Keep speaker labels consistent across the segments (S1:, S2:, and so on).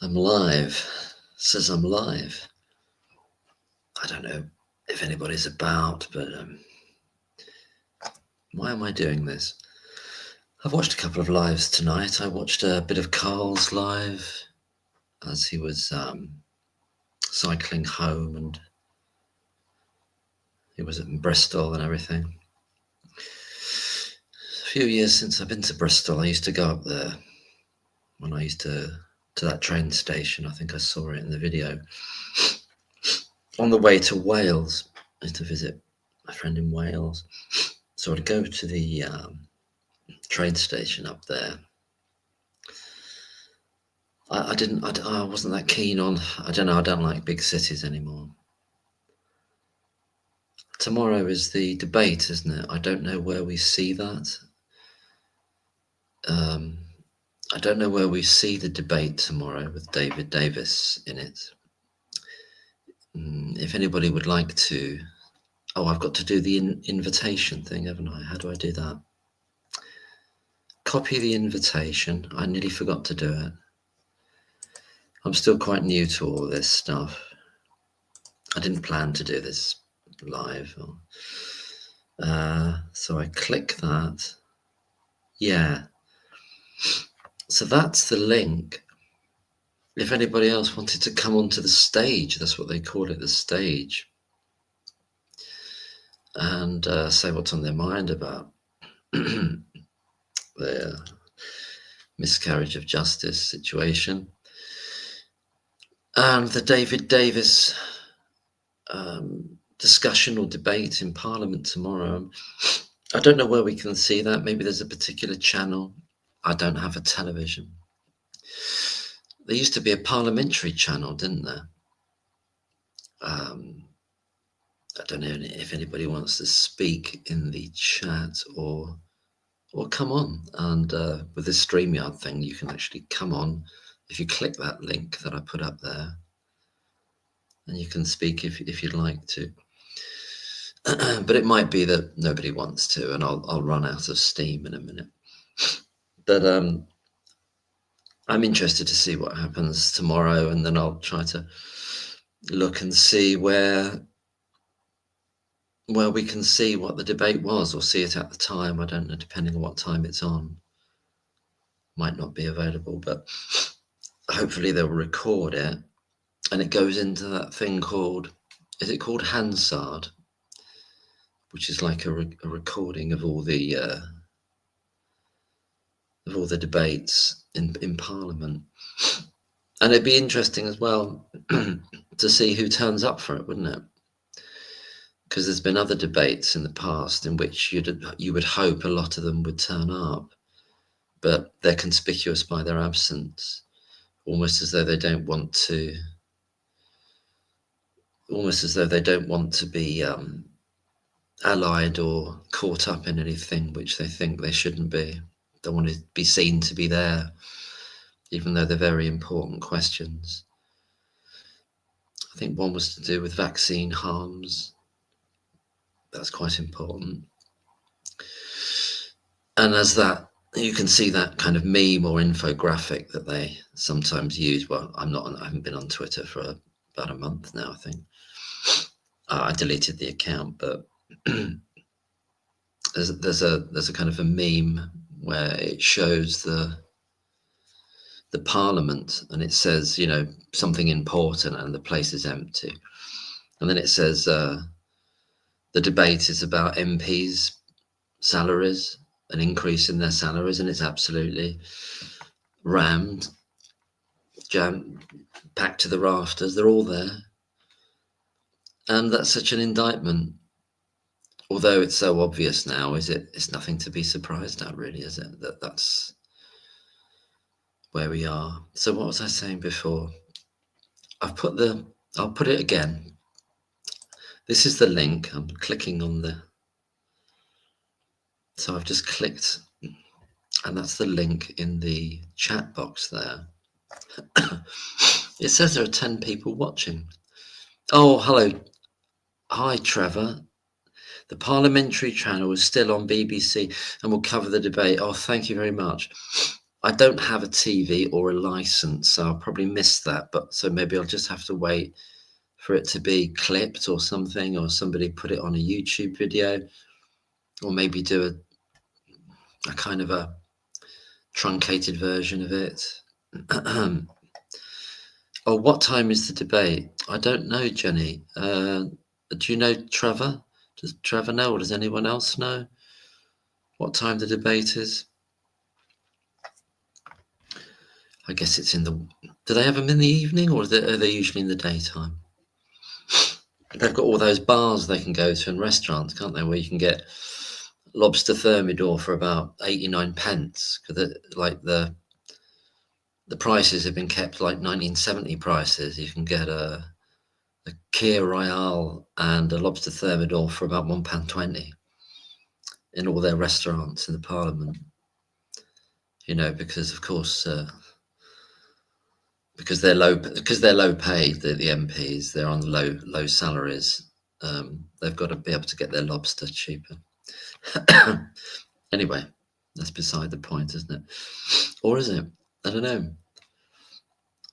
S1: I'm live. It says I'm live. I don't know if anybody's about, but why am I doing this? I've watched a couple of lives tonight. I watched a bit of Carl's live as he was cycling home, and he was in Bristol and everything. A few years since I've been to Bristol. I used to go up there when I used to that train station. I think I saw it in the video. On the way to Wales, I used to visit my friend in Wales. So I'd go to the train station up there. I wasn't that keen on, I don't know, I don't like big cities anymore. Tomorrow is the debate, isn't it? I don't know where we see that. I don't know where we see the debate tomorrow with David Davis in it. If anybody would like to, I've got to do the invitation thing, haven't I? How do I do that? Copy the invitation. I nearly forgot to do it. I'm still quite new to all this stuff. I didn't plan to do this live. So I click that. Yeah. So that's the link. If anybody else wanted to come onto the stage, that's what they call it, the stage, and say what's on their mind about their miscarriage of justice situation. And the David Davis discussion or debate in Parliament tomorrow. I don't know where we can see that. Maybe there's a particular channel. I don't have a television. There used to be a parliamentary channel, didn't there? I don't know if anybody wants to speak in the chat or come on. And with this StreamYard thing, you can actually come on if you click that link that I put up there, and you can speak if you'd like to. But it might be that nobody wants to, and I'll run out of steam in a minute. But I'm interested to see what happens tomorrow, and then I'll try to look and see where we can see what the debate was, or see it at the time. I don't know, depending on what time it's on. Might not be available, but hopefully they'll record it, and it goes into that thing called, is it called Hansard, which is like a recording of all the debates in Parliament. And it'd be interesting as well to see who turns up for it, wouldn't it? Because there's been other debates in the past in which you would hope a lot of them would turn up, but they're conspicuous by their absence, almost as though they don't want to be allied or caught up in anything which they think they shouldn't be. They want to be seen to be there, even though they're very important questions. I think one was to do with vaccine harms. That's quite important. And as that, you can see that kind of meme or infographic that they sometimes use. Well, I haven't been on Twitter for about a month now, I think. I deleted the account, but there's a kind of a meme where it shows the Parliament, and it says, something important, and the place is empty. And then it says the debate is about MPs' salaries, an increase in their salaries, and it's absolutely rammed, jammed, packed to the rafters. They're all there. And that's such an indictment. Although it's so obvious now, it's nothing to be surprised at, really, is it? That's where we are. So what was I saying before? I'll put it again. This is the link. I'm clicking on so I've just clicked, and that's the link in the chat box there. It says there are 10 people watching. Oh, hello. Hi, Trevor. The parliamentary channel is still on BBC and will cover the debate. Oh, thank you very much. I don't have a TV or a license, so I'll probably miss that. But so maybe I'll just have to wait for it to be clipped or something, or somebody put it on a YouTube video, or maybe do a kind of a truncated version of it. Oh, what time is the debate? I don't know, Jenny. Do you know Trevor? Does Trevor know, or does anyone else know what time the debate is? I guess it's in the... Do they have them in the evening, or are they usually in the daytime? They've got all those bars they can go to and restaurants, can't they, where you can get lobster thermidor for about 89 pence, because like the prices have been kept like 1970 prices. You can get a Kir Royale and a lobster thermidor for about £1.20 in all their restaurants in the Parliament. You know, because of course, because they're low paid, the MPs, they're on low salaries. They've got to be able to get their lobster cheaper. Anyway, that's beside the point, isn't it? Or is it? I don't know.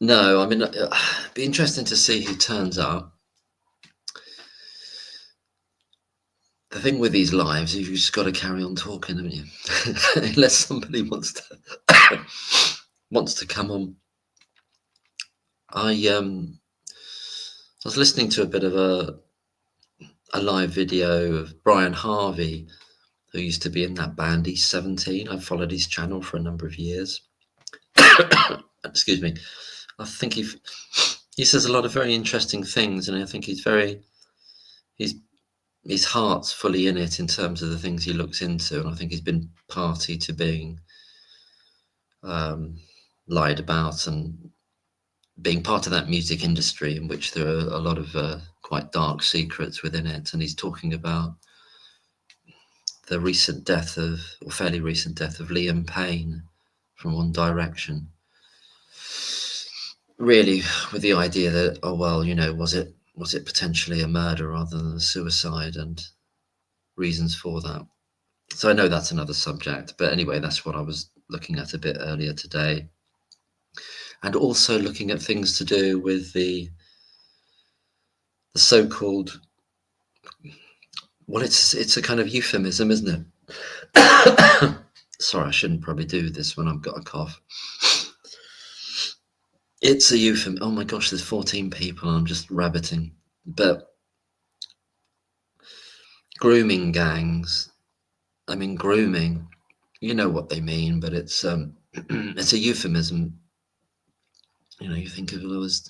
S1: No, I mean, it'd be interesting to see who turns up. The thing with these lives is you've just got to carry on talking, haven't you? Unless somebody wants to come on. I was listening to a bit of a live video of Brian Harvey, who used to be in that band He's 17. I've followed his channel for a number of years. Excuse me. I think he says a lot of very interesting things, and I think his heart's fully in it in terms of the things he looks into, and I think he's been party to being lied about and being part of that music industry in which there are a lot of quite dark secrets within it. And he's talking about the fairly recent death of Liam Payne from One Direction. Really, with the idea that, oh well, you know, was it potentially a murder rather than a suicide, and reasons for that. So I know that's another subject, but anyway, that's what I was looking at a bit earlier today. And also looking at things to do with the so-called, well, it's a kind of euphemism, isn't it? Sorry, I shouldn't probably do this when I've got a cough. It's a euphemism. Oh my gosh, there's 14 people. I'm just rabbiting. But grooming gangs, I mean, grooming, you know what they mean, but it's it's a euphemism. You know, you think of it as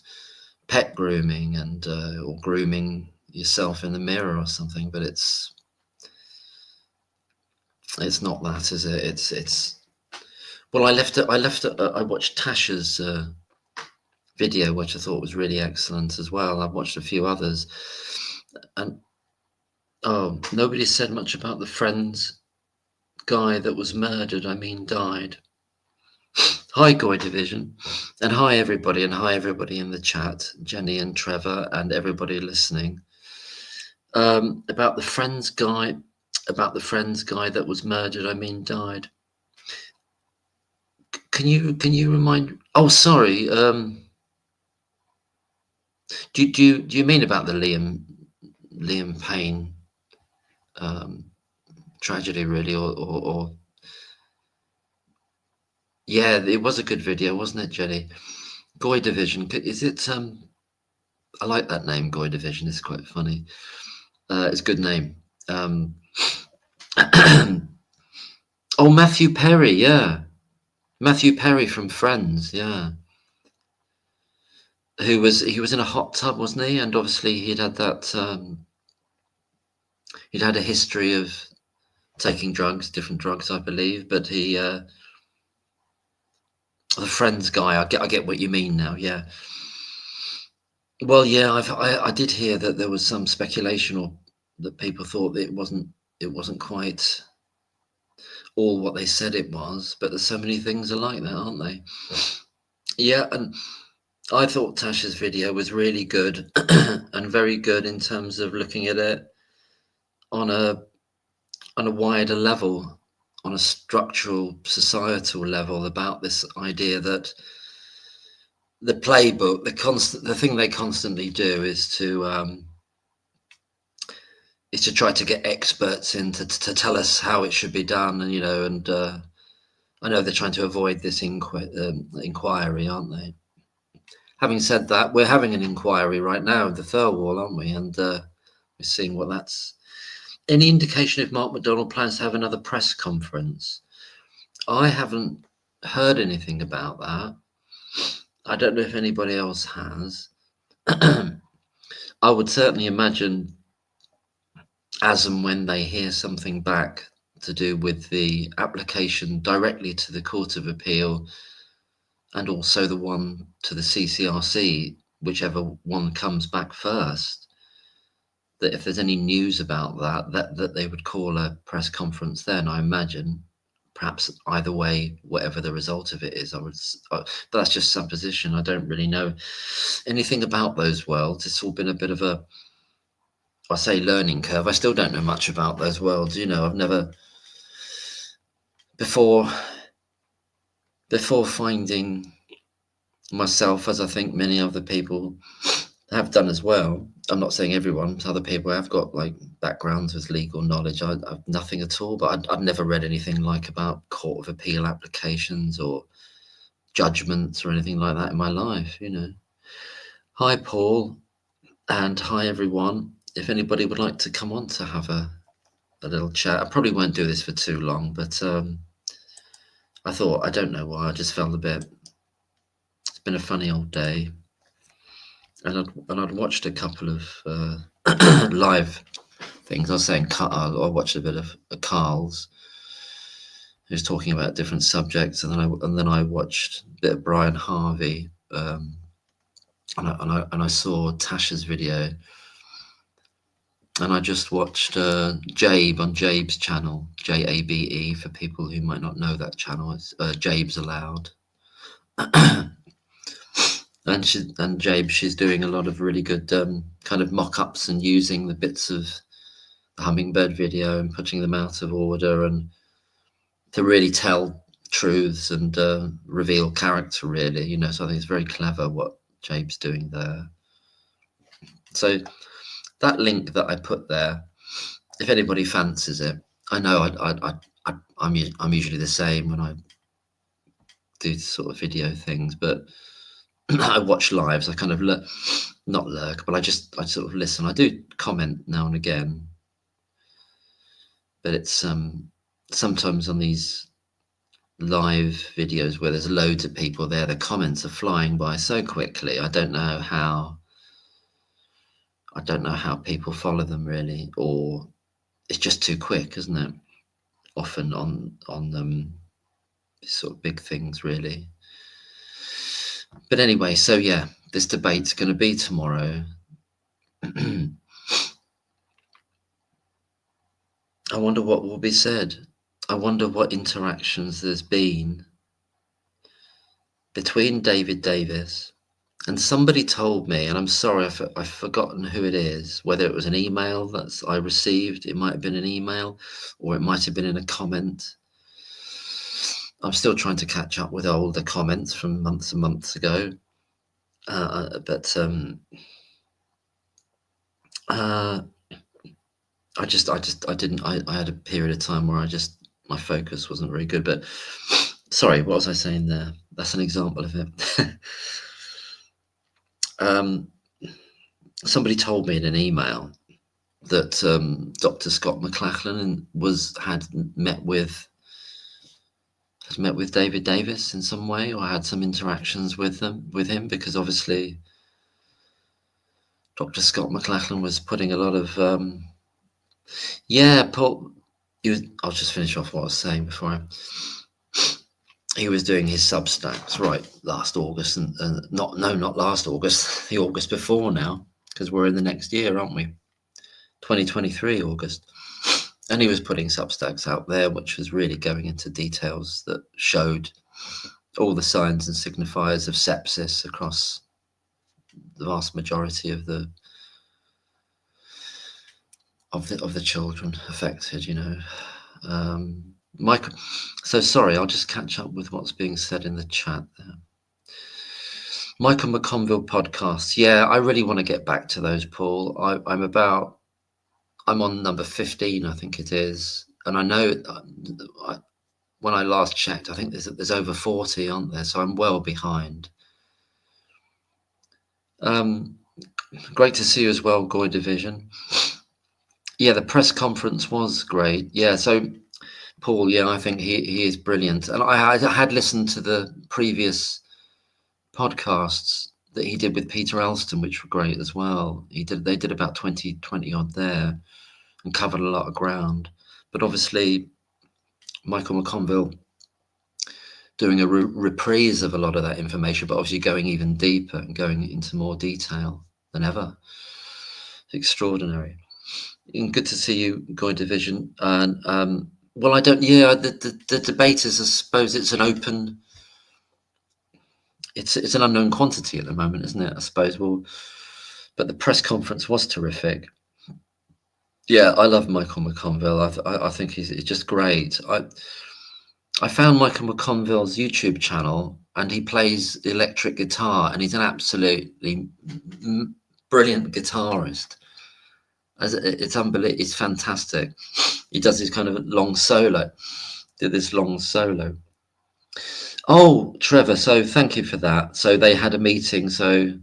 S1: pet grooming and or grooming yourself in the mirror or something, but it's not that, is it? It's well, I watched Tasha's video, which I thought was really excellent as well. I've watched a few others, and nobody said much about the Friends guy that was murdered, died. Hi, Goy Division, and hi everybody in the chat, Jenny and Trevor and everybody listening. About the Friends guy that was murdered, died. Can you remind? Oh, sorry. Do you mean about the Liam Payne tragedy, really, or? Yeah, it was a good video, wasn't it, Jenny? Goy Division. Is it? I like that name, Goy Division. It's quite funny. It's a good name. Oh, Matthew Perry. Yeah, Matthew Perry from Friends. Yeah. He was in a hot tub, wasn't he? And obviously he'd had that. He'd had a history of taking different drugs, I believe. But he, the Friends guy. I get what you mean now. Yeah. Well, yeah, I did hear that there was some speculation, or that people thought that it wasn't quite all what they said it was. But there's so many things are like that, aren't they? Yeah, and I thought Tasha's video was really good and very good in terms of looking at it on a wider level, on a structural societal level about this idea that the playbook, the thing they constantly do is to try to get experts in to tell us how it should be done, and I know they're trying to avoid this inquiry, aren't they? Having said that, we're having an inquiry right now of the Thirlwall, aren't we? And we're seeing what that's. Any indication if Mark McDonald plans to have another press conference? I haven't heard anything about that. I don't know if anybody else has. I would certainly imagine, as and when they hear something back to do with the application directly to the Court of Appeal, and also the one to the CCRC, whichever one comes back first, that if there's any news about that they would call a press conference then, I imagine. Perhaps either way, whatever the result of it is, but that's just supposition. I don't really know anything about those worlds. It's all been a bit of a, I say, learning curve. I still don't know much about those worlds. I've never before finding myself, as I think many other people have done as well. I'm not saying everyone, other people have got like backgrounds with legal knowledge. I've nothing at all, but I've never read anything like about Court of Appeal applications or judgments or anything like that in my life. Hi Paul, and hi everyone. If anybody would like to come on to have a little chat, I probably won't do this for too long, but I thought, I don't know why, I just felt it's been a funny old day. And I'd watched a couple of live things. I was saying, I watched a bit of Carl's, who's talking about different subjects, and then I watched a bit of Brian Harvey, and I saw Tasha's video, and I just watched Jabe on Jabe's channel, JABE, for people who might not know that channel. It's Jabe's Allowed. And Jabe, she's doing a lot of really good kind of mock-ups and using the bits of the hummingbird video and putting them out of order, and to really tell truths and reveal character, really. So I think it's very clever what Jabe's doing there. So that link that I put there, if anybody fancies it, I know I'm usually the same when I do sort of video things, but I watch lives. I kind of not lurk, but I sort of listen. I do comment now and again, but it's sometimes on these live videos where there's loads of people there, the comments are flying by so quickly. I don't know how people follow them, really, or it's just too quick, isn't it? Often on sort of big things, really. But anyway, so yeah, this debate's going to be tomorrow. I wonder what will be said. I wonder what interactions there's been between David Davis, and somebody told me, and I'm sorry, I've forgotten who it is, whether it was an email that I received. It might have been an email, or it might have been in a comment. I'm still trying to catch up with older comments from months and months ago. But I had a period of time where my focus wasn't very good. But sorry, what was I saying there? That's an example of it. Somebody told me in an email that Dr. Scott McLachlan had met with David Davis in some way, or had some interactions with him, because obviously Dr. Scott McLachlan was putting a lot of Paul. I'll just finish off what I was saying before he was doing his Substacks right last August, and not last August, the August before now, because we're in the next year, aren't we? 2023 August. And he was putting Substacks out there, which was really going into details that showed all the signs and signifiers of sepsis across the vast majority of the children affected. Michael, so sorry, I'll just catch up with what's being said in the chat there. Michael McConville podcast. Yeah, I really want to get back to those, Paul. I'm on number 15, I think it is. And I know when I last checked, I think there's over 40, aren't there? So I'm well behind. Great to see you as well, Goy Division. Yeah, the press conference was great. Yeah, so Paul, yeah, I think he is brilliant. And I had listened to the previous podcasts that he did with Peter Elston, which were great as well. They did about 20 odd there and covered a lot of ground. But obviously, Michael McConville doing a reprise of a lot of that information, but obviously going even deeper and going into more detail than ever. Extraordinary. And good to see you, Goy Division. And well, I don't. Yeah, the debate is, I suppose, it's an open. It's an unknown quantity at the moment, isn't it? I suppose. Well, but the press conference was terrific. Yeah, I love Michael McConville. I think he's just great. I found Michael McConville's YouTube channel, and he plays electric guitar, and he's an absolutely brilliant guitarist. It's unbelievable. It's fantastic. He does this kind of long solo. Did this long solo. Oh, Trevor. So thank you for that. So they had a meeting. So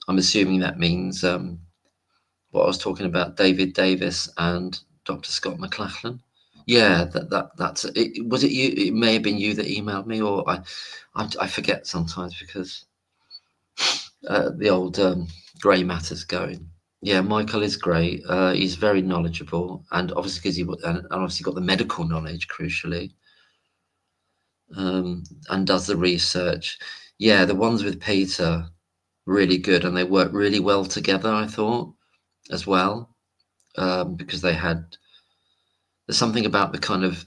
S1: I'm assuming that means what I was talking about, David Davis and Dr. Scott McLachlan. Yeah, that's it. Was it you? It may have been you that emailed me, or I forget sometimes because the old grey matter's going. Yeah, Michael is great. He's very knowledgeable, and obviously because and obviously got the medical knowledge, crucially, and does the research. Yeah, the ones with Peter, really good, and they work really well together, I thought, as well, because there's something about the kind of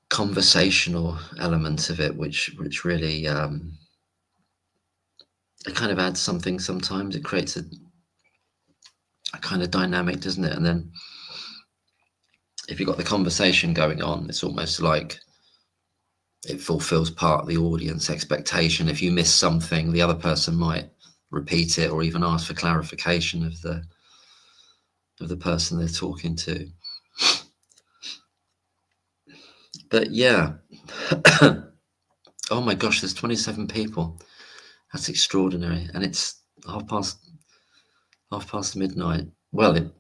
S1: conversational element of it, which really it kind of adds something. Sometimes it creates a kind of dynamic, doesn't it? And then if you've got the conversation going on, it's almost like it fulfills part of the audience expectation. If you miss something, the other person might repeat it or even ask for clarification of the person they're talking to. But yeah. Oh my gosh, there's 27 people. That's extraordinary. And it's half past midnight. Well,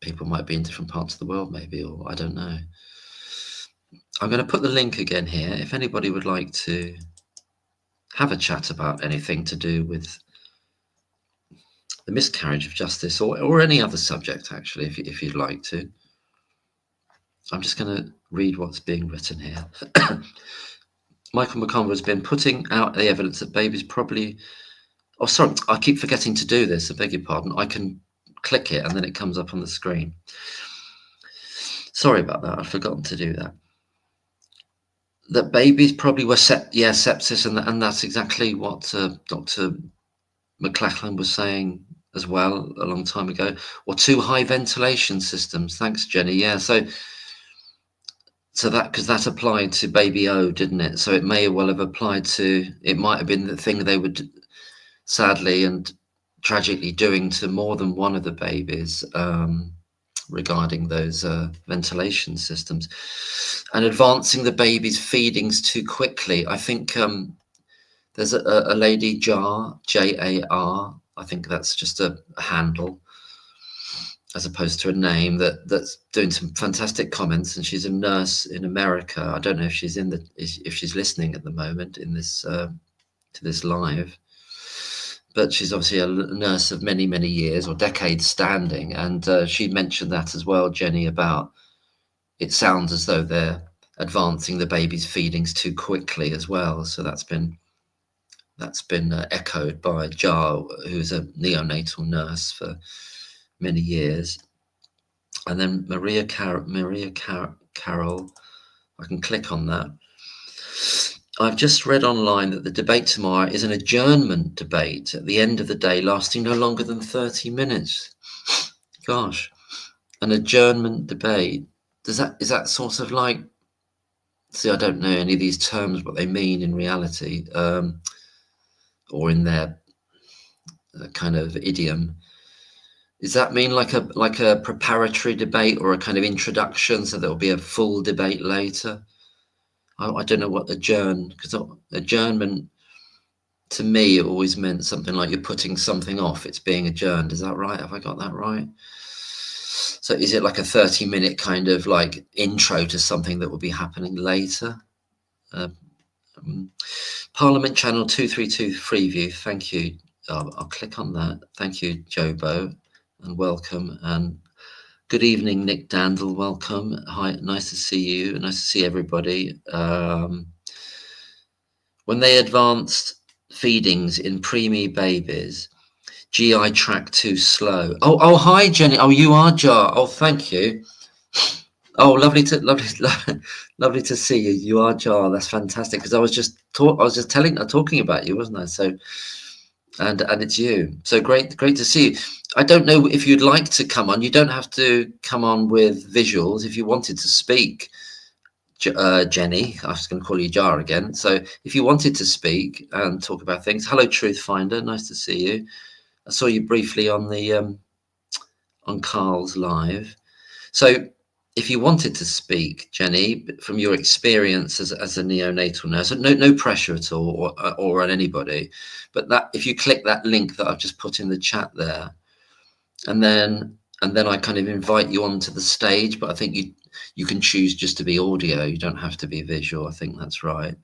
S1: people might be in different parts of the world, maybe, or I don't know. I'm going to put the link again here. If anybody would like to have a chat about anything to do with the miscarriage of justice or any other subject, actually, if you'd like to. I'm just going to read what's being written here. Michael McConville has been putting out the evidence that babies probably... Oh, sorry, I keep forgetting to do this. I beg your pardon. I can click it and then it comes up on the screen. Sorry about that. I've forgotten to do that. That babies probably were sepsis, and that's exactly what Dr. McLachlan was saying as well a long time ago. Or too high ventilation systems. Thanks, Jenny. Yeah, so that, because that applied to baby O, didn't it? So it may well have applied to, it might have been the thing they would sadly and tragically doing to more than one of the babies regarding those ventilation systems and advancing the baby's feedings too quickly. I think there's a lady, Jar, Jar, I think that's just a handle as opposed to a name, that's doing some fantastic comments, and she's a nurse in America. I don't know if she's if she's listening at the moment in this to this live, but she's obviously a nurse of many years or decades standing, and she mentioned that as well, Jenny, about it sounds as though they're advancing the baby's feedings too quickly as well. So that's been echoed by Jar, who's a neonatal nurse for many years. And then Maria Carroll, I can click on that. I've just read online that the debate tomorrow is an adjournment debate at the end of the day, lasting no longer than 30 minutes. Gosh, an adjournment debate. is that sort of like, see, I don't know any of these terms, what they mean in reality, or in their kind of idiom. Does that mean like a preparatory debate or a kind of introduction, so there'll be a full debate later? I don't know what because adjournment to me it always meant something like you're putting something off, it's being adjourned. Is that right? Have I got that right? So is it like a 30-minute kind of like intro to something that will be happening later? Parliament Channel 232 Freeview, thank you. I'll click on that. Thank you, Jobo, and welcome. And good evening, Nick Dandle, welcome. Hi, nice to see you. Nice to see everybody. When they advanced feedings in preemie babies, GI tract too slow. Oh, hi, Jenny. Oh, you are Jar. Oh, thank you. Oh, lovely to see you. You are Jar. That's fantastic. Because I was just talking about you, wasn't I? So, and it's you. So great to see you. I don't know if you'd like to come on. You don't have to come on with visuals. If you wanted to speak, Jenny, I was going to call you Jar again. So if you wanted to speak and talk about things, hello, Truth Finder. Nice to see you. I saw you briefly on the on Carl's live. So if you wanted to speak, Jenny, from your experience as a neonatal nurse, no pressure at all, or on anybody, but that if you click that link that I've just put in the chat there, and then I kind of invite you onto the stage, but I think you can choose just to be audio. You don't have to be visual. I think that's right.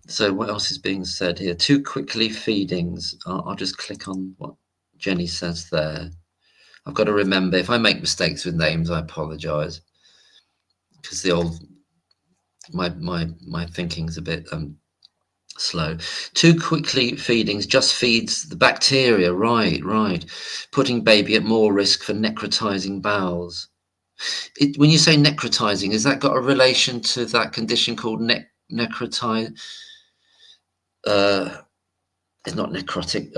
S1: So what else is being said here? Too quickly feedings. I'll just click on what Jenny says there. I've got to remember, if I make mistakes with names, I apologize, because my thinking's a bit slow. Too quickly feedings just feeds the bacteria. Right. Putting baby at more risk for necrotizing bowels. When you say necrotizing, has that got a relation to that condition called necrotizing? It's not necrotic.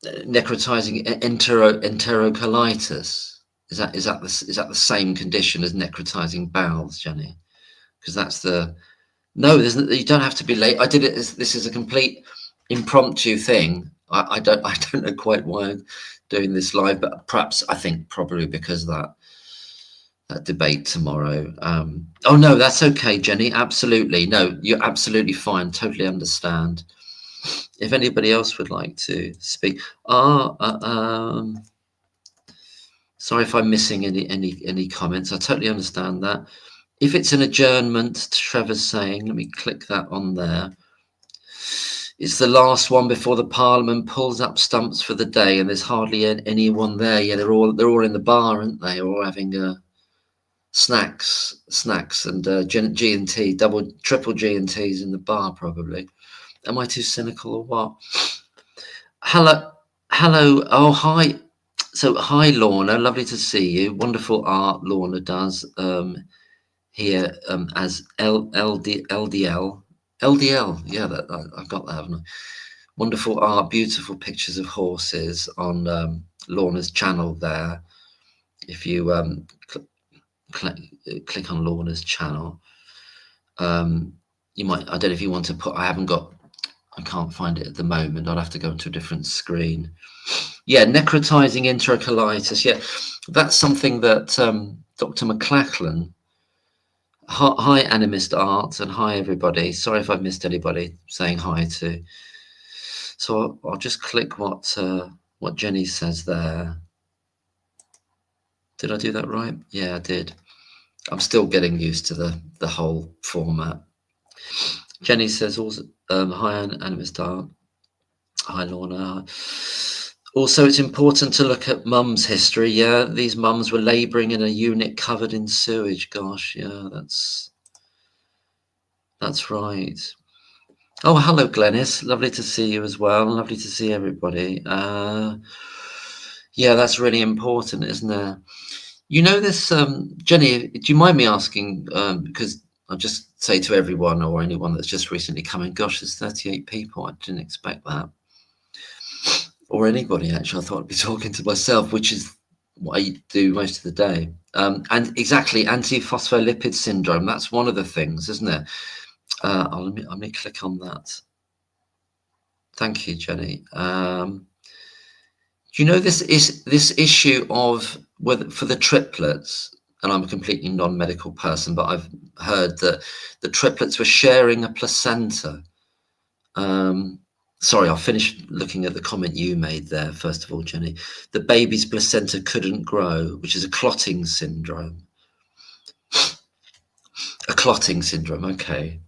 S1: Necrotizing enterocolitis. Is that the same condition as necrotizing bowels, Jenny? Because that's no. You don't have to be late. I did it. This is a complete impromptu thing. I don't know quite why I'm doing this live, but perhaps I think probably because of that debate tomorrow. Oh no, that's okay, Jenny. Absolutely, no, you're absolutely fine. Totally understand. If anybody else would like to speak, sorry if I'm missing any comments. I totally understand that. If it's an adjournment, Trevor's saying, let me click that on there. It's the last one before the Parliament pulls up stumps for the day, and there's hardly anyone there. Yeah, they're all in the bar, aren't they? All having snacks and G&T, triple G&Ts in the bar probably. Am I too cynical or what? Hello. Oh, hi. So hi, Lorna. Lovely to see you. Wonderful art Lorna does here as LDL. Yeah, I've got that, haven't I? Wonderful art, beautiful pictures of horses on Lorna's channel there. If you click on Lorna's channel, you might, I don't know if you want to put, I can't find it at the moment. I'll have to go into a different screen. Yeah, necrotizing enterocolitis. Yeah, that's something that Dr. McLachlan, hi Animist Art, and hi everybody. Sorry if I've missed anybody saying hi to. So I'll just click what Jenny says there. Did I do that right? Yeah, I did. I'm still getting used to the whole format. Jenny says also, hi Animist Art. Hi Lorna. Also, it's important to look at mum's history. Yeah, these mums were labouring in a unit covered in sewage. Gosh, yeah, that's right. Oh, hello, Glenys. Lovely to see you as well. Lovely to see everybody. Yeah, that's really important, isn't it? You know this, Jenny, do you mind me asking, because I'll just say to everyone or anyone that's just recently come in, gosh, there's 38 people. I didn't expect that. Or anybody, actually. I thought I'd be talking to myself, which is what I do most of the day. And exactly, antiphospholipid syndrome, that's one of the things, isn't it? Let me click on that. Thank you, Jenny. Do you know this issue of whether for the triplets, and I'm a completely non-medical person, but I've heard that the triplets were sharing a placenta. Sorry, I'll finish looking at the comment you made there, first of all, Jenny. The baby's placenta couldn't grow, which is a clotting syndrome. A clotting syndrome, okay.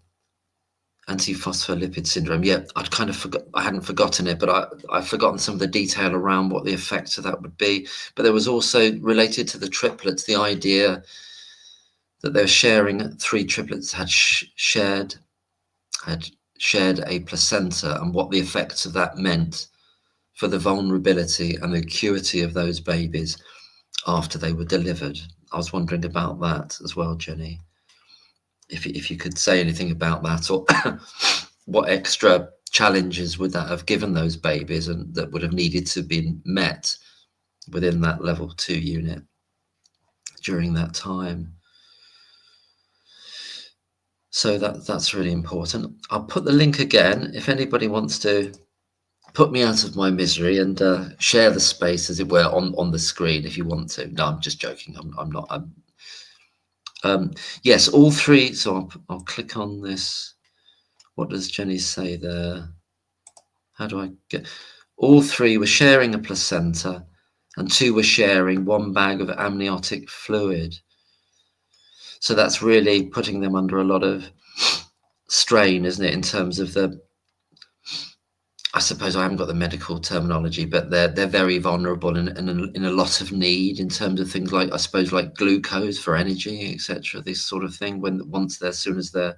S1: Antiphospholipid syndrome. Yeah, I'd kind of forgot. I hadn't forgotten it, but I've forgotten some of the detail around what the effects of that would be. But there was also related to the triplets, the idea that they were sharing, 3 triplets had shared a placenta, and what the effects of that meant for the vulnerability and the acuity of those babies after they were delivered. I was wondering about that as well, Jenny. If you could say anything about that, or what extra challenges would that have given those babies, and that would have needed to be met within that level 2 unit during that time. So that's really important. I'll put the link again if anybody wants to put me out of my misery and share the space, as it were, on the screen if you want to. No, I'm just joking. I'm not. Yes, all 3. So I'll click on this. What does Jenny say there? How do I get? All 3 were sharing a placenta, and 2 were sharing 1 bag of amniotic fluid. So that's really putting them under a lot of strain, isn't it, in terms of the, I suppose I haven't got the medical terminology, but they're very vulnerable and in a lot of need in terms of things like, I suppose, like glucose for energy, etc. This sort of thing. As soon as they're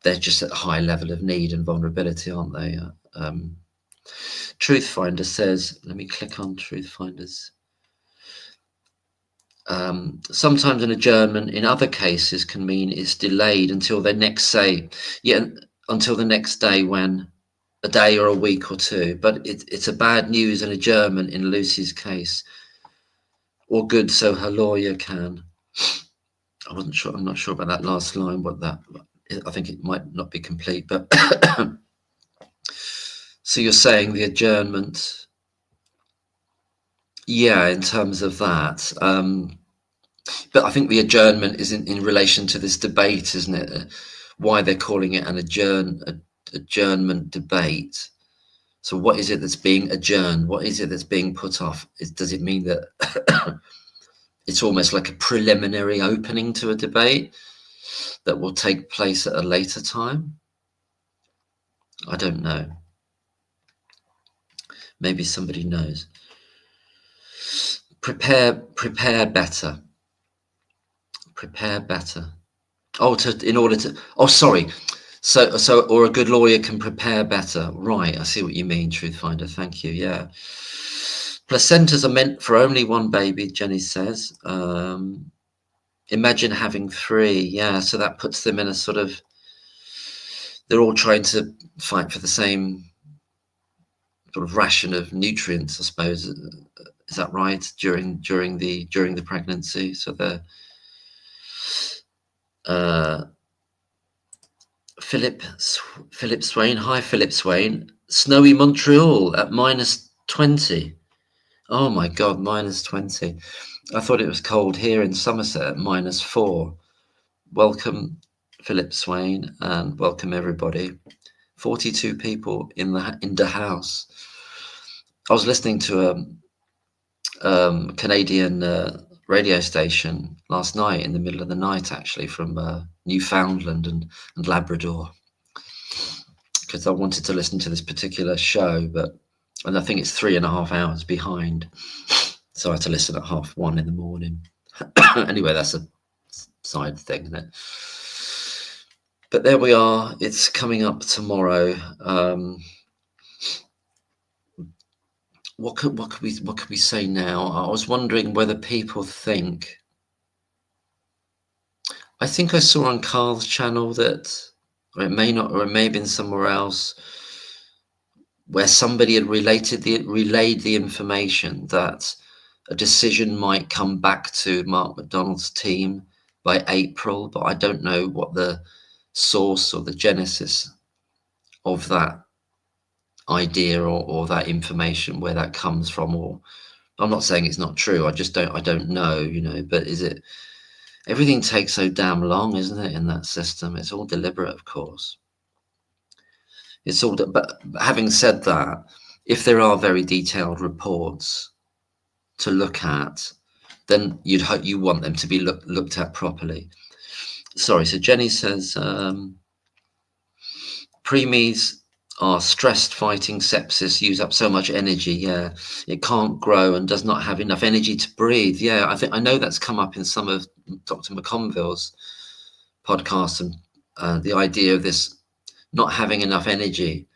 S1: just at a high level of need and vulnerability, aren't they? Truthfinder says, let me click on Truthfinders. Sometimes an adjournment in other cases can mean it's delayed until the next day, when a day or a week or 2. But it's a bad news, an adjournment in Lucy's case, or good so her lawyer can. I'm not sure about that last line, I think it might not be complete, but so you're saying the adjournment, yeah, in terms of that. But I think the adjournment is in relation to this debate, isn't it? Why they're calling it an adjournment debate. So what is it that's being adjourned? What is it that's being put off? Does it mean that it's almost like a preliminary opening to a debate that will take place at a later time? I don't know. Maybe somebody knows. Prepare better. Prepare better. Sorry. So, or a good lawyer can prepare better. Right, I see what you mean, Truthfinder. Thank you. Yeah. Placentas are meant for only 1 baby, Jenny says. Imagine having 3. Yeah, so that puts them in a sort of, they're all trying to fight for the same sort of ration of nutrients, I suppose. Is that right? During the pregnancy. So they're Philip Swain. Hi, Philip Swain. Snowy Montreal at -20. Oh my God, -20. I thought it was cold here in Somerset at -4. Welcome, Philip Swain, and welcome everybody. 42 people in the house. I was listening to a Canadian radio station last night, in the middle of the night, actually, from Newfoundland and Labrador, because I wanted to listen to this particular show, and I think it's 3.5 hours behind, so I had to listen at 1:30 in the morning. Anyway, that's a side thing, isn't it? But there we are. It's coming up tomorrow. What could we say now? I was wondering whether people think. I think I saw on Carl's channel that, or it may not, or it may have been somewhere else, where somebody had relayed the information that a decision might come back to Mark McDonald's team by April, but I don't know what the source or the genesis of that idea or that information, where that comes from. Or I'm not saying it's not true, I don't know, you know. But is it, everything takes so damn long, isn't it, in that system? It's all deliberate, of course. It's all, but having said that, if there are very detailed reports to look at, then you'd hope, you want them to be looked at properly. Sorry, so Jenny says, preemies are stressed fighting sepsis, use up so much energy. Yeah, it can't grow and does not have enough energy to breathe. Yeah, I know that's come up in some of Dr. McConville's podcasts, and the idea of this not having enough energy,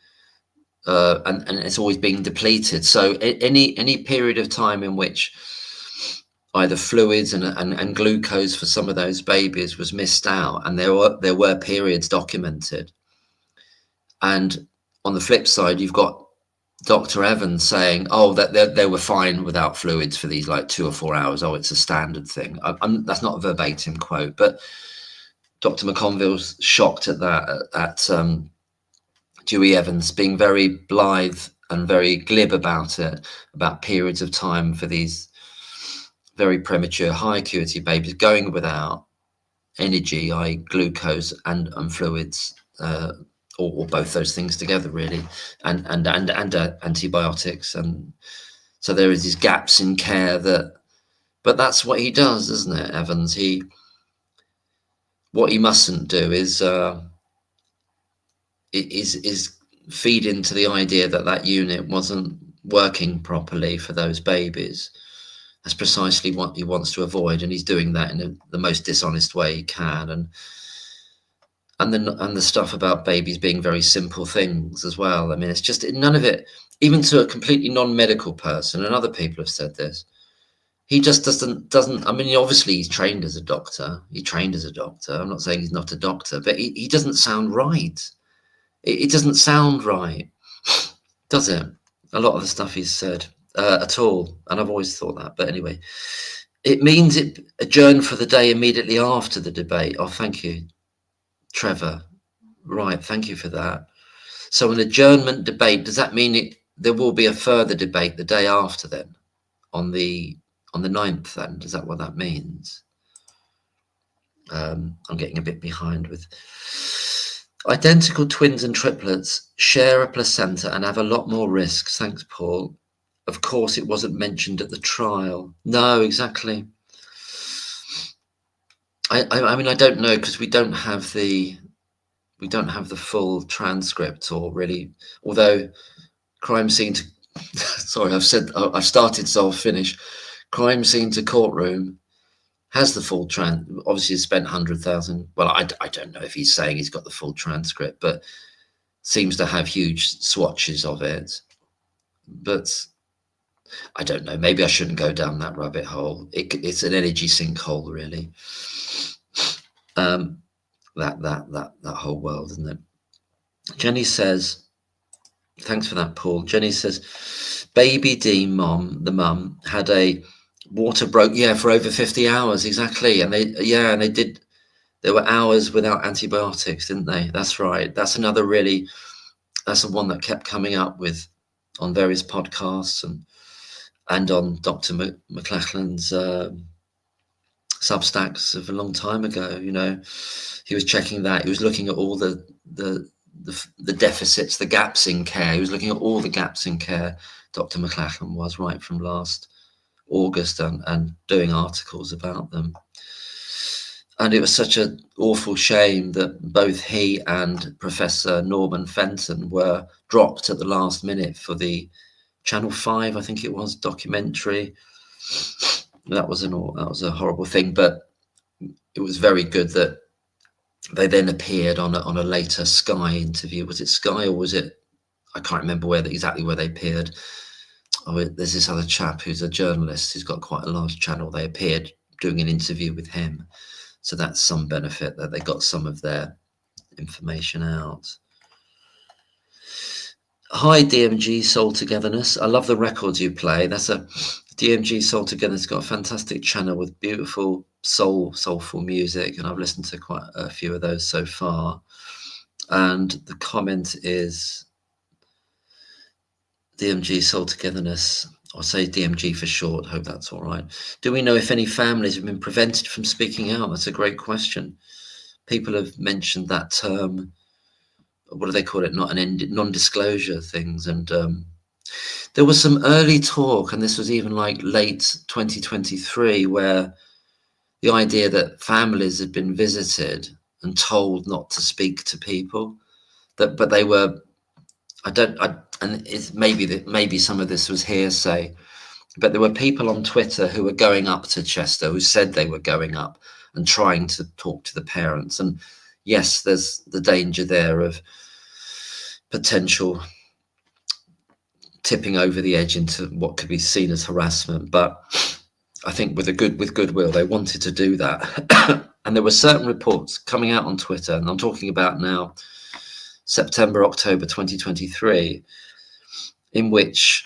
S1: and it's always being depleted. So any period of time in which either fluids and glucose for some of those babies was missed out, and there were periods documented. And on the flip side, you've got Dr. Evans saying, oh, that they were fine without fluids for these like 2 or 4 hours. Oh, it's a standard thing. That's not a verbatim quote, but Dr. McConville's shocked at that, at Dewey Evans being very blithe and very glib about it, about periods of time for these very premature, high acuity babies going without energy, i.e. glucose and fluids, or both those things together, really, and antibiotics. And so there is these gaps in care but that's what he does, isn't it, Evans? What he mustn't do is feed into the idea that unit wasn't working properly for those babies. That's precisely what he wants to avoid, and he's doing that in the most dishonest way he can. And the stuff about babies being very simple things as well. I mean, it's just none of it, even to a completely non-medical person, and other people have said this, he just doesn't. I mean, obviously he's trained as a doctor. He trained as a doctor. I'm not saying he's not a doctor, but he doesn't sound right. It doesn't sound right, does it? A lot of the stuff he's said at all, and I've always thought that. But anyway, it means it adjourned for the day immediately after the debate. Oh, thank you, Trevor. Right, thank you for that. So an adjournment debate, does that mean there will be a further debate the day after then, on the 9th then? Is that what that means? I'm getting a bit behind with... Identical twins and triplets share a placenta and have a lot more risks. Thanks, Paul. Of course, it wasn't mentioned at the trial. No, exactly. I mean, I don't know, because we don't have the full transcript, or really, although crime scene to sorry, I've started, so I'll finish. Crime scene to courtroom has the full obviously spent 100,000. Well, I don't know if he's saying he's got the full transcript, but seems to have huge swatches of it. But I don't know, maybe I shouldn't go down that rabbit hole. It's an energy sinkhole, really. That whole world, isn't it? Jenny says, thanks for that, Paul. Jenny says, baby D the mum had a water broke, for over 50 hours, exactly. And there were hours without antibiotics, didn't they? That's right. That's the one that kept coming up with on various podcasts and on Dr. McLachlan's Substacks of a long time ago. You know, he was checking that. He was looking at all the deficits, the gaps in care. He was looking at all the gaps in care. Dr. McLachlan was, right from last August, and doing articles about them. And it was such an awful shame that both he and Professor Norman Fenton were dropped at the last minute for the Channel 5, I think it was, documentary. That was a horrible thing, but it was very good that they then appeared on a later Sky interview. Was it Sky, or was it? I can't remember exactly where they appeared. Oh, there's this other chap who's a journalist who's got quite a large channel. They appeared doing an interview with him, so that's some benefit that they got some of their information out. Hi DMG Soul Togetherness. I love the records you play. That's DMG Soul Togetherness got a fantastic channel with beautiful soulful music, and I've listened to quite a few of those so far. And the comment is DMG Soul Togetherness. I'll say DMG for short. Hope that's all right. Do we know if any families have been prevented from speaking out? That's a great question. People have mentioned that term. What do they call it? Non-disclosure things. And there was some early talk, and this was even like late 2023, where the idea that families had been visited and told not to speak to people, but they were. And it's maybe some of this was hearsay, but there were people on Twitter who were going up to Chester who said they were going up and trying to talk to the parents. And yes, there's the danger there of potential tipping over the edge into what could be seen as harassment. But I think with goodwill, they wanted to do that. And there were certain reports coming out on Twitter, and I'm talking about now September, October 2023, in which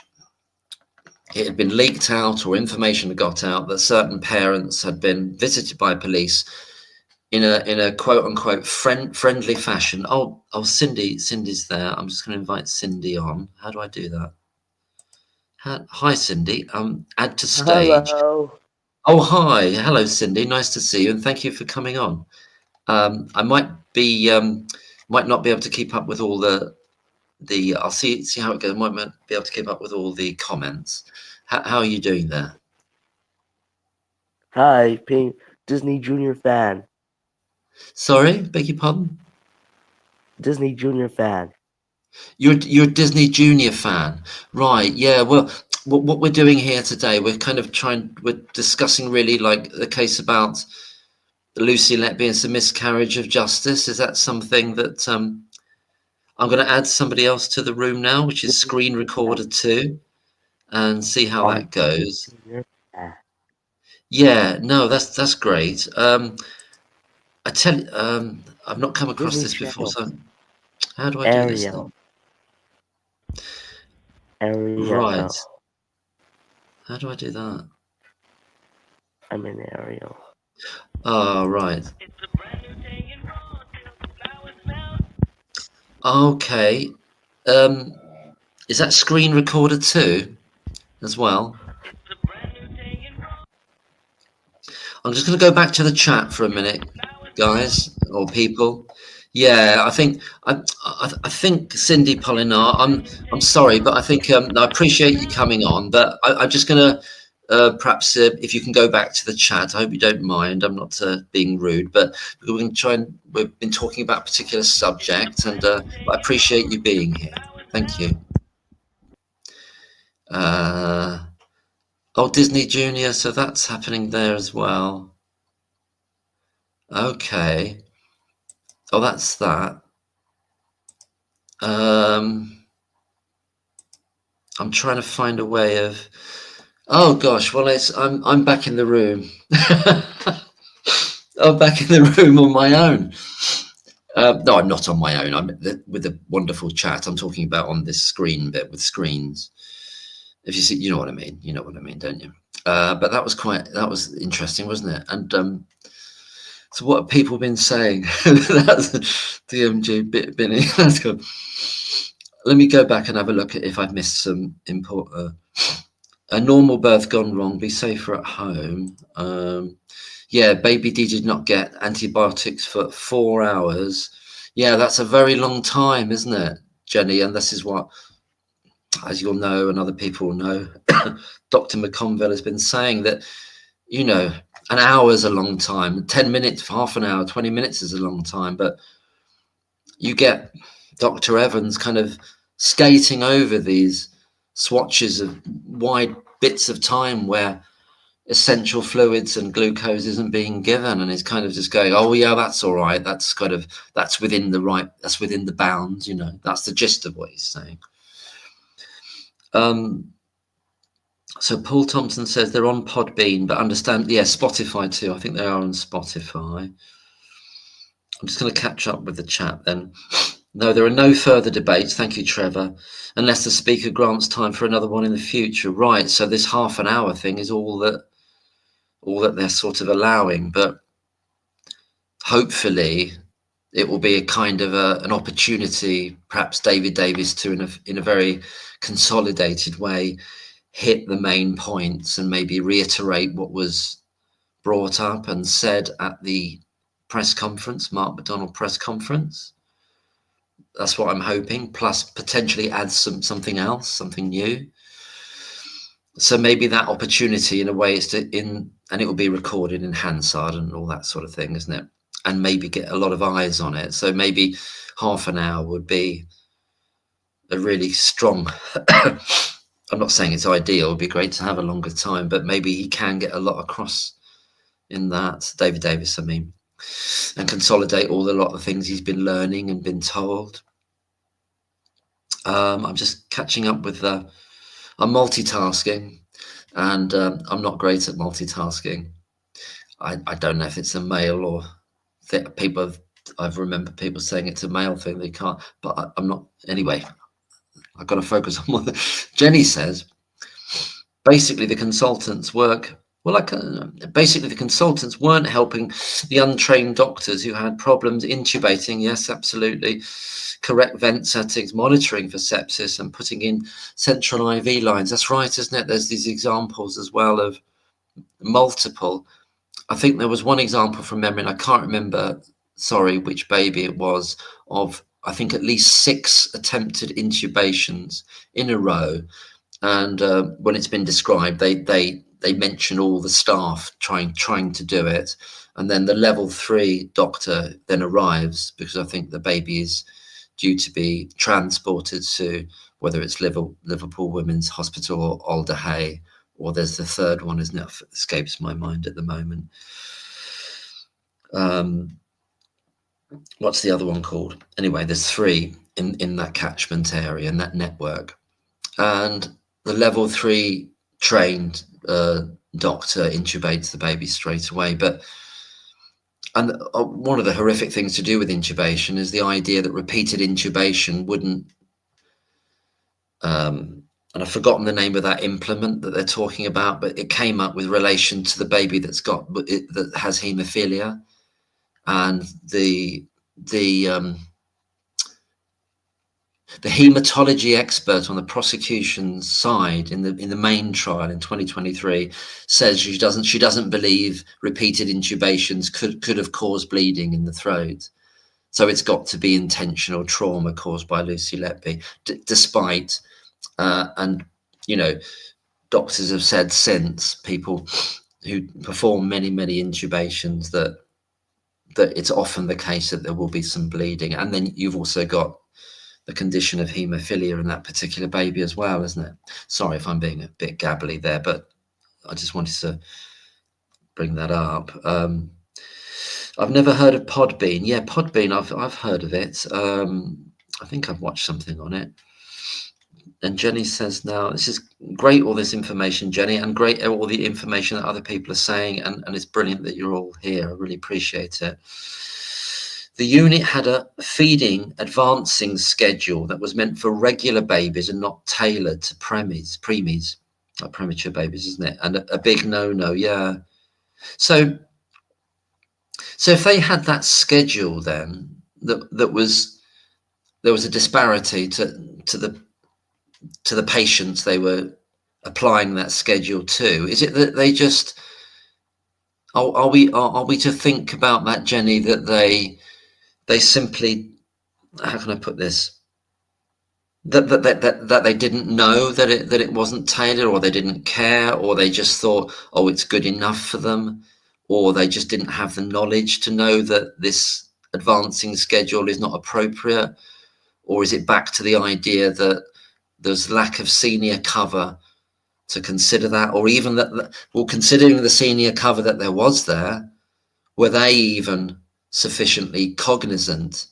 S1: it had been leaked out, or information had got out, that certain parents had been visited by police in a quote unquote friendly fashion. Oh, Cindy's there. I'm just going to invite Cindy on. How do I do that? Hi, Cindy. Add to stage.
S2: Hello.
S1: Oh, hi. Hello, Cindy. Nice to see you, and thank you for coming on. I might not be able to keep up with all the I'll see how it goes. I might be able to keep up with all the comments. How are you doing there?
S2: Hi, Disney Junior fan.
S1: Sorry, beg your pardon?
S2: Disney Junior fan.
S1: You're a Disney Junior fan, right? Yeah. Well, what we're doing here today, we're discussing really like the case about Lucy Letby and some miscarriage of justice. Is that something that I'm going to add somebody else to the room now, which is screen recorded too, and see how that goes. Yeah, no, that's great. I tell you, I've not come across this before, so how do I do this then? Right. How do I do that?
S2: I'm in Ariel.
S1: Oh, right. Okay. Is that screen recorded too, as well? I'm just going to go back to the chat for a minute, guys or people. Yeah, I think Cindy Polinar. I'm sorry, but I think I appreciate you coming on, but I'm just going to perhaps if you can go back to the chat. I hope you don't mind. I'm not being rude, but we're going to try and we've been talking about a particular subject, and I appreciate you being here. Thank you. Oh, Disney Junior, so that's happening there as well. Okay. Oh, that's that. I'm trying to find a way of. Oh gosh, well, I'm back in the room. I'm back in the room on my own. No, I'm not on my own. I'm with the wonderful chat. I'm talking about on this screen bit with screens. If you see, you know what I mean. You know what I mean, don't you? But that was interesting, wasn't it? And so what have people been saying? That's DMG Binny. Let's go. Let me go back and have a look at if I've missed some import. A normal birth gone wrong. Be safer at home. Yeah, baby D did not get antibiotics for 4 hours. Yeah, that's a very long time, isn't it, Jenny? And this is what, as you'll know, and other people will know, Dr. McConville has been saying that, you know, an hour is a long time. 10 minutes, half an hour, 20 minutes is a long time. But you get Dr. Evans kind of skating over these swatches of wide bits of time where essential fluids and glucose isn't being given, and it's kind of just going, oh yeah, that's all right, that's within the bounds, you know. That's the gist of what he's saying. So Paul Thompson says they're on Podbean, but understand, yeah, Spotify too. I think they are on Spotify. I'm just going to catch up with the chat then. No, there are no further debates. Thank you, Trevor. Unless the speaker grants time for another one in the future. Right. So this half an hour thing is all that they're sort of allowing, but hopefully it will be a kind of an opportunity, perhaps David Davis to, in a very consolidated way, hit the main points and maybe reiterate what was brought up and said at the press conference, Mark McDonald press conference. That's what I'm hoping, plus potentially add something else, something new. So maybe that opportunity in a way is and it will be recorded in Hansard and all that sort of thing, isn't it? And maybe get a lot of eyes on it. So maybe half an hour would be a really strong, I'm not saying it's ideal, it'd be great to have a longer time, but maybe he can get a lot across in that, David Davis, I mean, and consolidate a lot of things he's been learning and been told. I'm just catching up with, I'm multitasking, and I'm not great at multitasking. I don't know if it's a male or people, I've remembered people saying it's a male thing, they can't, but I'm not, anyway, I've got to focus on what Jenny says. Basically, the consultants work, basically the consultants weren't helping the untrained doctors who had problems intubating. Yes, absolutely. Correct vent settings, monitoring for sepsis and putting in central IV lines. That's right, isn't it? There's these examples as well of multiple. I think there was one example from memory, and I can't remember, sorry, which baby it was, of I think at least 6 attempted intubations in a row. And when it's been described, they mention all the staff trying to do it, and then the level 3 doctor then arrives, because I think the baby is due to be transported to whether it's Liverpool Women's Hospital or Alder Hey, or there's the third one, isn't it? It escapes my mind at the moment. What's the other one called? Anyway, there's 3 in that catchment area, in that network, and the level 3 trained doctor intubates the baby straight away. And one of the horrific things to do with intubation is the idea that repeated intubation wouldn't, and I've forgotten the name of that implement that they're talking about, but it came up with relation to the baby that has haemophilia, and the hematology expert on the prosecution's side in the main trial in 2023 says she doesn't believe repeated intubations could have caused bleeding in the throat. So it's got to be intentional trauma caused by Lucy Letby, despite and doctors have said since, people who perform many intubations, that it's often the case that there will be some bleeding. And then you've also got the condition of haemophilia in that particular baby as well, isn't it? Sorry if I'm being a bit gabbly there, but I just wanted to bring that up. I've never heard of Podbean. Yeah, Podbean, I've heard of it. I think I've watched something on it. And Jenny says, now, this is great, all this information, Jenny, and great all the information that other people are saying, and it's brilliant that you're all here. I really appreciate it. The unit had a feeding advancing schedule that was meant for regular babies and not tailored to preemies, like premature babies, isn't it? And a big no-no, yeah. So if they had that schedule, then there was a disparity to the patients they were applying that schedule to. Is it that they just are we to think about that, Jenny, that they simply, how can I put this, that they didn't know that it wasn't tailored, or they didn't care, or they just thought, oh, it's good enough for them, or they just didn't have the knowledge to know that this advancing schedule is not appropriate? Or is it back to the idea that there's lack of senior cover to consider that? Or even that, well, considering the senior cover that there was there, were they even sufficiently cognizant,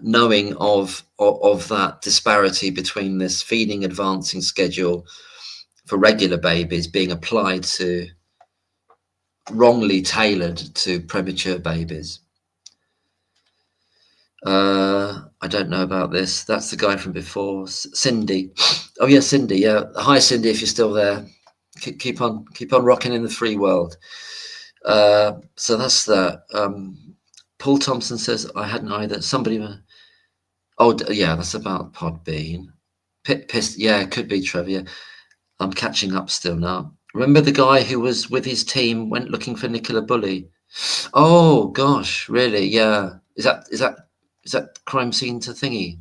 S1: knowing of that disparity between this feeding advancing schedule for regular babies being applied to, wrongly tailored to premature babies? I don't know about this. That's the guy from before, Cindy. Oh yeah, Cindy. Yeah, hi Cindy, if you're still there. Keep on rocking in the free world. So that's that. Paul Thompson says I hadn't either. Somebody. Oh yeah, that's about Podbean. Yeah, it could be Trevor. Yeah. I'm catching up still now. Remember the guy who was with his team went looking for Nicola Bulley? Oh gosh, really? Yeah. Is that crime scene to thingy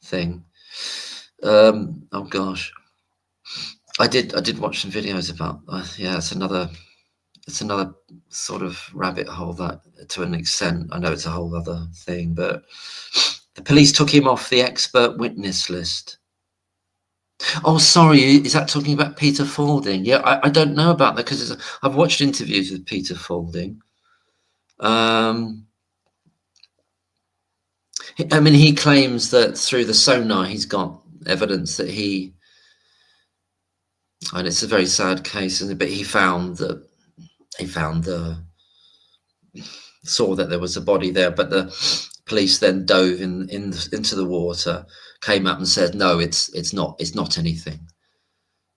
S1: thing? Oh gosh, I did watch some videos about. Yeah, it's another sort of rabbit hole, that, to an extent. I know it's a whole other thing, but the police took him off the expert witness list. Oh, sorry, is that talking about Peter Faulding? Yeah, I don't know about that, because I've watched interviews with Peter Faulding. I mean, he claims that through the sonar he's got evidence that and it's a very sad case, but he saw that there was a body there, but the police then dove into the water, came up and said, no, it's not anything.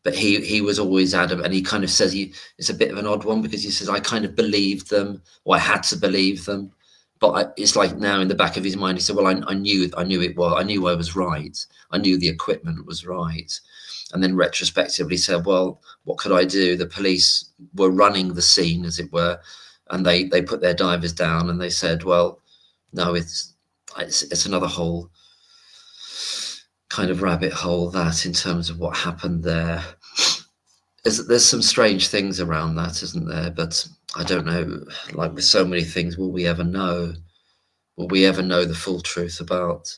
S1: But he was always adamant, and he kind of says it's a bit of an odd one, because he says, I kind of believed them, or I had to believe them, but it's like now in the back of his mind he said, well, I knew it was, I knew I was right, I knew the equipment was right. And then retrospectively said, well, what could I do? The police were running the scene, as it were, and they put their divers down, and they said, well, no, it's another whole kind of rabbit hole, that, in terms of what happened there. There's some strange things around that, isn't there? But I don't know, like with so many things, will we ever know the full truth about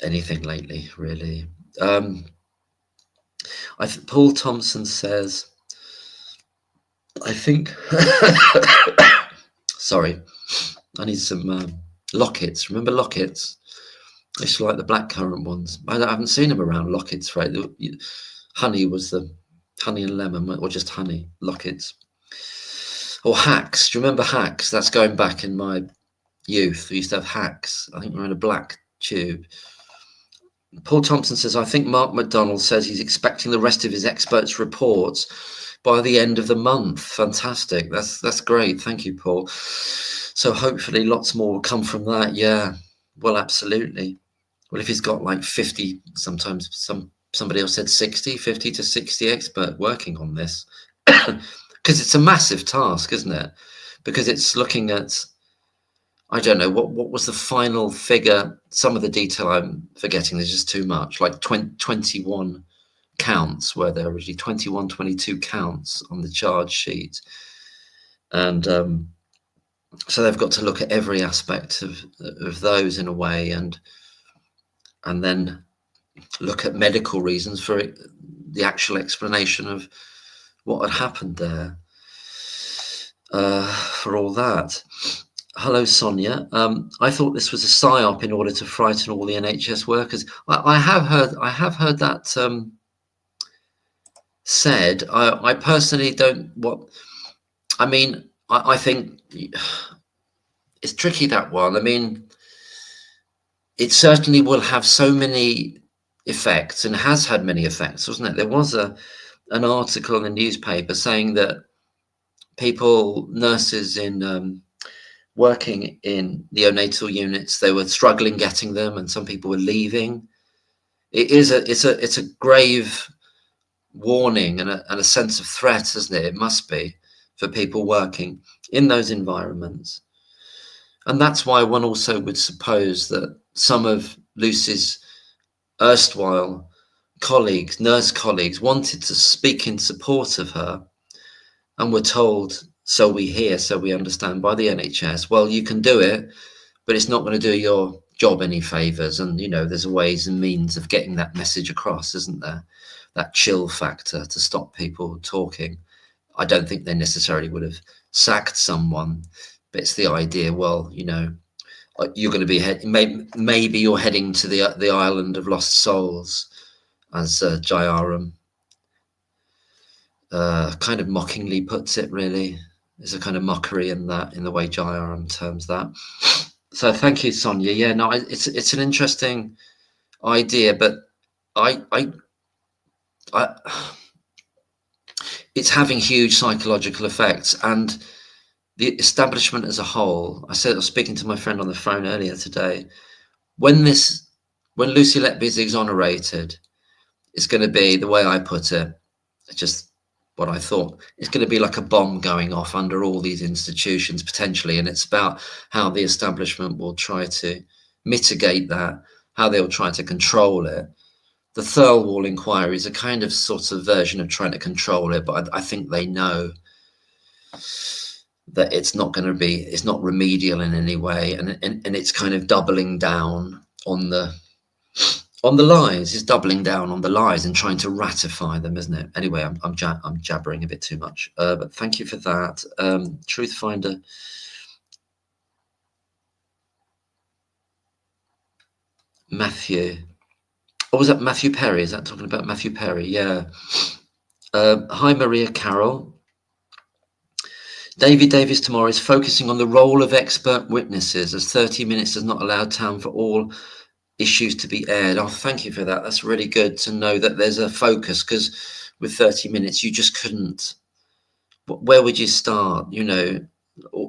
S1: anything lately, really? Paul Thompson says, I think sorry, I need some lockets. Remember lockets? I used to like the blackcurrant ones. I haven't seen them around, lockets, right? Honey was the honey and lemon, or just honey, lockets. Or hacks. Do you remember hacks? That's going back in my youth. We used to have hacks. I think we were in a black tube. Paul Thompson says, I think Mark McDonald says he's expecting the rest of his experts' reports by the end of the month. Fantastic. That's great. Thank you, Paul. So hopefully lots more will come from that. Yeah, well, absolutely. Well, if he's got like 50, sometimes somebody else said 50 to 60 expert working on this, because it's a massive task, isn't it? Because it's looking at, I don't know, what was the final figure? Some of the detail I'm forgetting, there's just too much, like 21 counts, were there originally 21, 22 counts on the charge sheet. And so they've got to look at every aspect of those in a way, and then look at medical reasons for it, the actual explanation of what had happened there, for all that. Hello, Sonia. I thought this was a psyop in order to frighten all the NHS workers. I have heard that said. I personally don't. I mean, I think it's tricky, that one. I mean, it certainly will have so many effects, and has had many effects, wasn't it? There was an article in the newspaper saying that nurses in working in neonatal units, they were struggling getting them, and some people were leaving. It's a grave warning and a sense of threat, isn't it? It must be, for people working in those environments. And that's why one also would suppose that some of Lucy's erstwhile colleagues, nurse colleagues, wanted to speak in support of her, and were told, so we hear, so we understand, by the NHS, well, you can do it, but it's not going to do your job any favours. And, there's ways and means of getting that message across, isn't there? That chill factor to stop people talking. I don't think they necessarily would have sacked someone, but it's the idea, well, you're going to be maybe you're heading to the island of lost souls, as Jayaram kind of mockingly puts it. Really, there's a kind of mockery in that, in the way Jayaram terms that. So thank you, Sonia. Yeah, no, it's an interesting idea, but I it's having huge psychological effects, and the establishment as a whole. I was speaking to my friend on the phone earlier today. When Lucy Letby is exonerated, it's going to be, the way I put it, just what I thought, it's going to be like a bomb going off under all these institutions potentially, and it's about how the establishment will try to mitigate that, how they'll try to control it. The Thirlwall inquiry is a kind of sort of version of trying to control it, but I think they know that it's not going to be, it's not remedial in any way, and it's kind of doubling down on the lies. It's doubling down on the lies and trying to ratify them, isn't it? Anyway, I'm jabbering a bit too much, but thank you for that. Truth Finder. Matthew. Oh, was that Matthew Perry? Is that talking about Matthew Perry? Yeah. Hi, Maria Carroll. David Davis tomorrow is focusing on the role of expert witnesses, as 30 minutes does not allow time for all issues to be aired. Oh, thank you for that. That's really good to know that there's a focus, because with 30 minutes, you just couldn't. Where would you start? You know,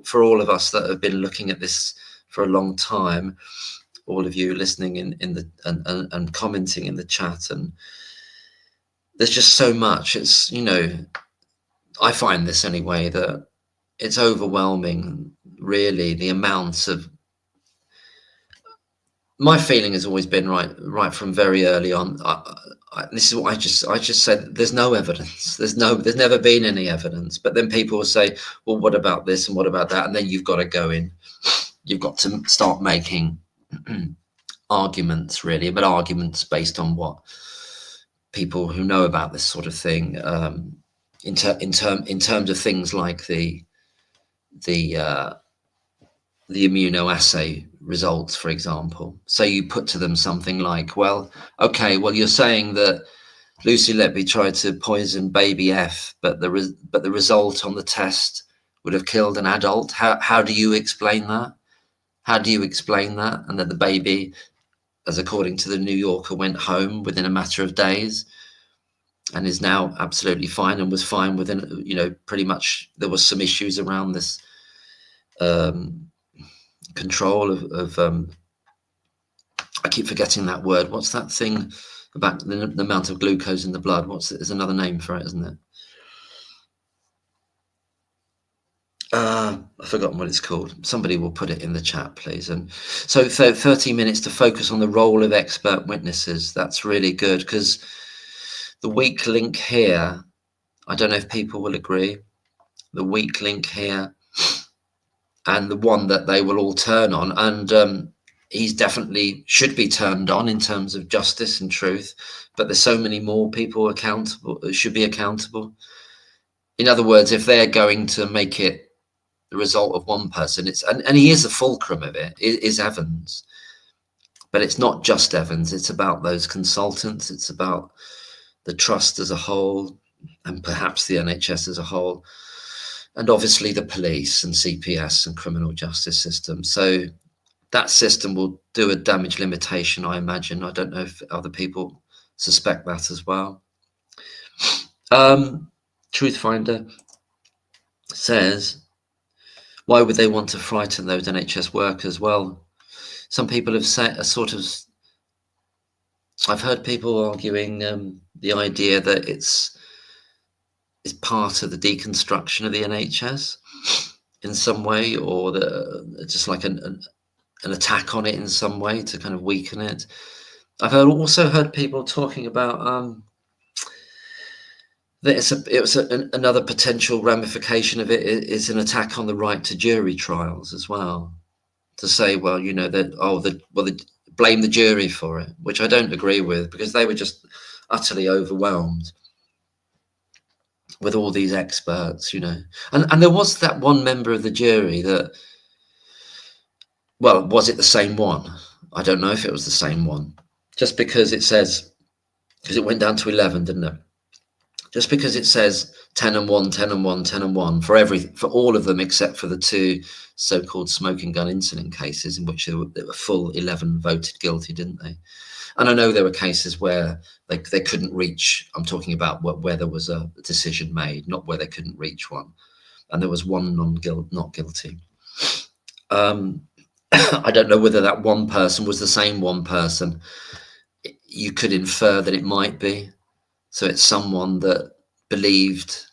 S1: for all of us that have been looking at this for a long time, all of you listening in the and commenting in the chat, and there's just so much. It's, you know, I find this anyway, that it's overwhelming, really, the amounts of. My feeling has always been right from very early on. This is what I just said. There's no evidence. There's never been any evidence. But then people will say, well, what about this and what about that? And then you've got to go in. You've got to start making arguments, really, but arguments based on what people who know about this sort of thing, in terms of things like the immunoassay results, for example. So you put to them something like, well, okay, well, you're saying that Lucy Letby tried to poison baby F, but the result on the test would have killed an adult. How do you explain that? How do you explain that? And that the baby, as according to the New Yorker, went home within a matter of days and is now absolutely fine, and was fine within, you know, pretty much. There was some issues around this control of I keep forgetting that word. What's that thing about the amount of glucose in the blood? There's another name for it, isn't it? I've forgotten what it's called. Somebody will put it in the chat, please. And so 30 minutes to focus on the role of expert witnesses. That's really good, because the weak link here, I don't know if people will agree, the weak link here, and the one that they will all turn on, and he's definitely should be turned on in terms of justice and truth, but there's so many more people should be accountable. In other words, if they're going to make it the result of one person, and he is the fulcrum of it, is Evans, but it's not just Evans. It's about those consultants. It's about the trust as a whole, and perhaps the NHS as a whole, and obviously the police and CPS and criminal justice system. So that system will do a damage limitation, I imagine. I don't know if other people suspect that as well. Truth Finder says, why would they want to frighten those NHS workers? Well, some people have said I've heard people arguing the idea that it's part of the deconstruction of the NHS in some way, or just like an attack on it in some way to kind of weaken it. I've also heard people talking about that another potential ramification of it is an attack on the right to jury trials as well. To say, well, you know, that blame the jury for it, which I don't agree with, because they were just utterly overwhelmed with all these experts, you know. And there was that one member of the jury that, well, was it the same one? I don't know if it was the same one, just because it says, because it went down to 11, didn't it? Just because it says 10 and 1, 10 and 1, 10 and 1 for all of them except for the 2 so-called smoking gun incident cases, in which there were full 11 voted guilty, didn't they? And I know there were cases where they couldn't reach. I'm talking about where there was a decision made, not where they couldn't reach one. And there was one not guilty. I don't know whether that one person was the same one person. You could infer that it might be. So it's someone that believed,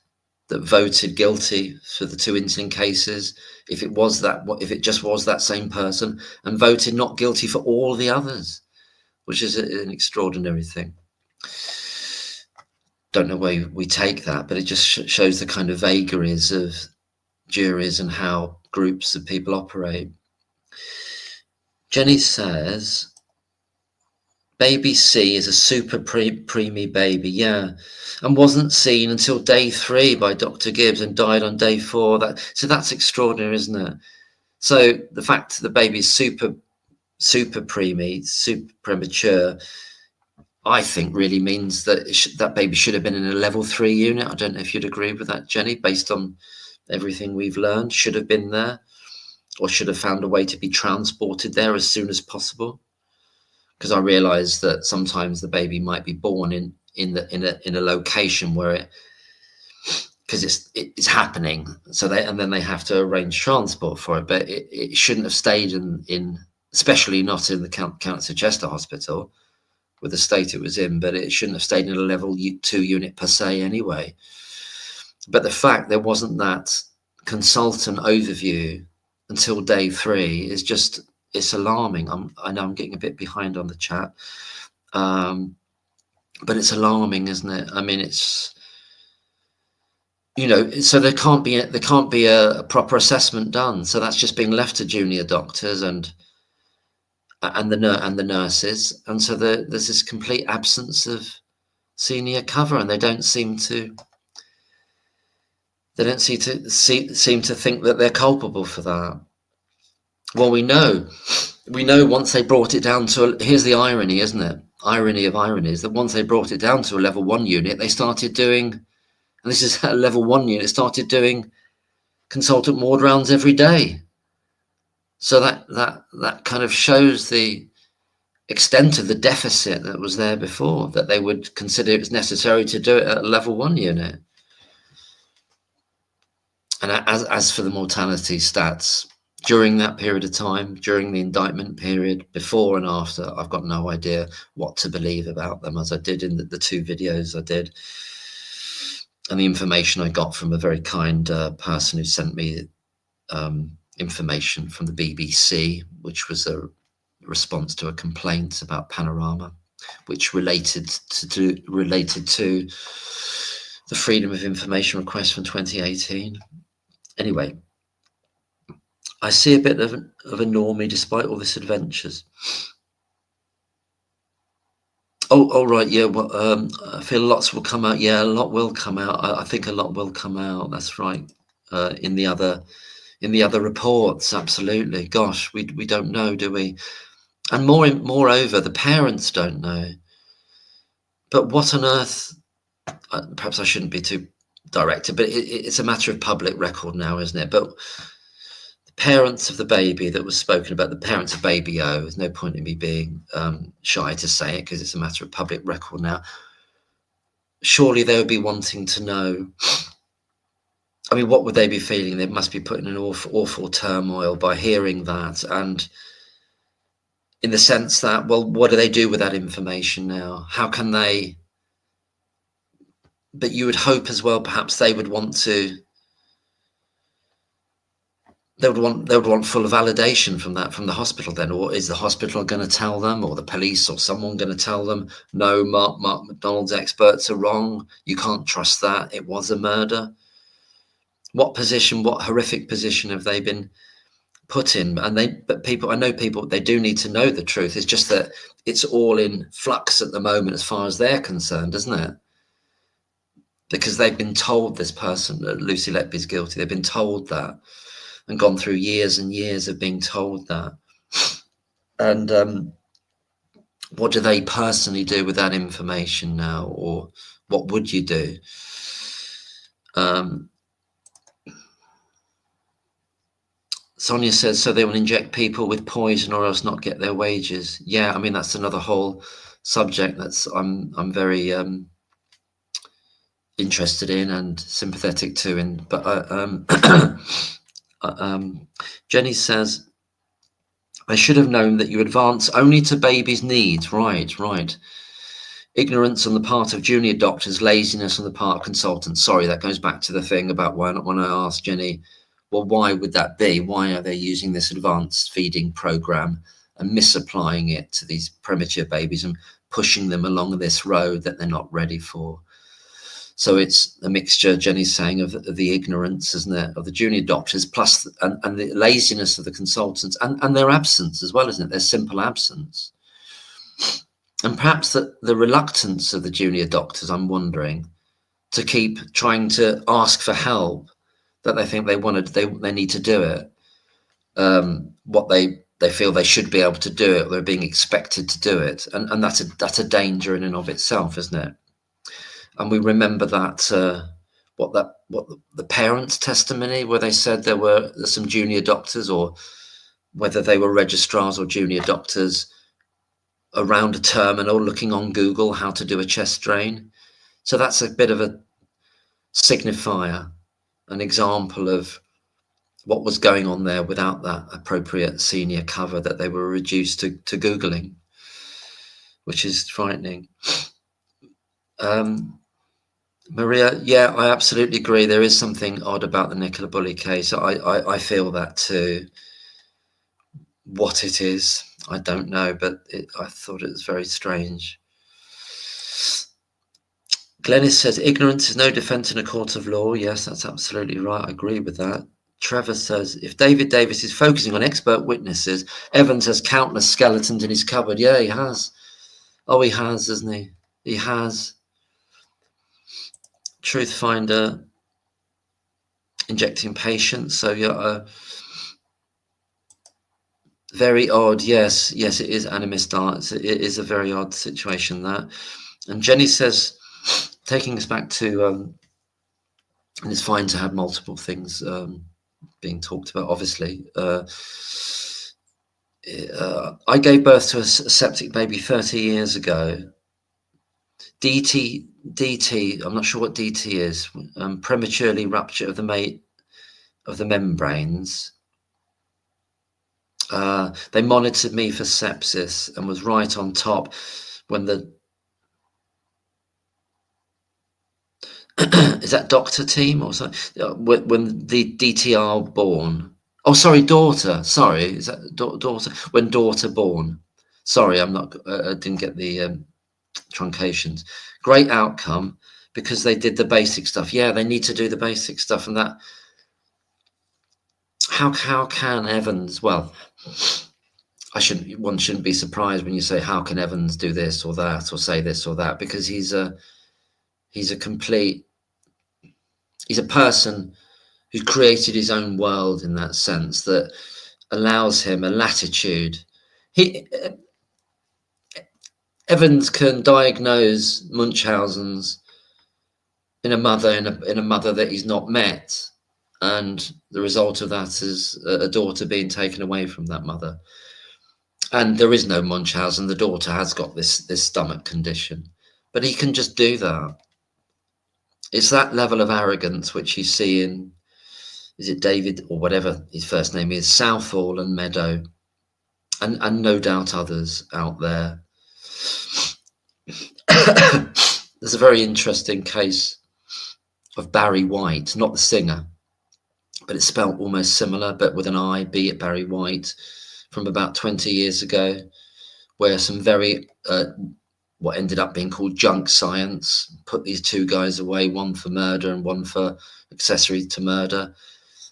S1: that voted guilty for the 2 incident cases, if it just was that same person, and voted not guilty for all the others, which is an extraordinary thing. Don't know where we take that, but it just shows the kind of vagaries of juries and how groups of people operate. Jenny says, baby C is a super preemie baby, yeah, and wasn't seen until day 3 by Dr. Gibbs and died on day 4. So that's extraordinary, isn't it? So the fact that the baby is super preemie, super premature, I think really means that that baby should have been in a level 3 unit. I don't know if you'd agree with that, Jenny, based on everything we've learned. Should have been there, or should have found a way to be transported there as soon as possible. Because I realise that sometimes the baby might be born in a location where because it's happening, so then they have to arrange transport for it. But it shouldn't have stayed in especially not in the Countess of Chester Hospital with the state it was in. But it shouldn't have stayed in a level 2 unit per se anyway. But the fact there wasn't that consultant overview until day 3 is just, it's alarming. I know I'm getting a bit behind on the chat, but it's alarming, isn't it? I mean, it's, so there can't be a proper assessment done. So that's just being left to junior doctors and the nurses, and so there's this complete absence of senior cover, and they don't seem to think that they're culpable for that. Well, we know once they brought it down to here's the irony, isn't it? Irony of ironies, that once they brought it down to a level 1 unit, they started doing, and this is a level 1 unit, started doing consultant ward rounds every day. So that kind of shows the extent of the deficit that was there before, that they would consider it was necessary to do it at a level 1 unit. And as for the mortality stats, during that period of time, during the indictment period, before and after, I've got no idea what to believe about them, as I did in the 2 videos I did. And the information I got from a very kind person who sent me information from the BBC, which was a response to a complaint about Panorama, which related to the Freedom of Information request from 2018. Anyway, I see a bit of a normie despite all this adventures. Oh, right, yeah. Well, I feel lots will come out. Yeah, a lot will come out. I think a lot will come out. That's right. In the other reports, absolutely. Gosh, we don't know, do we? And moreover, the parents don't know. But what on earth? Perhaps I shouldn't be too directed, but it's a matter of public record now, isn't it? But parents of the baby that was spoken about, the parents of baby O, there's no point in me being shy to say it because it's a matter of public record now. Surely they would be wanting to know, I mean, what would they be feeling? They must be put in an awful turmoil by hearing that, and in the sense that, well, what do they do with that information now? How can they? But you would hope as well, perhaps they would want to. They would want full validation from the hospital then, or is the hospital going to tell them, or the police, or someone going to tell them, no, Mark McDonald's experts are wrong. You can't trust that. It was a murder. What horrific position have they been put in? And I know people, they do need to know the truth. It's just that it's all in flux at the moment as far as they're concerned, isn't it? Because they've been told this person, Lucy Letby, is guilty. They've been told that. And gone through years and years of being told that. And what do they personally do with that information now? Or What would you do? Sonia says, so they will inject people with poison or else not get their wages. Yeah, I mean, that's another whole subject that's I'm very interested in and sympathetic to. But Jenny says, I should have known that you advance only to babies' needs. Right. Ignorance on the part of junior doctors, laziness on the part of consultants. Sorry, that goes back to the thing about when I asked Jenny, well, why would that be? Why are they using this advanced feeding program and misapplying it to these premature babies and pushing them along this road that they're not ready for? So it's a mixture, Jenny's saying, of the ignorance, isn't it, of the junior doctors, plus and the laziness of the consultants, and their absence as well, isn't it? Their simple absence. And perhaps the reluctance of the junior doctors, I'm wondering, to keep trying to ask for help, that they think they need to do it, what they feel they should be able to do it, or they're being expected to do it, and that's a danger in and of itself, isn't it? And we remember that what the parents' testimony, where they said there's some junior doctors, or whether they were registrars or junior doctors, around a terminal looking on Google how to do a chest drain. So that's a bit of a signifier, an example of what was going on there without that appropriate senior cover, that they were reduced to Googling, which is frightening. Maria, yeah, I absolutely agree. There is something odd about the Nicola Bulley case. I feel that too. What it is, I don't know, but I thought it was very strange. Glennis says, ignorance is no defence in a court of law. Yes, that's absolutely right. I agree with that. Trevor says, if David Davis is focusing on expert witnesses, Evans has countless skeletons in his cupboard. Yeah, he has. Oh, he has, hasn't he? He has. Truth Finder, injecting patients. So, yeah, very odd. Yes, it is animist art. It is a very odd situation, that. And Jenny says, taking us back to, and it's fine to have multiple things being talked about, obviously. I gave birth to a septic baby 30 years ago. DT, I'm not sure what DT is, prematurely rupture of the membranes. They monitored me for sepsis and was right on top when the is that doctor team or something? When the DTR born. Oh, sorry, daughter. Sorry, is that daughter? When daughter born. Sorry, I'm not. I didn't get the truncations. Great outcome because they did the basic stuff. Yeah, they need to do the basic stuff, and that. How can Evans? Well, one shouldn't be surprised when you say, how can Evans do this or that, or say this or that, because he's a person who created his own world in that sense, that allows him a latitude. Evans can diagnose Munchausen's in a mother that he's not met, and the result of that is a daughter being taken away from that mother. And there is no Munchausen. The daughter has got this stomach condition, but he can just do that. It's that level of arrogance which you see in, is it David or whatever his first name is, Southall and Meadow, and no doubt others out there. There's a very interesting case of Barry White, not the singer, but it's spelled almost similar, but with an I, be it Barry White, from about 20 years ago, where some very, what ended up being called junk science, put these two guys away, one for murder and one for accessory to murder.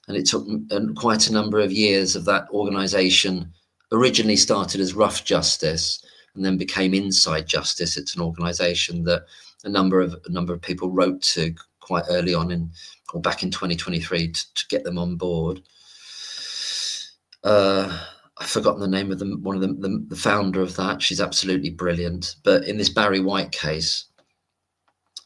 S1: And it took quite a number of years of that organisation, originally started as Rough Justice and then became Inside Justice. It's an organisation that a number of people wrote to quite early on or back in 2023 to get them on board. I've forgotten the name of one of them, the founder of that. She's absolutely brilliant. But in this Barry White case,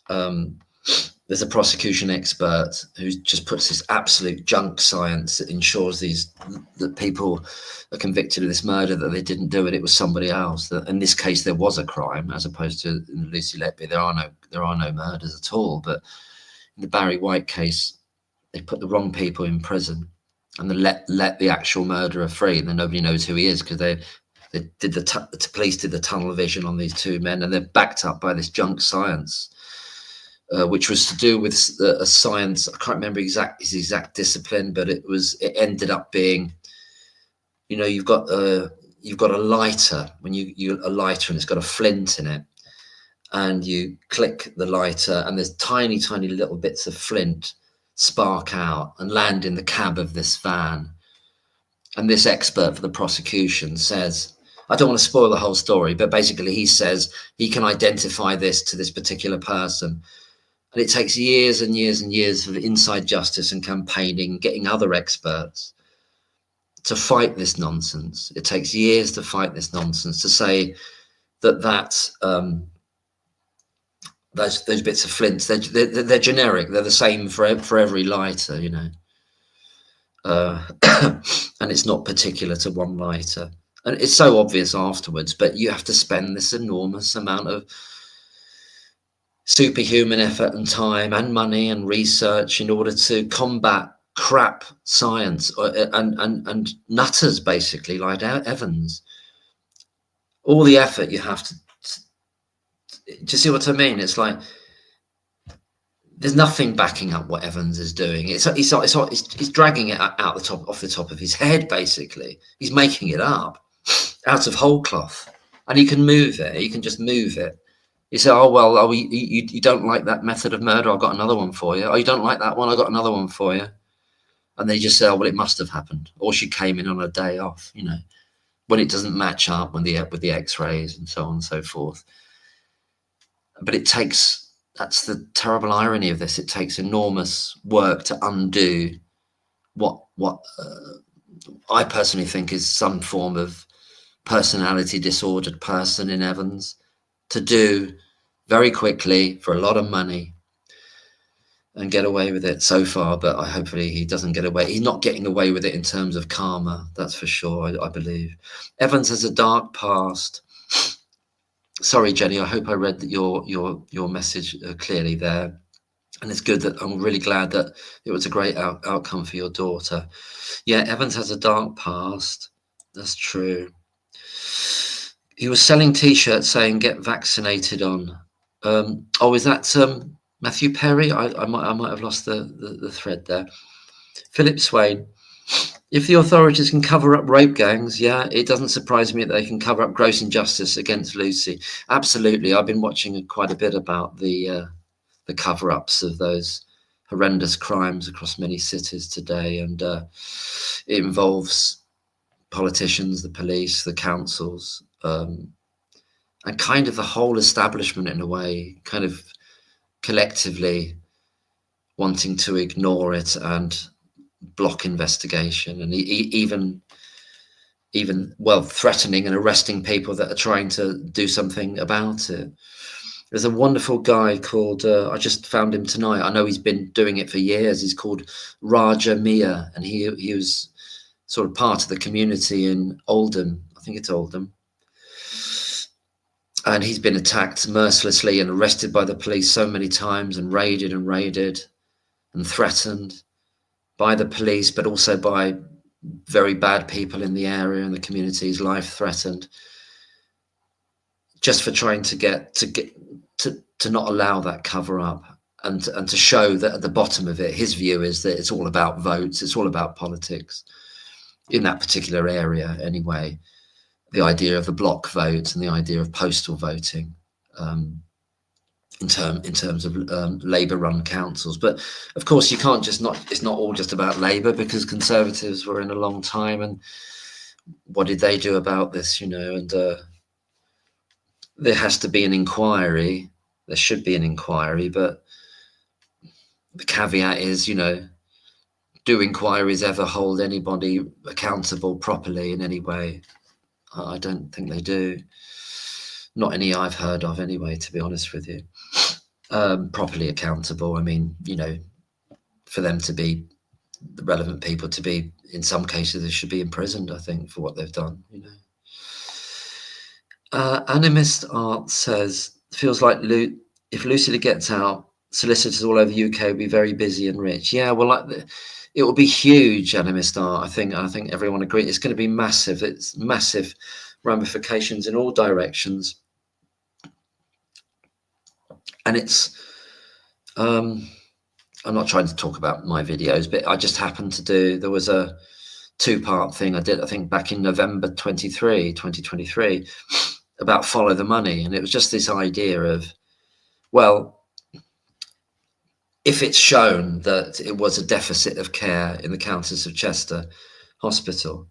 S1: there's a prosecution expert who just puts this absolute junk science that ensures that people are convicted of this murder that they didn't do it. It was somebody else. That in this case there was a crime, as opposed to in Lucy Letby there are no murders at all. But in the Barry White case, they put the wrong people in prison, and they let the actual murderer free, and then nobody knows who he is because the police did the tunnel vision on these two men, and they're backed up by this junk science. Which was to do with a science. I can't remember his exact discipline, but it ended up being, you've got a lighter. When a lighter and it's got a flint in it, and you click the lighter, and there's tiny little bits of flint spark out and land in the cab of this van. And this expert for the prosecution says, I don't want to spoil the whole story, but basically he says he can identify this to this particular person. And it takes years and years and years of inside justice and campaigning, getting other experts to fight this nonsense. It takes years to fight this nonsense, to say that those bits of flint, they're generic. They're the same for every lighter, and it's not particular to one lighter. And it's so obvious afterwards, but you have to spend this enormous amount of superhuman effort and time and money and research in order to combat crap science and nutters, basically, like Evans. All the effort you have to do you see what I mean? It's like there's nothing backing up what Evans is doing. He's dragging it off the top of his head, basically. He's making it up out of whole cloth, and he can move it. He can just move it. You say, you don't like that method of murder? I've got another one for you. Oh, you don't like that one? I've got another one for you. And they just say, it must have happened. Or she came in on a day off, when it doesn't match up with the x-rays and so on and so forth. But that's the terrible irony of this. It takes enormous work to undo what I personally think is some form of personality disordered person in Evans, to do very quickly for a lot of money and get away with it so far. But hopefully he doesn't get away. He's not getting away with it in terms of karma, that's for sure, I believe. Evans has a dark past. Sorry, Jenny, I hope I read your message clearly there. And it's good that I'm really glad that it was a great outcome for your daughter. Yeah, Evans has a dark past. That's true. He was selling T-shirts saying "Get vaccinated" on. Is that Matthew Perry? I might have lost the thread there. Philip Swain. If the authorities can cover up rape gangs, yeah, it doesn't surprise me that they can cover up gross injustice against Lucy. Absolutely, I've been watching quite a bit about the cover-ups of those horrendous crimes across many cities today, and it involves politicians, the police, the councils. And kind of the whole establishment, in a way, kind of collectively wanting to ignore it and block investigation, and even threatening and arresting people that are trying to do something about it. There's a wonderful guy called, I just found him tonight. I know he's been doing it for years. He's called Raja Mia, and he was sort of part of the community in Oldham. I think it's Oldham. And he's been attacked mercilessly and arrested by the police so many times, and raided and threatened by the police, but also by very bad people in the area and the community. His life threatened, just for trying to not allow that cover up, and to show that at the bottom of it, his view is that it's all about votes, it's all about politics in that particular area anyway. The idea of the block vote and the idea of postal voting, in terms of Labour-run councils. But of course, you can't it's not all just about Labour, because Conservatives were in a long time, and what did they do about this? And there has to be an inquiry. There should be an inquiry, but the caveat is, do inquiries ever hold anybody accountable properly in any way? I don't think they do. Not any I've heard of anyway, to be honest with you. properly accountable. I mean, you know, for them to be the relevant people to be, in some cases, they should be imprisoned, I think, for what they've done, you know. Animist Art says, feels like if Lucy gets out, solicitors all over the UK will be very busy and rich. Yeah, well, it will be huge, Animist Art. I think everyone agrees. It's going to be massive. It's massive ramifications in all directions. And it's, I'm not trying to talk about my videos, but I just happened to there was a 2-part thing I did, I think back in November 2023, about follow the money. And it was just this idea of, well, if it's shown that it was a deficit of care in the Countess of Chester Hospital,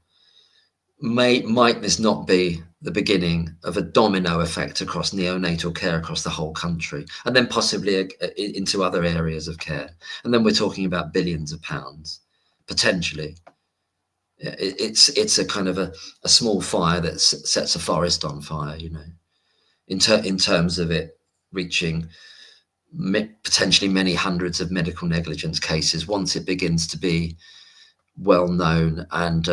S1: might this not be the beginning of a domino effect across neonatal care across the whole country, and then possibly into other areas of care? And then we're talking about billions of pounds, potentially. It's a kind of a small fire that sets a forest on fire, you know, in terms of it reaching potentially many hundreds of medical negligence cases once it begins to be well known and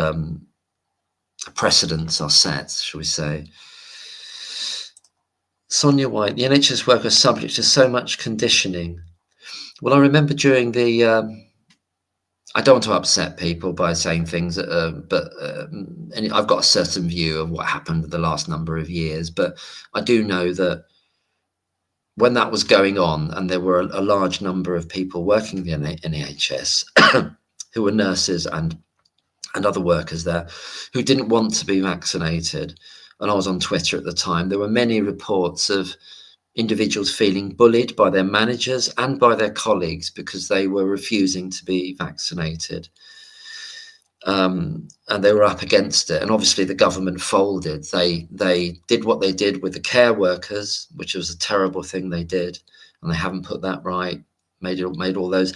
S1: precedents are set, shall we say. Sonia White, the NHS worker is subject to so much conditioning. Well, I remember during the I don't want to upset people by saying things, but I've got a certain view of what happened the last number of years. But I do know that when that was going on, and there were a large number of people working in the NHS who were nurses and other workers there who didn't want to be vaccinated, and I was on Twitter at the time, there were many reports of individuals feeling bullied by their managers and by their colleagues because they were refusing to be vaccinated. And they were up against it. And obviously the government folded. They did what they did with the care workers, which was a terrible thing they did. And they haven't put that right, made all those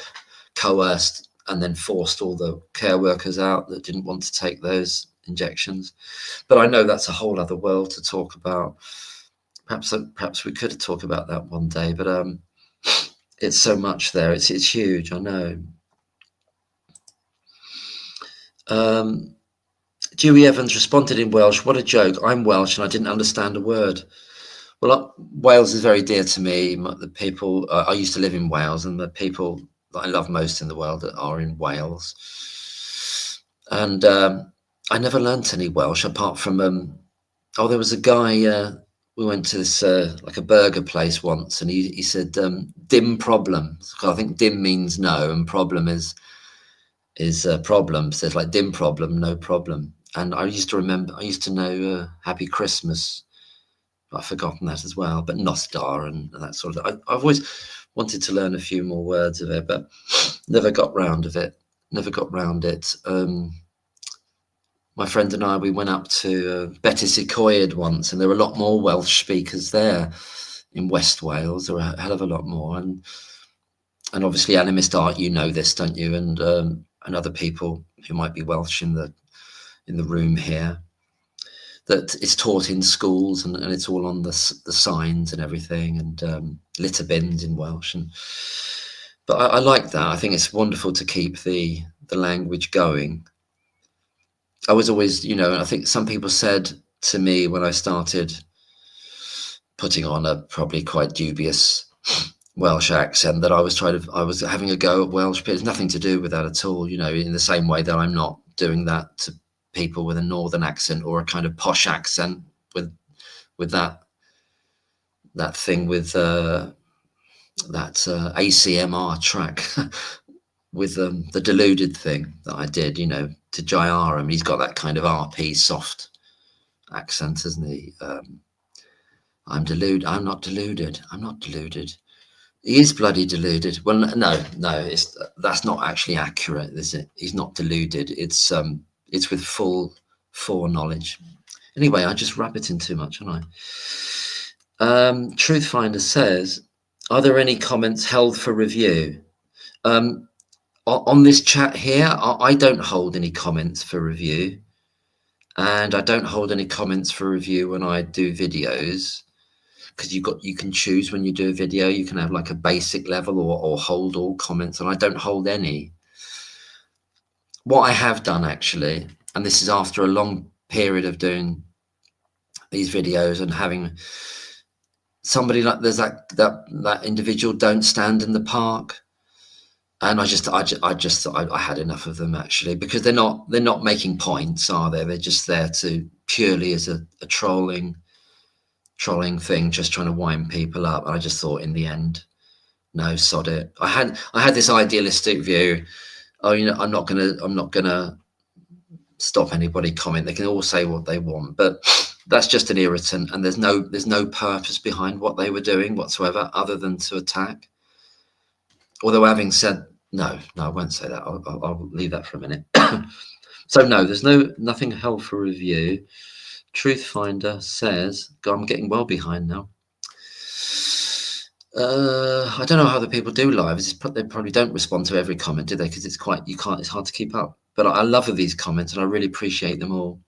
S1: coerced and then forced all the care workers out that didn't want to take those injections. But I know that's a whole other world to talk about. Perhaps we could talk about that one day, but it's so much there. It's huge, I know. Dewey Evans responded in Welsh, "What a joke. I'm Welsh and I didn't understand a word." Well, Wales is very dear to me. The people, I used to live in Wales, and the people that I love most in the world are in Wales. And I never learnt any Welsh apart from, there was a guy, we went to this like a burger place once, and he said dim problem. I think dim means no, and problem is problem. So it's like dim problem, no problem. And I used to know Happy Christmas. I've forgotten that as well, but Nostar and that sort of. I've always wanted to learn a few more words of it, but never got round it. My friend and I, we went up to Bettws-y-Coed once, and there were a lot more Welsh speakers there in West Wales. There were a hell of a lot more, and obviously Animist Art, you know this, don't you? And other people who might be Welsh in the room here, that it's taught in schools, and it's all on the signs and everything, and litter bins in Welsh. But I like that. I think it's wonderful to keep the language going. I was always, you know, I think some people said to me when I started putting on a probably quite dubious Welsh accent that I was having a go at Welsh, but it's nothing to do with that at all, you know, in the same way that I'm not doing that to people with a northern accent or a kind of posh accent with that thing with that ACMR track with the deluded thing that I did, you know, to Jairam. He's got that kind of RP soft accent, hasn't he? I'm not deluded. He is bloody deluded. Well, no, that's not actually accurate, is it? He's not deluded. It's with full foreknowledge. Anyway, I just rabbit in too much, don't I? Truthfinder says, "Are there any comments held for review?" On this chat here, I don't hold any comments for review, and I don't hold any comments for review when I do videos. because you can choose when you do a video. You can have like a basic level or hold all comments, and I don't hold any. What I have done actually, and this is after a long period of doing these videos and having somebody like there's that individual, don't stand in the park, and I had enough of them actually, because they're not making points, are they? They're just there to purely as a trolling thing, just trying to wind people up. And I just thought in the end, no, sod it. I had this idealistic view. Oh, I'm not gonna stop anybody comment. They can all say what they want, but that's just an irritant, and there's no purpose behind what they were doing whatsoever other than to attack. Although having said no, I won't say that. I'll leave that for a minute. So no, there's nothing held for review. Truth Finder says, God, I'm getting well behind now. I don't know how the people do lives. They probably don't respond to every comment, do they? Because it's hard to keep up. But I love these comments, and I really appreciate them all.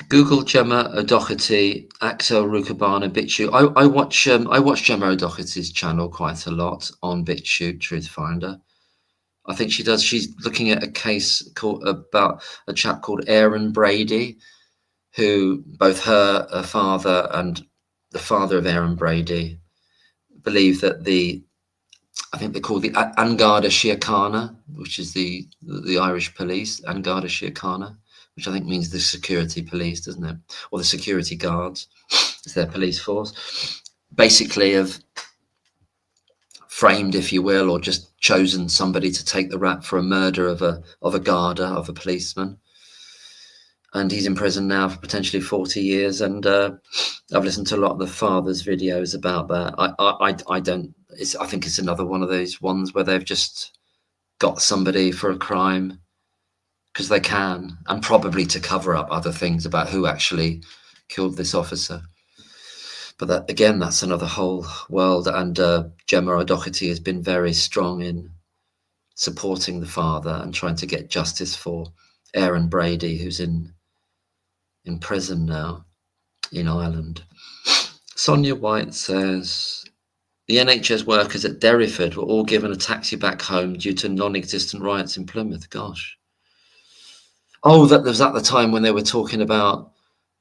S1: Google Gemma O'Doherty, Axel Rukabana, BitChute. I watch Gemma O'Doherty's channel quite a lot on BitChute, Truth Finder. I think she does. She's looking at a case about a chap called Aaron Brady, who both her father and the father of Aaron Brady believe that I think they're called the An Garda Síochána, which is the Irish police, An Garda Síochána, which I think means the security police, doesn't it? Or the security guards. It's their police force. Basically have framed, if you will, or just chosen somebody to take the rap for a murder of a Garda, of a policeman. And he's in prison now for potentially 40 years. And I've listened to a lot of the father's videos about that. I think it's another one of those ones where they've just got somebody for a crime because they can, and probably to cover up other things about who actually killed this officer. But that, again, that's another whole world. And Gemma O'Doherty has been very strong in supporting the father and trying to get justice for Aaron Brady, who's in prison now in Ireland. Sonia White says, the NHS workers at Derryford were all given a taxi back home due to non-existent riots in Plymouth. Gosh. Oh, that was at the time when they were talking about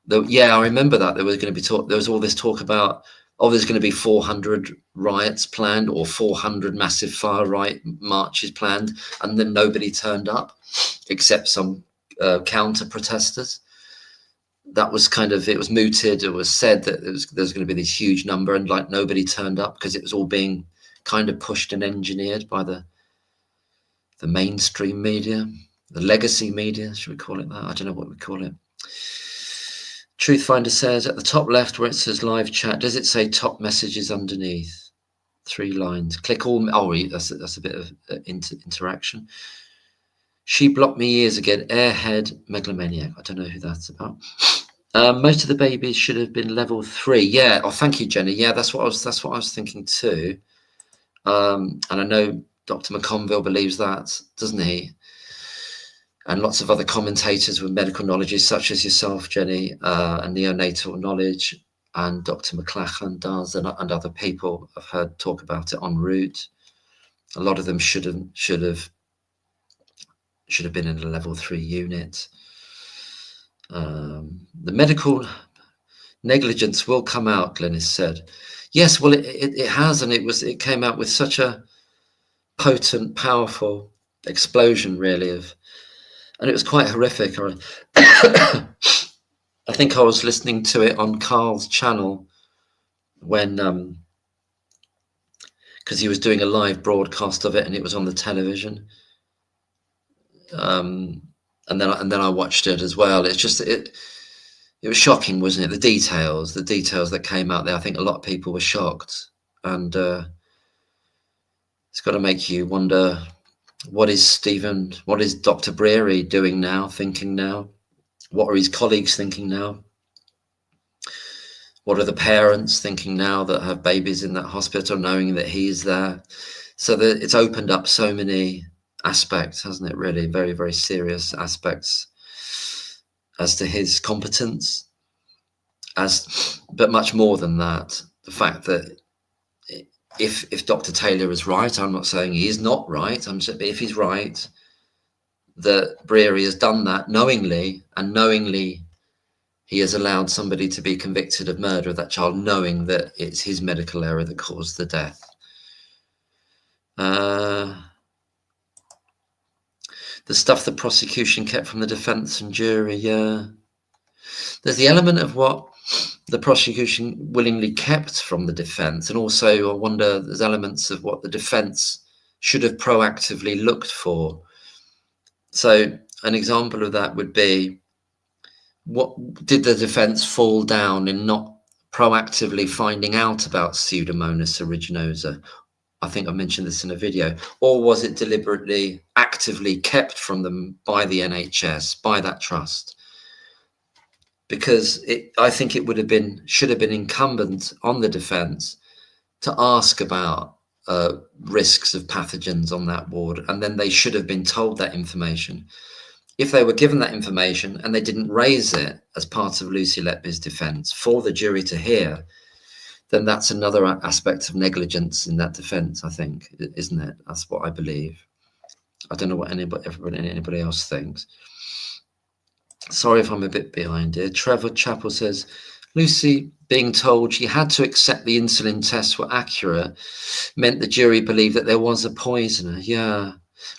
S1: I remember that there was going to be there was all this talk about, there's going to be 400 riots planned or 400 massive far right marches planned, and then nobody turned up except some counter protesters. That was it was mooted. It was said that there was going to be this huge number, and like nobody turned up because it was all being kind of pushed and engineered by the mainstream media, the legacy media, should we call it that? I don't know what we call it. Truth Finder says, at the top left where it says live chat, does it say top messages underneath? 3 lines. Click all. Oh, that's a bit of interaction. She blocked me years ago. Airhead megalomaniac. I don't know who that's about. Most of the babies should have been level 3. Yeah. Oh, thank you, Jenny. Yeah, that's what I was thinking too. And I know Dr. McConville believes that, doesn't he? And lots of other commentators with medical knowledge, such as yourself, Jenny, and neonatal knowledge, and Dr. McLachlan does, and other people I've heard talk about it en route. A lot of them should have been in a level 3 unit. The medical negligence will come out, Glenys said. Yes, well, it has, and it came out with such a potent, powerful explosion, really, and it was quite horrific. I think I was listening to it on Carl's channel when, because he was doing a live broadcast of it, and it was on the television. And then I watched it as well. It's just it was shocking, wasn't it? The details that came out there. I think a lot of people were shocked, and it's got to make you wonder. What is Dr. Brearley doing now, thinking now? What are his colleagues thinking now? What are the parents thinking now that have babies in that hospital, knowing that he's there? So that it's opened up so many aspects, hasn't it, really? Very, very serious aspects as to his competence but much more than that, the fact that if Dr. Taylor is right, I'm not saying he is not right, I'm saying if he's right, that Brearley has done that knowingly, and knowingly he has allowed somebody to be convicted of murder of that child, knowing that it's his medical error that caused the death. The stuff the prosecution kept from the defence and jury, yeah. There's the element of what the prosecution willingly kept from the defence, and also I wonder there's elements of what the defence should have proactively looked for. So an example of that would be, what did the defence fall down in not proactively finding out about Pseudomonas aeruginosa? I think I mentioned this in a video. Or was it deliberately, actively kept from them by the NHS, by that trust? Because I think it should have been incumbent on the defence to ask about risks of pathogens on that ward, and then they should have been told that information. If they were given that information and they didn't raise it as part of Lucy Letby's defence for the jury to hear, then that's another aspect of negligence in that defence, I think, isn't it? That's what I believe. I don't know what anybody else thinks. Sorry if I'm a bit behind here. Trevor Chappell says, Lucy being told she had to accept the insulin tests were accurate meant the jury believed that there was a poisoner. Yeah.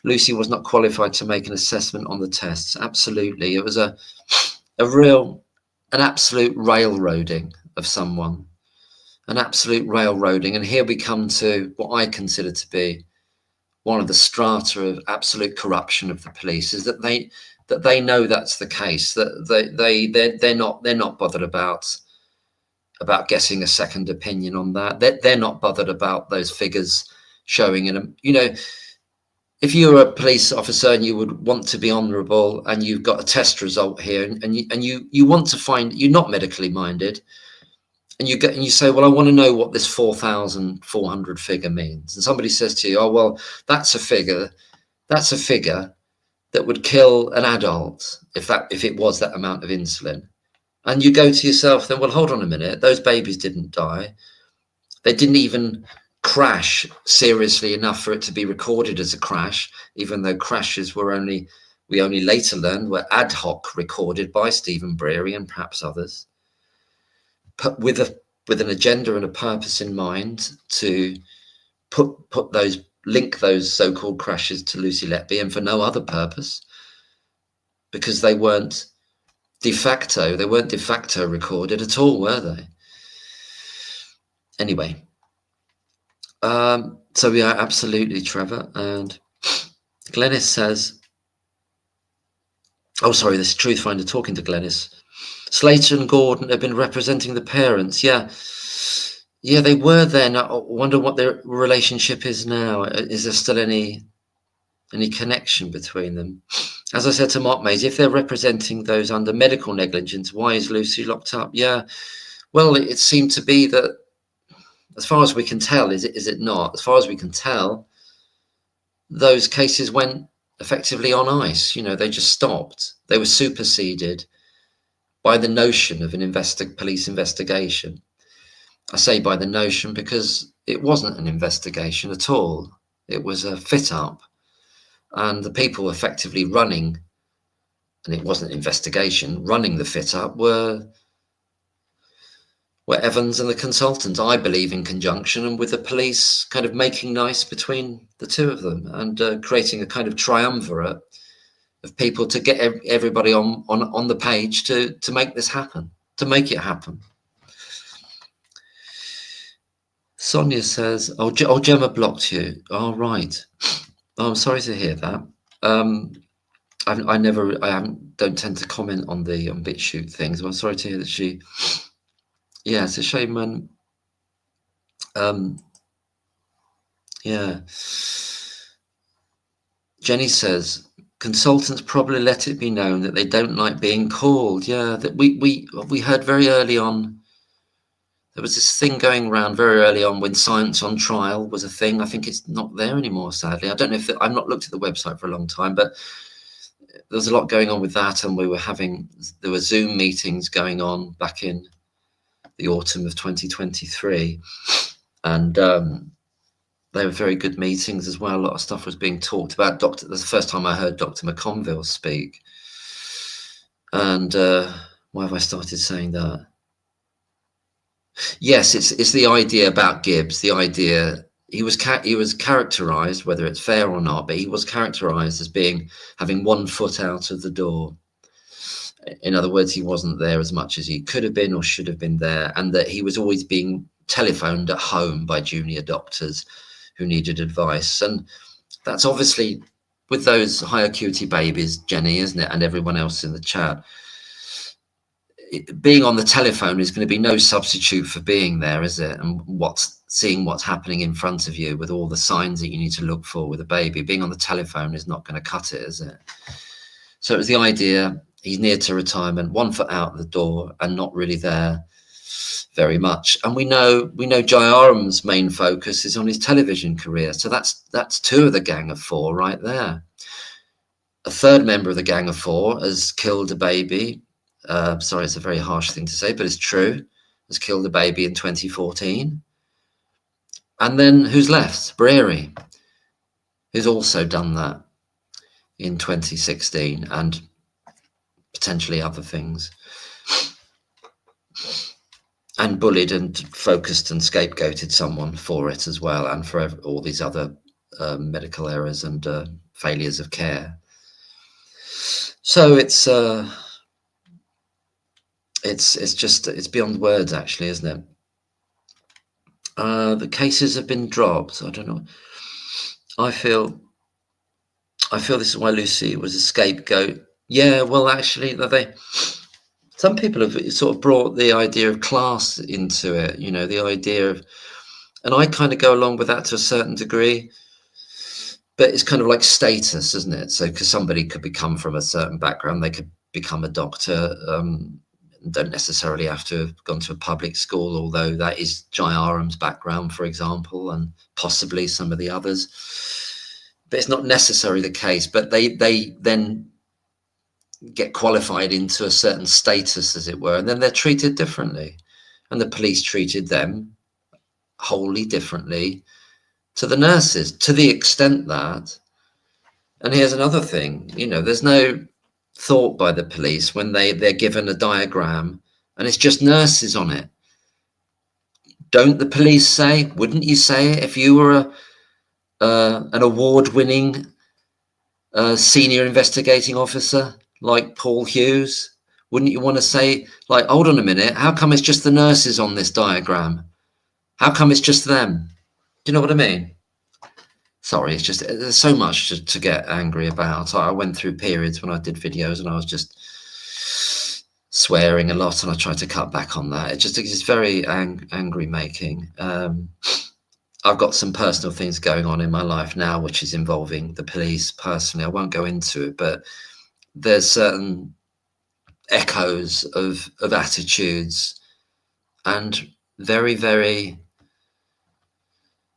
S1: Lucy was not qualified to make an assessment on the tests. Absolutely. It was an absolute railroading of someone. An absolute railroading. And here we come to what I consider to be one of the strata of absolute corruption of the police, is that they know that's the case, that they're not bothered about getting a second opinion on that. They're not bothered about those figures showing in, you know, if you're a police officer and you would want to be honourable and you've got a test result here and you want to find, you're not medically minded, and you say, well, I want to know what this 4,400 figure means. And somebody says to you, oh, well, that's a figure that would kill an adult if it was that amount of insulin. And you go to yourself then, well, hold on a minute, those babies didn't die. They didn't even crash seriously enough for it to be recorded as a crash, even though crashes we only later learned were ad hoc recorded by Stephen Brearley and perhaps others, with an agenda and a purpose in mind to link those so-called crashes to Lucy Letby, and for no other purpose, because they weren't de facto recorded at all, were they? Anyway, so yeah, absolutely, Trevor. And Glennis says, oh, sorry, this is Truthfinder talking to Glennis. Slater and Gordon have been representing the parents. Yeah, they were then. I wonder what their relationship is now. Is there still any connection between them? As I said to Mark Mays, if they're representing those under medical negligence, why is Lucy locked up? Yeah, well, it seemed to be that, as far as we can tell, is it not? As far as we can tell, those cases went effectively on ice. You know, they just stopped. They were superseded by the notion of an police investigation. I say by the notion because it wasn't an investigation at all. It was a fit-up. And the people effectively running, and it wasn't an investigation, running the fit-up were Evans and the consultant, I believe, in conjunction, and with the police kind of making nice between the two of them and creating a kind of triumvirate of people to get everybody on the page to make this happen, to make it happen. Sonia says, oh, Gemma blocked you. Oh, right. Oh, I'm sorry to hear that. I don't tend to comment on the BitChute things. I'm sorry to hear that she. Yeah, it's a shame when. Yeah. Jenny says, consultants probably let it be known that they don't like being called. Yeah, that we heard very early on. There was this thing going around very early on when Science on Trial was a thing. I think it's not there anymore, sadly. I don't know if I've not looked at the website for a long time, but there was a lot going on with that, and there were Zoom meetings going on back in the autumn of 2023. And they were very good meetings as well. A lot of stuff was being talked about. That's the first time I heard Dr. McConville speak. And why have I started saying that? Yes, it's the idea about Gibbs. The idea he was characterized, whether it's fair or not, but he was characterized as having 1 foot out of the door. In other words, he wasn't there as much as he could have been or should have been there, and that he was always being telephoned at home by junior doctors who needed advice. And that's obviously with those high acuity babies, Jenny, isn't it? And everyone else in the chat. Being on the telephone is going to be no substitute for being there, is it? And seeing what's happening in front of you with all the signs that you need to look for with a baby. Being on the telephone is not going to cut it, is it? So it was the idea, he's near to retirement, 1 foot out the door and not really there very much. And we know Jai Aram's main focus is on his television career. So that's 2 of the Gang of 4 right there. A third member of the Gang of 4 has killed a baby. Sorry, it's a very harsh thing to say, but it's true. Has killed a baby in 2014. And then who's left? Brearley, who's also done that in 2016 and potentially other things. And bullied and focused and scapegoated someone for it as well, and for all these other medical errors and failures of care. So it's beyond words, actually, isn't it? The cases have been dropped. I don't know. I feel this is why Lucy was a scapegoat. Yeah, well, actually, some people have sort of brought the idea of class into it, the idea of, and I kind of go along with that to a certain degree, but it's kind of like status, isn't it? So, because somebody could come from a certain background, they could become a doctor, don't necessarily have to have gone to a public school, although that is Jai Aram's background, for example, and possibly some of the others. But it's not necessarily the case, but they then get qualified into a certain status, as it were, and then they're treated differently. And the police treated them wholly differently to the nurses, to the extent that, and here's another thing, there's no thought by the police when they're given a diagram and it's just nurses on it. Don't the police say, wouldn't you say it if you were an award-winning senior investigating officer like Paul Hughes? Wouldn't you want to say, like, hold on a minute, how come it's just the nurses on this diagram? How come it's just them? Do you know what I mean? Sorry, it's just, there's so much to get angry about. I went through periods when I did videos and I was just swearing a lot, and I tried to cut back on that. It's very angry making. I've got some personal things going on in my life now, which is involving the police personally. I won't go into it, but there's certain echoes of attitudes and very, very,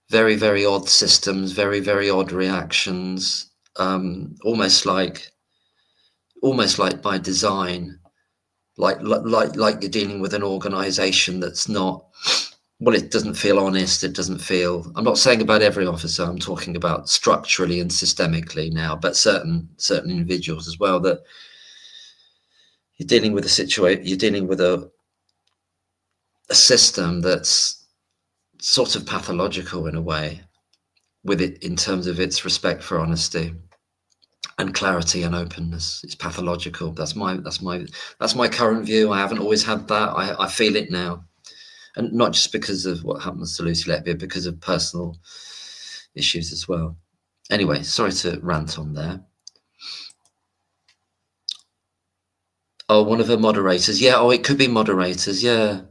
S1: very, very odd systems, very, very odd reactions, almost like by design, like you're dealing with an organization that's not, well, it doesn't feel honest. It doesn't feel, I'm not saying about every officer, I'm talking about structurally and systemically now, but certain individuals as well, that you're dealing with a situation, you're dealing with a system that's sort of pathological in a way, with it in terms of its respect for honesty and clarity and openness. It's pathological. That's my current view. I haven't always had that. I feel it now, and not just because of what happens to Lucy Letby, because of personal issues as well. Anyway, sorry to rant on there. Oh, one of her moderators. Yeah. Oh, it could be moderators. Yeah.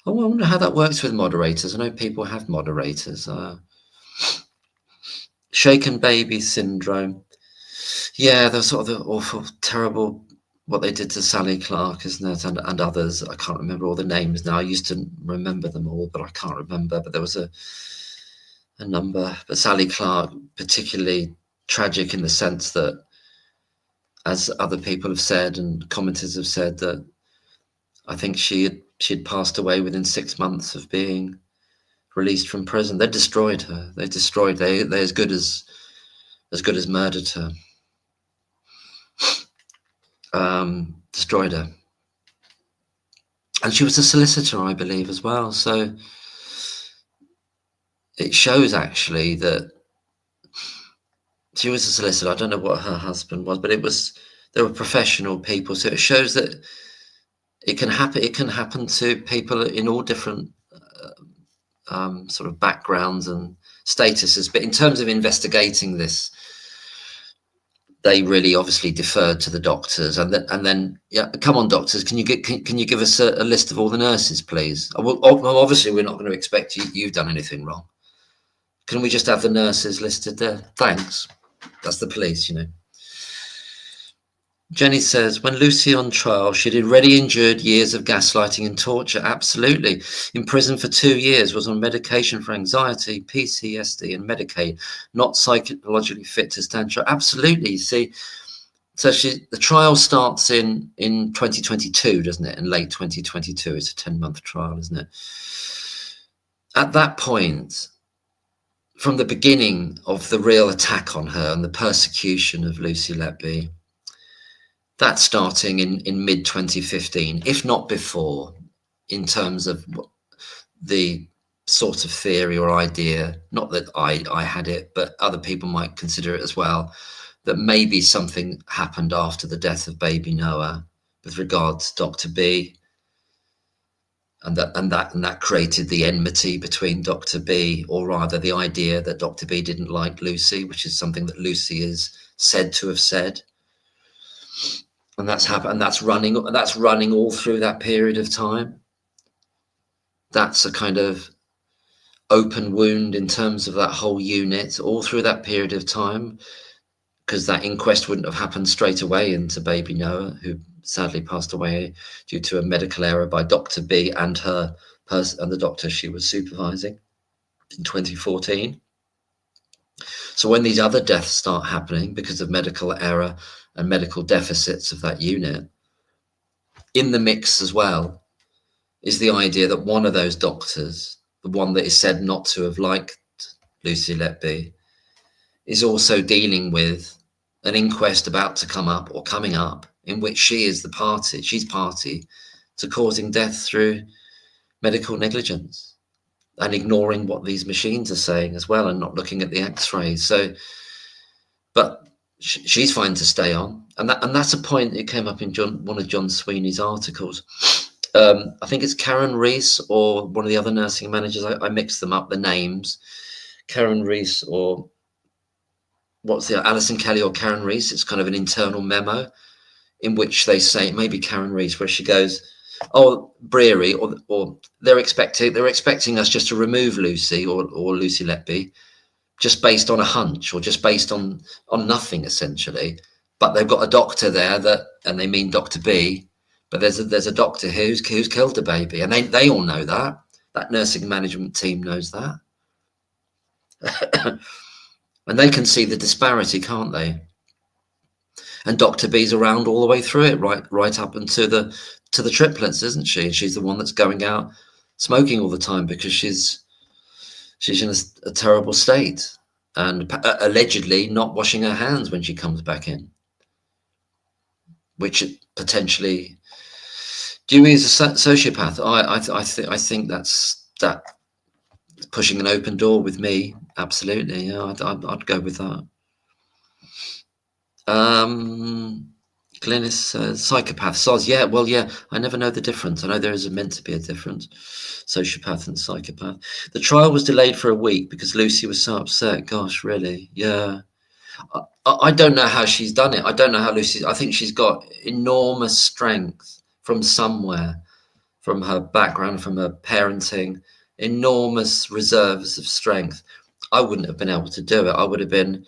S1: Oh, I wonder how that works with moderators. I know people have moderators. Shaken baby syndrome. Yeah, the sort of the awful, terrible, what they did to Sally Clark, isn't it? And others. I can't remember all the names now. I used to remember them all, but I can't remember. But there was a number. But Sally Clark, particularly tragic in the sense that, as other people have said and commenters have said, that I think she had passed away within 6 months of being released from prison. They destroyed her. They as good as murdered her. Destroyed her. And she was a solicitor, I believe, as well. So it shows actually that she was a solicitor. I don't know what her husband was, but they were professional people. So it shows that it can happen. It can happen to people in all different sort of backgrounds and statuses. But in terms of investigating this, they really obviously deferred to the doctors, and then yeah, come on, doctors, can you give us a list of all the nurses, please? Well, obviously we're not going to expect you've done anything wrong. Can we just have the nurses listed there? Thanks. That's the police, you know. Jenny says, when Lucy on trial, she'd already endured years of gaslighting and torture. Absolutely. In prison for 2 years, was on medication for anxiety, PTSD, and Medicaid, not psychologically fit to stand trial. Absolutely. See, so the trial starts in 2022, doesn't it? In late 2022. It's a 10-month trial, isn't it? At that point, from the beginning of the real attack on her and the persecution of Lucy Letby, that's starting in mid-2015, if not before, in terms of the sort of theory or idea, not that I had it, but other people might consider it as well, that maybe something happened after the death of baby Noah with regards to Dr. B, and that created the enmity between Dr. B, or rather the idea that Dr. B didn't like Lucy, which is something that Lucy is said to have said. And that's happened, and that's running all through that period of time. That's a kind of open wound in terms of that whole unit all through that period of time, because that inquest wouldn't have happened straight away into baby Noah, who sadly passed away due to a medical error by Dr. B and the doctor she was supervising in 2014. So when these other deaths start happening because of medical error and medical deficits of that unit, in the mix as well is the idea that one of those doctors, the one that is said not to have liked Lucy Letby, is also dealing with an inquest about to come up or coming up in which she's party to causing death through medical negligence and ignoring what these machines are saying as well and not looking at the x-rays. So, but she's fine to stay on. And that's a point that came up in one of John Sweeney's articles. I think it's Karen Reese or one of the other nursing managers. I mixed them up, the names. Karen Reese or Alison Kelly or Karen Reese. It's kind of an internal memo in which they say, maybe Karen Reese, where she goes, oh, Brearley, or they're expecting us just to remove Lucy or Lucy Letby, just based on a hunch or just based on nothing, essentially. But they've got a doctor there and they mean Dr. B, but there's a doctor who's killed a baby, and they all know that. That nursing management team knows that. And they can see the disparity, can't they? And Dr. B's around all the way through it, right up into the triplets, isn't she? And she's the one that's going out smoking all the time because she's in a terrible state and allegedly not washing her hands when she comes back in, which potentially Dewey is a sociopath. I think that's that pushing an open door with me. Absolutely, yeah, I'd go with that. Glennis says psychopath. Soz, yeah, well, yeah, I never know the difference. I know there is meant to be a difference, sociopath and psychopath. The trial was delayed for a week because Lucy was so upset. Gosh, really? Yeah. I don't know how she's done it. I don't know how Lucy, I think she's got enormous strength from somewhere, from her background, from her parenting, enormous reserves of strength. I wouldn't have been able to do it. I would have been,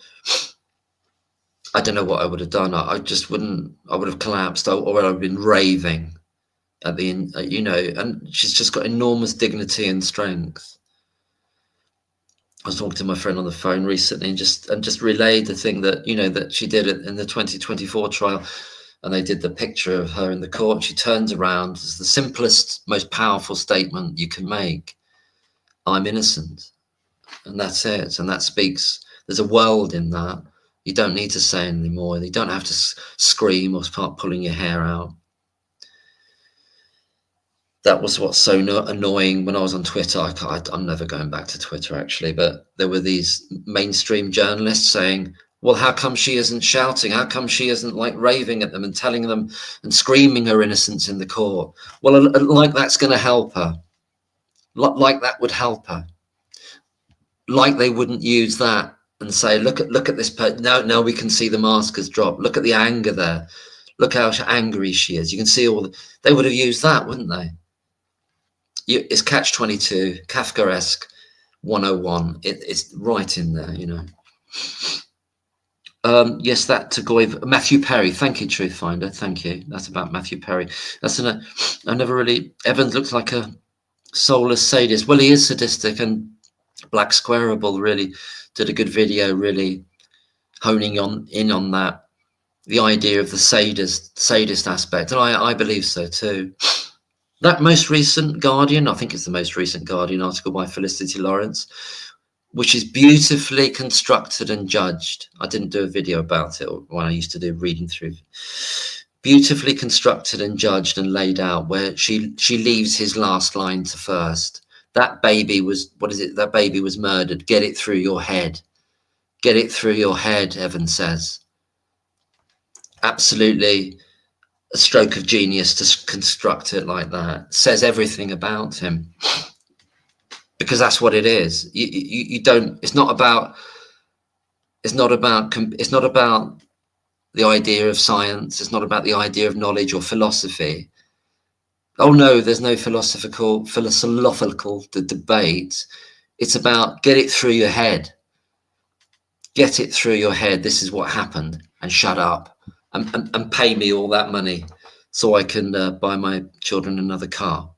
S1: I don't know what I would have done. I just wouldn't, I would have collapsed or I'd have been raving at the, and she's just got enormous dignity and strength. I was talking to my friend on the phone recently and just relayed the thing that, that she did in the 2024 trial. and they did the picture of her in the court. She turns around. It's the simplest, most powerful statement you can make. I'm innocent. And that's it. And that speaks. There's a world in that. You don't need to say anymore. You don't have to scream or start pulling your hair out. That was what's so annoying when I was on Twitter. I'm never going back to Twitter, actually. But there were these mainstream journalists saying, well, how come she isn't shouting? How come she isn't like raving at them and telling them and screaming her innocence in the court? Well, like that's going to help her. Like that would help her. Like they wouldn't use that and say, look at this. No, we can see the mask has dropped. Look at the anger there. Look how angry she is. You can see all. They would have used that, wouldn't they? It's catch-22, Kafkaesque 101. It's right in there, you know. Yes, that to go with Matthew Perry. Thank you, Truth Finder. Thank you. That's about Matthew Perry. That's I never really. Evans looks like a soulless sadist. Well, he is sadistic, and Black Squareable really did a good video, really honing in on that, the idea of the sadist aspect, and I believe so too. That most recent Guardian, I think it's the most recent Guardian article by Felicity Lawrence, which is beautifully constructed and judged. I didn't do a video about it when I used to do reading through. Beautifully constructed and judged and laid out, where she leaves his last line to first. That baby was, that baby was murdered. Get it through your head. Get it through your head, Evans says. Absolutely a stroke of genius to construct it like that. Says everything about him, because that's what it is. You don't. It's not about the idea of science. It's not about the idea of knowledge or philosophy. Oh no, there's no philosophical debate. It's about get it through your head. Get it through your head. This is what happened, and shut up. And pay me all that money so I can buy my children another car.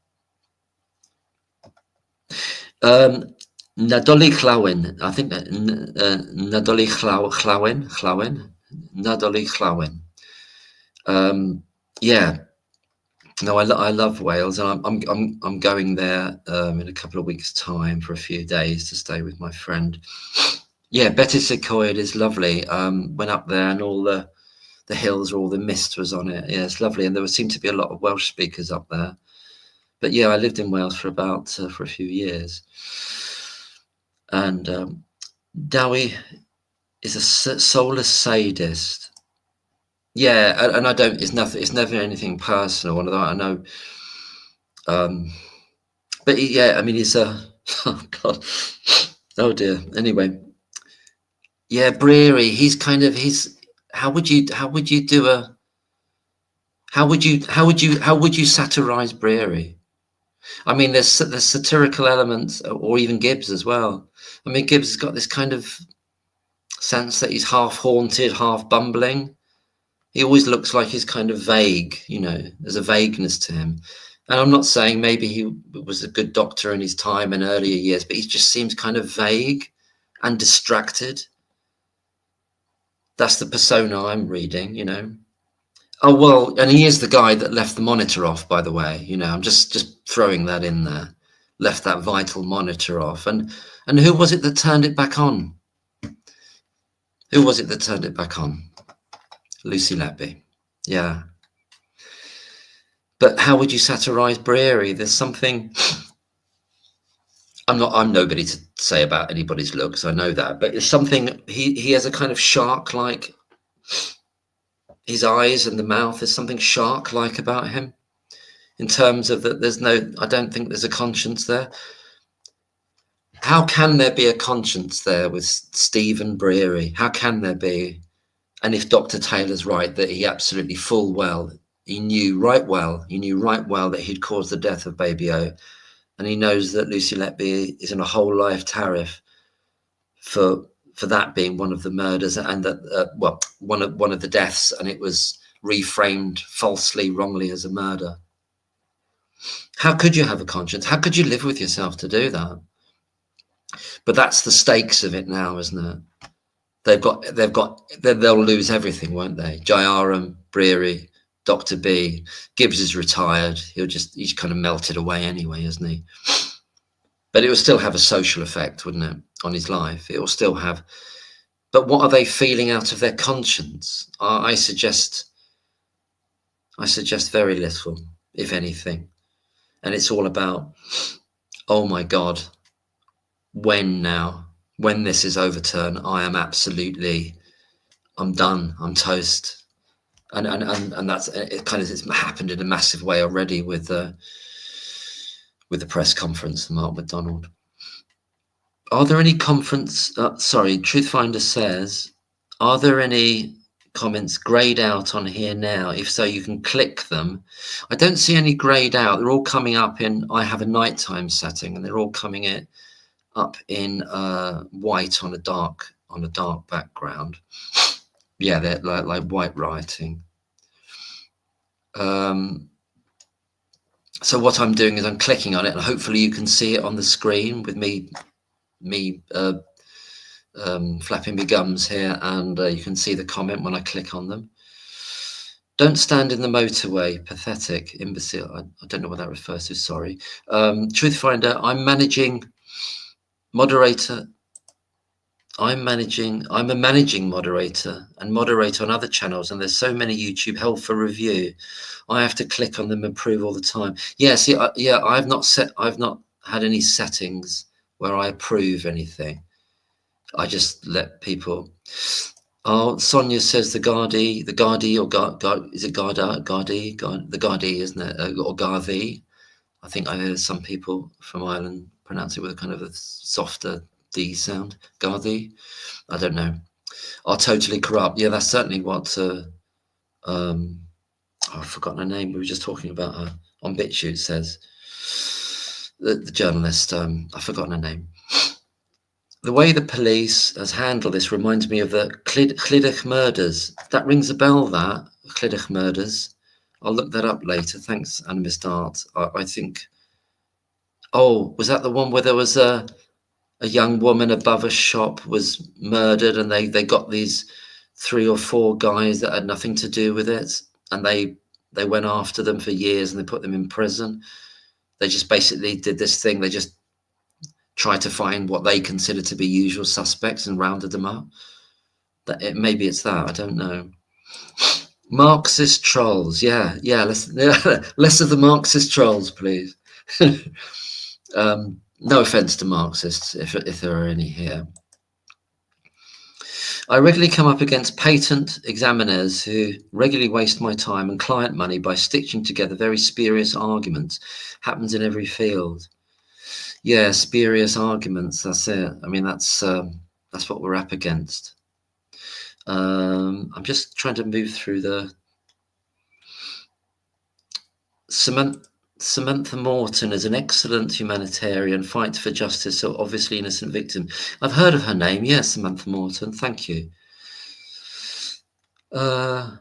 S1: Nadoli Llawyn, I think Nadoli Llawyn. Yeah, no, I love Wales, and I'm going there in a couple of weeks' time for a few days to stay with my friend. Yeah, Betis Coed is lovely. Went up there, and all the hills, or all the mist was on it. Yeah, it's lovely, and there seemed to be a lot of Welsh speakers up there. But yeah, I lived in Wales for a few years, and Dowie is a soulless sadist. Yeah, and I don't. It's nothing. It's never anything personal. And I know. But yeah, I mean, he's a. Oh God. Oh dear. Anyway. Yeah, Brearley. He's kind of. How would you satirize Brearley? I mean, there's satirical elements, or even Gibbs as well. I mean, Gibbs has got this kind of sense that he's half haunted, half bumbling. He always looks like he's kind of vague, you know, there's a vagueness to him. And I'm not saying maybe he was a good doctor in his time in earlier years, but he just seems kind of vague and distracted. That's the persona I'm reading, you know. Oh, well, and he is the guy that left the monitor off, by the way. You know, I'm just throwing that in there. Left that vital monitor off. And who was it that turned it back on? Who was it that turned it back on? Lucy Letby. Yeah. But how would you satirize Brearley? There's something. I'm nobody to say about anybody's looks. I know that, but it's something. He has a kind of shark-like. His eyes and the mouth, is something shark-like about him, in terms of that. I don't think there's a conscience there. How can there be a conscience there with Stephen Brearley? How can there be? And if Dr. Taylor's right, that he absolutely he knew right well that he'd caused the death of Baby O, and he knows that Lucy Letby is in a whole life tariff for that being one of the murders, and that one of the deaths, and it was reframed falsely, wrongly as a murder. How could you have a conscience? How could you live with yourself to do that? But that's the stakes of it now, isn't it? They'll lose everything, won't they? Jayaram, Brearley, Dr. B. Gibbs is retired. He's kind of melted away anyway, isn't he? But it will still have a social effect, wouldn't it, on his life? It will still have. But what are they feeling out of their conscience? I suggest very little, if anything. And it's all about, oh my God, when now? When this is overturned, I'm done. I'm toast. And that's it. It's happened in a massive way already with the press conference, Mark McDonald. Are there any Truthfinder says, are there any comments grayed out on here now? If so, you can click them. I don't see any grayed out. They're all coming up in, I have a nighttime setting, and they're all coming up in white on a dark background. Yeah, they're like white writing. So what I'm doing is I'm clicking on it, and hopefully you can see it on the screen with me flapping my gums here, and you can see the comment when I click on them. Don't stand in the motorway, pathetic, imbecile. I don't know what that refers to, sorry. Truthfinder, I'm a managing moderator and moderate on other channels, and there's so many YouTube held for review. I have to click on them and approve all the time. Yeah, see, I've not had any settings where I approve anything. I just let people. Oh, Sonia says the Gardaí, is it Gardaí, the Gardaí, isn't it? Or Gardaí. I think I heard some people from Ireland pronounce it with a kind of a softer D sound. Gardaí. I don't know. Are totally corrupt. Yeah, that's certainly what. I've forgotten her name. We were just talking about her on BitChute. Says the journalist. I've forgotten her name. The way the police has handled this reminds me of the Clydach murders. That rings a bell, that. Clydach murders. I'll look that up later. Thanks, Animist Art. I think... Oh, was that the one where there was a young woman above a shop was murdered, and they got these 3 or 4 guys that had nothing to do with it, and they went after them for years, and they put them in prison. They just basically did this thing. They just tried to find what they considered to be usual suspects and rounded them up. Maybe it's that. I don't know. Marxist trolls. Yeah. Less of the Marxist trolls, please. No offense to Marxists, if there are any here. I regularly come up against patent examiners who regularly waste my time and client money by stitching together very spurious arguments. Happens in every field. Yeah, spurious arguments. That's it. I mean, that's what we're up against. I'm just trying to move through the Samantha Morton is an excellent humanitarian, fights for justice, so obviously innocent victim. I've heard of her name. Yes, Samantha Morton. Thank you. Yeah,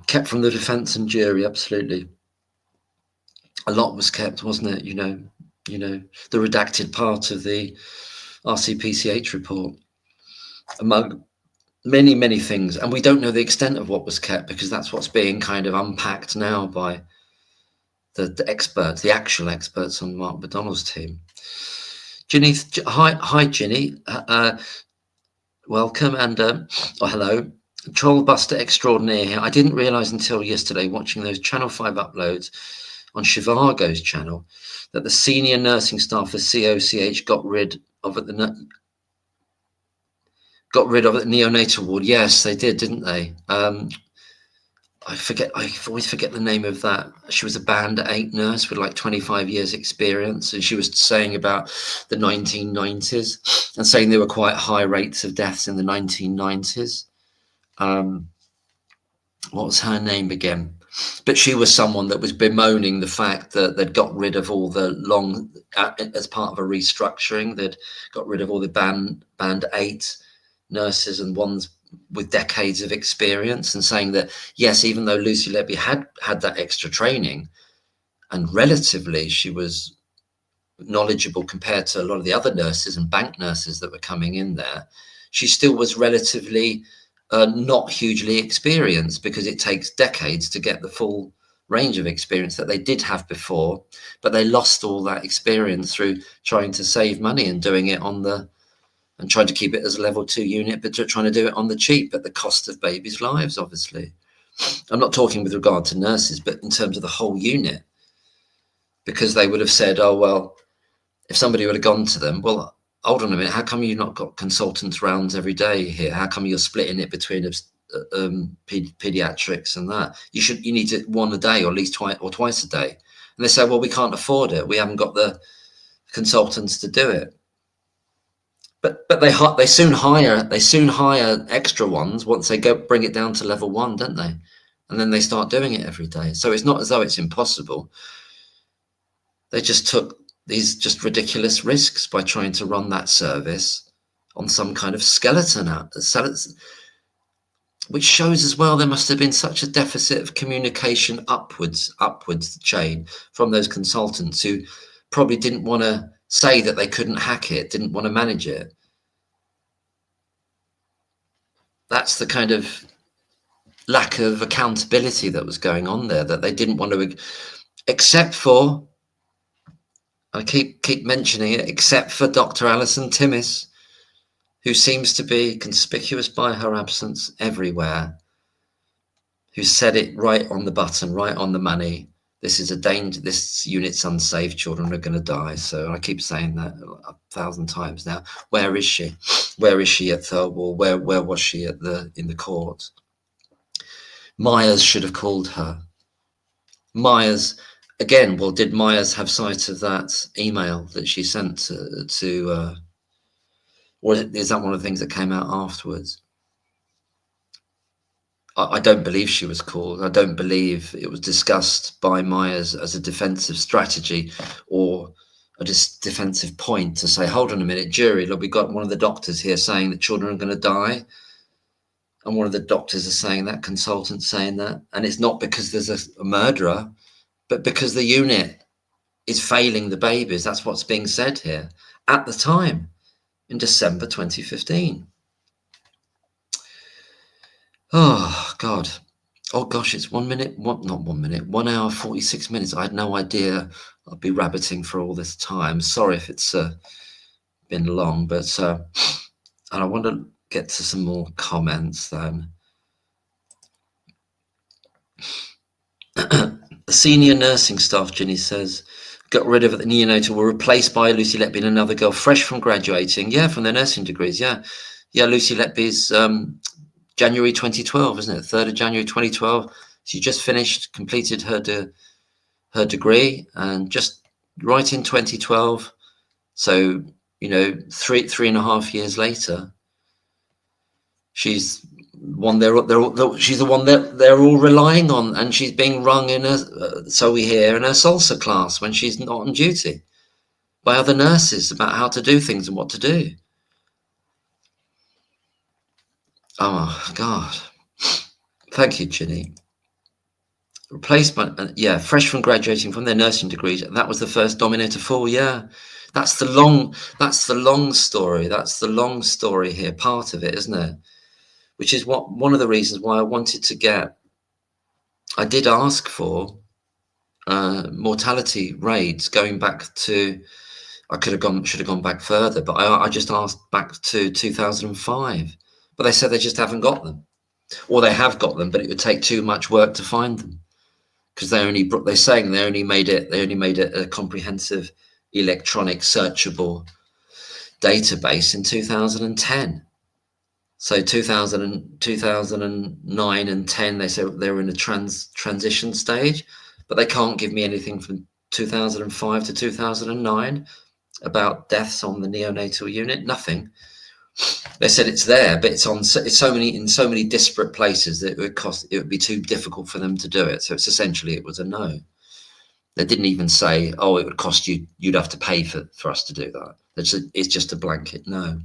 S1: kept from the defence and jury. Absolutely. A lot was kept, wasn't it? You know, the redacted part of the RCPCH report, among many, many things. And we don't know the extent of what was kept, because that's what's being kind of unpacked now by the experts, the actual experts on Mark McDonald's team. Ginny, hi Ginny, welcome, and hello. Trollbuster extraordinaire here. I didn't realise until yesterday, watching those Channel 5 uploads on Shivago's channel, that the senior nursing staff for COCH got rid of it the neonatal ward. Yes, they did, didn't they? I always forget the name of that. She was a band 8 nurse with like 25 years experience, and she was saying about the 1990s and saying there were quite high rates of deaths in the 1990s. What was her name again? But she was someone that was bemoaning the fact that they'd got rid of all the as part of a restructuring, they'd got rid of all the band 8 nurses and ones with decades of experience, and saying that, yes, even though Lucy Letby had that extra training, and relatively she was knowledgeable compared to a lot of the other nurses and bank nurses that were coming in there, she still was relatively not hugely experienced, because it takes decades to get the full range of experience that they did have before, but they lost all that experience through trying to save money and doing it on the, and trying to keep it as a level 2 unit, but trying to do it on the cheap at the cost of babies' lives, obviously. I'm not talking with regard to nurses, but in terms of the whole unit, because they would have said, oh, well, if somebody would have gone to them, well, hold on a minute, how come you've not got consultants rounds every day here? How come you're splitting it between pediatrics and that? You need it one a day, or at least twice a day. And they say, well, we can't afford it. We haven't got the consultants to do it. But they soon hire extra ones once they bring it down to level 1, don't they? And then they start doing it every day. So it's not as though it's impossible. They just took these just ridiculous risks by trying to run that service on some kind of skeleton out, which shows as well there must have been such a deficit of communication upwards the chain from those consultants, who probably didn't want to say that they couldn't hack it, didn't want to manage it. That's the kind of lack of accountability that was going on there, that they didn't want to, except for, I keep mentioning it, except for Dr. Alison Timmis, who seems to be conspicuous by her absence everywhere, who said it right on the button, right on the money. This is a danger. This unit's unsafe. Children are going to die. So I keep saying that 1,000 times now. Where is she? Where is she at Thirlwall? Where was she in the court? Myers should have called her. Myers, again. Well, did Myers have sight of that email that she sent to or is that one of the things that came out afterwards? I don't believe she was called. I don't believe it was discussed by Myers as a defensive strategy or a defensive point to say, hold on a minute, jury, look, we've got one of the doctors here saying that children are going to die. And one of the doctors is saying that, consultants saying that. And it's not because there's a murderer, but because the unit is failing the babies. That's what's being said here at the time in December 2015. Oh, God. Oh, gosh, it's 1 minute. What? Not 1 minute. 1 hour, 46 minutes. I had no idea I'd be rabbiting for all this time. Sorry if it's been long, but and I want to get to some more comments then. The senior nursing staff, Ginny says, got rid of the neonatal, were replaced by Lucy Letby and another girl fresh from graduating. Yeah, from their nursing degrees. Yeah, Lucy Letby's January 2012, isn't it? 3rd of January 2012. She just completed her degree, and just right in 2012. So, three and a half years later, she's one she's the one that they're all relying on, and she's being rung in so we hear, in her salsa class when she's not on duty, by other nurses about how to do things and what to do. Oh God. Thank you, Ginny. Replacement, yeah, fresh from graduating from their nursing degrees, and that was the first domino to fall. Yeah, that's the long story. That's the long story here, part of it, isn't it? Which is one of the reasons why I wanted to I did ask for mortality rates going back to, should have gone back further, but I just asked back to 2005, but they said they just haven't got them, or they have got them, but it would take too much work to find them, because they only made it a comprehensive electronic searchable database in 2010. So 2009 and 10, they said they were in a transition stage, but they can't give me anything from 2005 to 2009 about deaths on the neonatal unit. Nothing. They said it's there, but it's in so many disparate places that it would be too difficult for them to do it. So it was a no. They didn't even say, oh, it would cost you, you'd have to pay for us to do that. It's just a blanket no.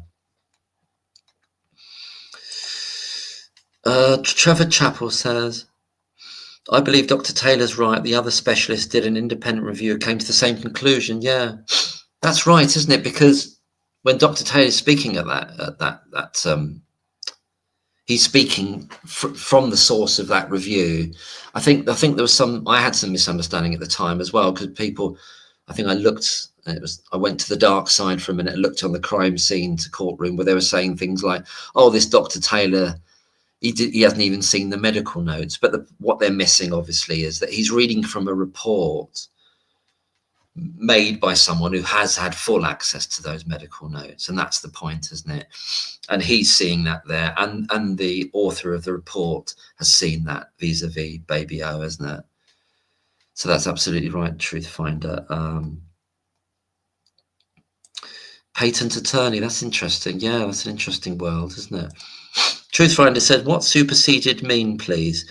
S1: Trevor Chappell says, I believe Dr. Taylor's right. The other specialists did an independent review, came to the same conclusion. Yeah, that's right, isn't it? Because when Dr. Taylor's speaking at that, he's speaking from the source of that review. I think there was I had some misunderstanding at the time as well, because people, I think I went to the dark side for a minute, looked on the crime scene to courtroom, where they were saying things like, oh, this Dr. Taylor, he hasn't even seen the medical notes. But what they're missing, obviously, is that he's reading from a report made by someone who has had full access to those medical notes, and that's the point, isn't it? And he's seeing that there, and the author of the report has seen that vis-a-vis Baby O, isn't it? So that's absolutely right, Truth Finder. Patent attorney, that's interesting. Yeah, that's an interesting world, isn't it? Truth Finder said, what superseded mean, please?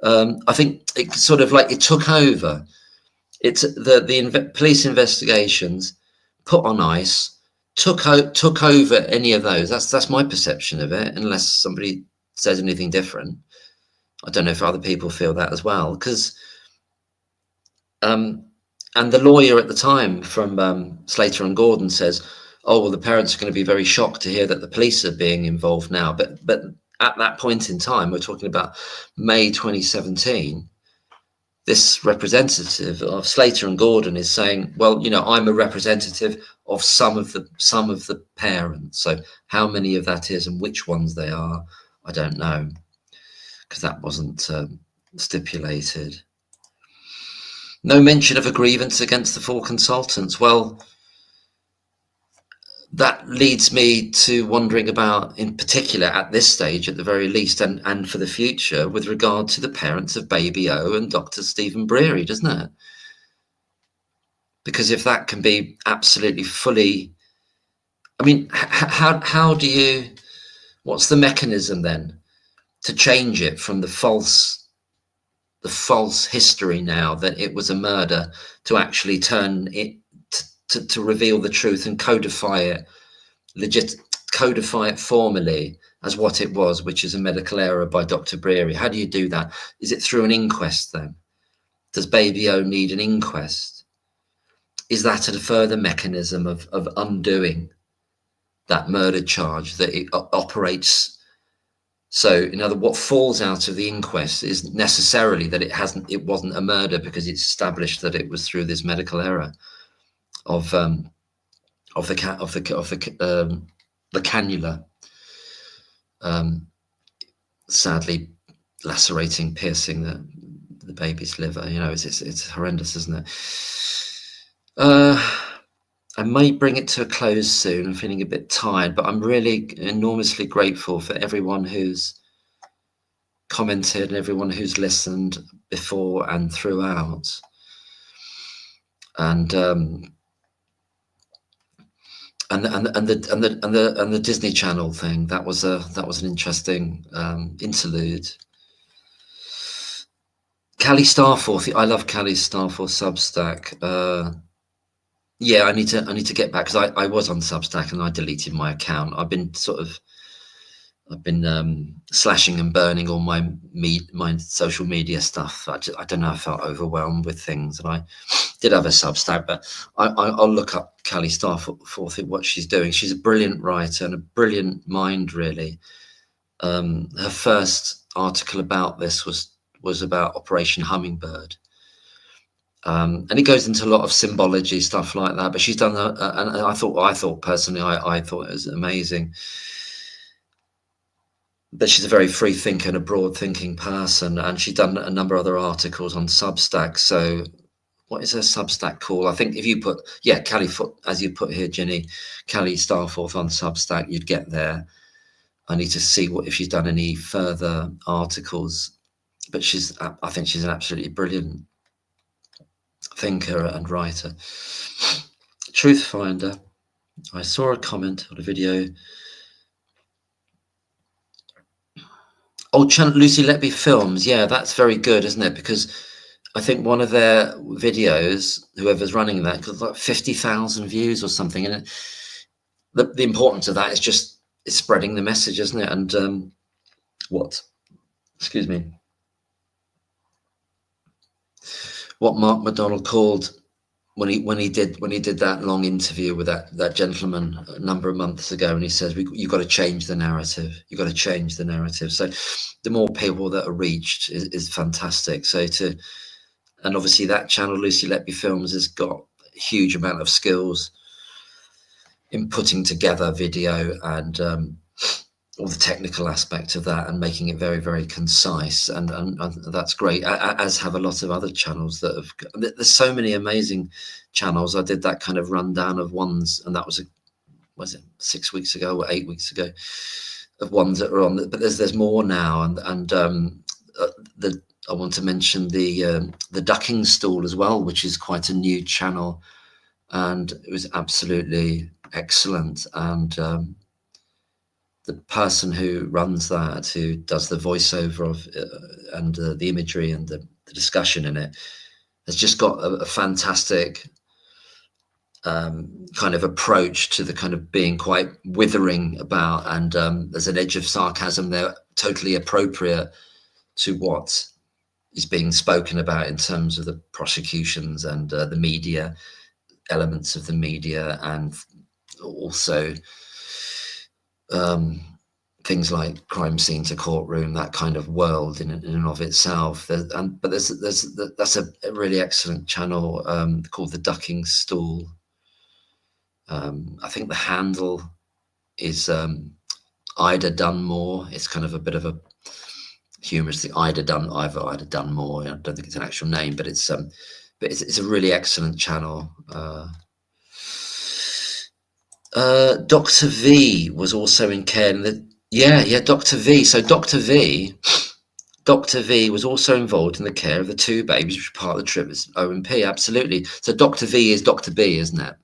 S1: I think it sort of like it took over. It's the police investigations put on ice, took over any of those. That's my perception of it, unless somebody says anything different. I don't know if other people feel that as well, because and the lawyer at the time from Slater and Gordon says, oh, well, the parents are going to be very shocked to hear that the police are being involved now. But at that point in time, we're talking about May 2017, this representative of Slater and Gordon is saying, well, you know, I'm a representative of some of the parents. So how many of that is and which ones they are, I don't know, because that wasn't stipulated. No mention of a grievance against the 4 consultants. Well, that leads me to wondering about, in particular at this stage, at the very least, and for the future, with regard to the parents of Baby O and Dr. Stephen Brearley, doesn't it? Because if that can be absolutely fully, I mean, how do you, what's the mechanism then to change it from the false history now that it was a murder, to actually turn it to reveal the truth and codify it formally as what it was, which is a medical error by Dr. Brearley? How do you do that? Is it through an inquest then? Does Baby O need an inquest? Is that a further mechanism of undoing that murder charge, that it operates? So, in other words, what falls out of the inquest is necessarily that it wasn't a murder, because it's established that it was through this medical error of the cannula, sadly lacerating, piercing the baby's liver. You know, it's horrendous, isn't it? I might bring it to a close soon. I'm feeling a bit tired, but I'm really enormously grateful for everyone who's commented and everyone who's listened before and throughout. And the Disney Channel thing, that was an interesting interlude. Callie Starforth, I love Callie Starforth Substack. Yeah, I need to get back, because I was on Substack and I deleted my account. I've been slashing and burning all my social media stuff. I don't know, I felt overwhelmed with things, and I did have a Substack, but I'll look up Callie Starforth, what she's doing. She's a brilliant writer and a brilliant mind, really. Her first article about this was about Operation Hummingbird. And it goes into a lot of symbology, stuff like that. But she's done, and I thought personally, I thought it was amazing. But she's a very free thinker and a broad thinking person, and she's done a number of other articles on Substack. So what is her Substack called? I think if you put, Callie, as you put here, Ginny, Callie Starforth on Substack, you'd get there. I need to see if she's done any further articles, but I think she's an absolutely brilliant thinker and writer. Truth Finder, I saw a comment on a video. Channel Lucy Letby Films, yeah, that's very good, isn't it? Because I think one of their videos, whoever's running that, got like 50,000 views or something, and the importance of that is just spreading the message, isn't it? And what Mark McDonald called when he did that long interview with that gentleman a number of months ago, and he says you've got to change the narrative. You've got to change the narrative. So the more people that are reached is fantastic. So and obviously that channel, Lucy Letby Films, has got a huge amount of skills in putting together video and all the technical aspect of that and making it very, very concise, and that's great, as have a lot of other channels that have. There's so many amazing channels. I did that kind of rundown of ones, and that was it 6 weeks ago or 8 weeks ago, of ones that are on, but there's more now, and I want to mention the ducking stool as well, which is quite a new channel, and it was absolutely excellent. And the person who runs that, who does the voiceover of and the imagery and the discussion in it, has just got a fantastic kind of approach to the kind of being quite withering about, and there's an edge of sarcasm there, totally appropriate to what is being spoken about in terms of the prosecutions and the media, elements of the media, and also things like crime scene to courtroom, that kind of world in and of itself. But that's a really excellent channel called The Ducking Stool. I think the handle is Ida Dunmore. It's kind of a bit of a humorous thing. Ida Dunmore. I don't think it's an actual name, but it's a really excellent channel. Dr. V was also in care. Dr. V. So Dr. V was also involved in the care of the two babies, which were part of the Triplets O&P. Absolutely. So Dr. V is Dr. B, isn't it?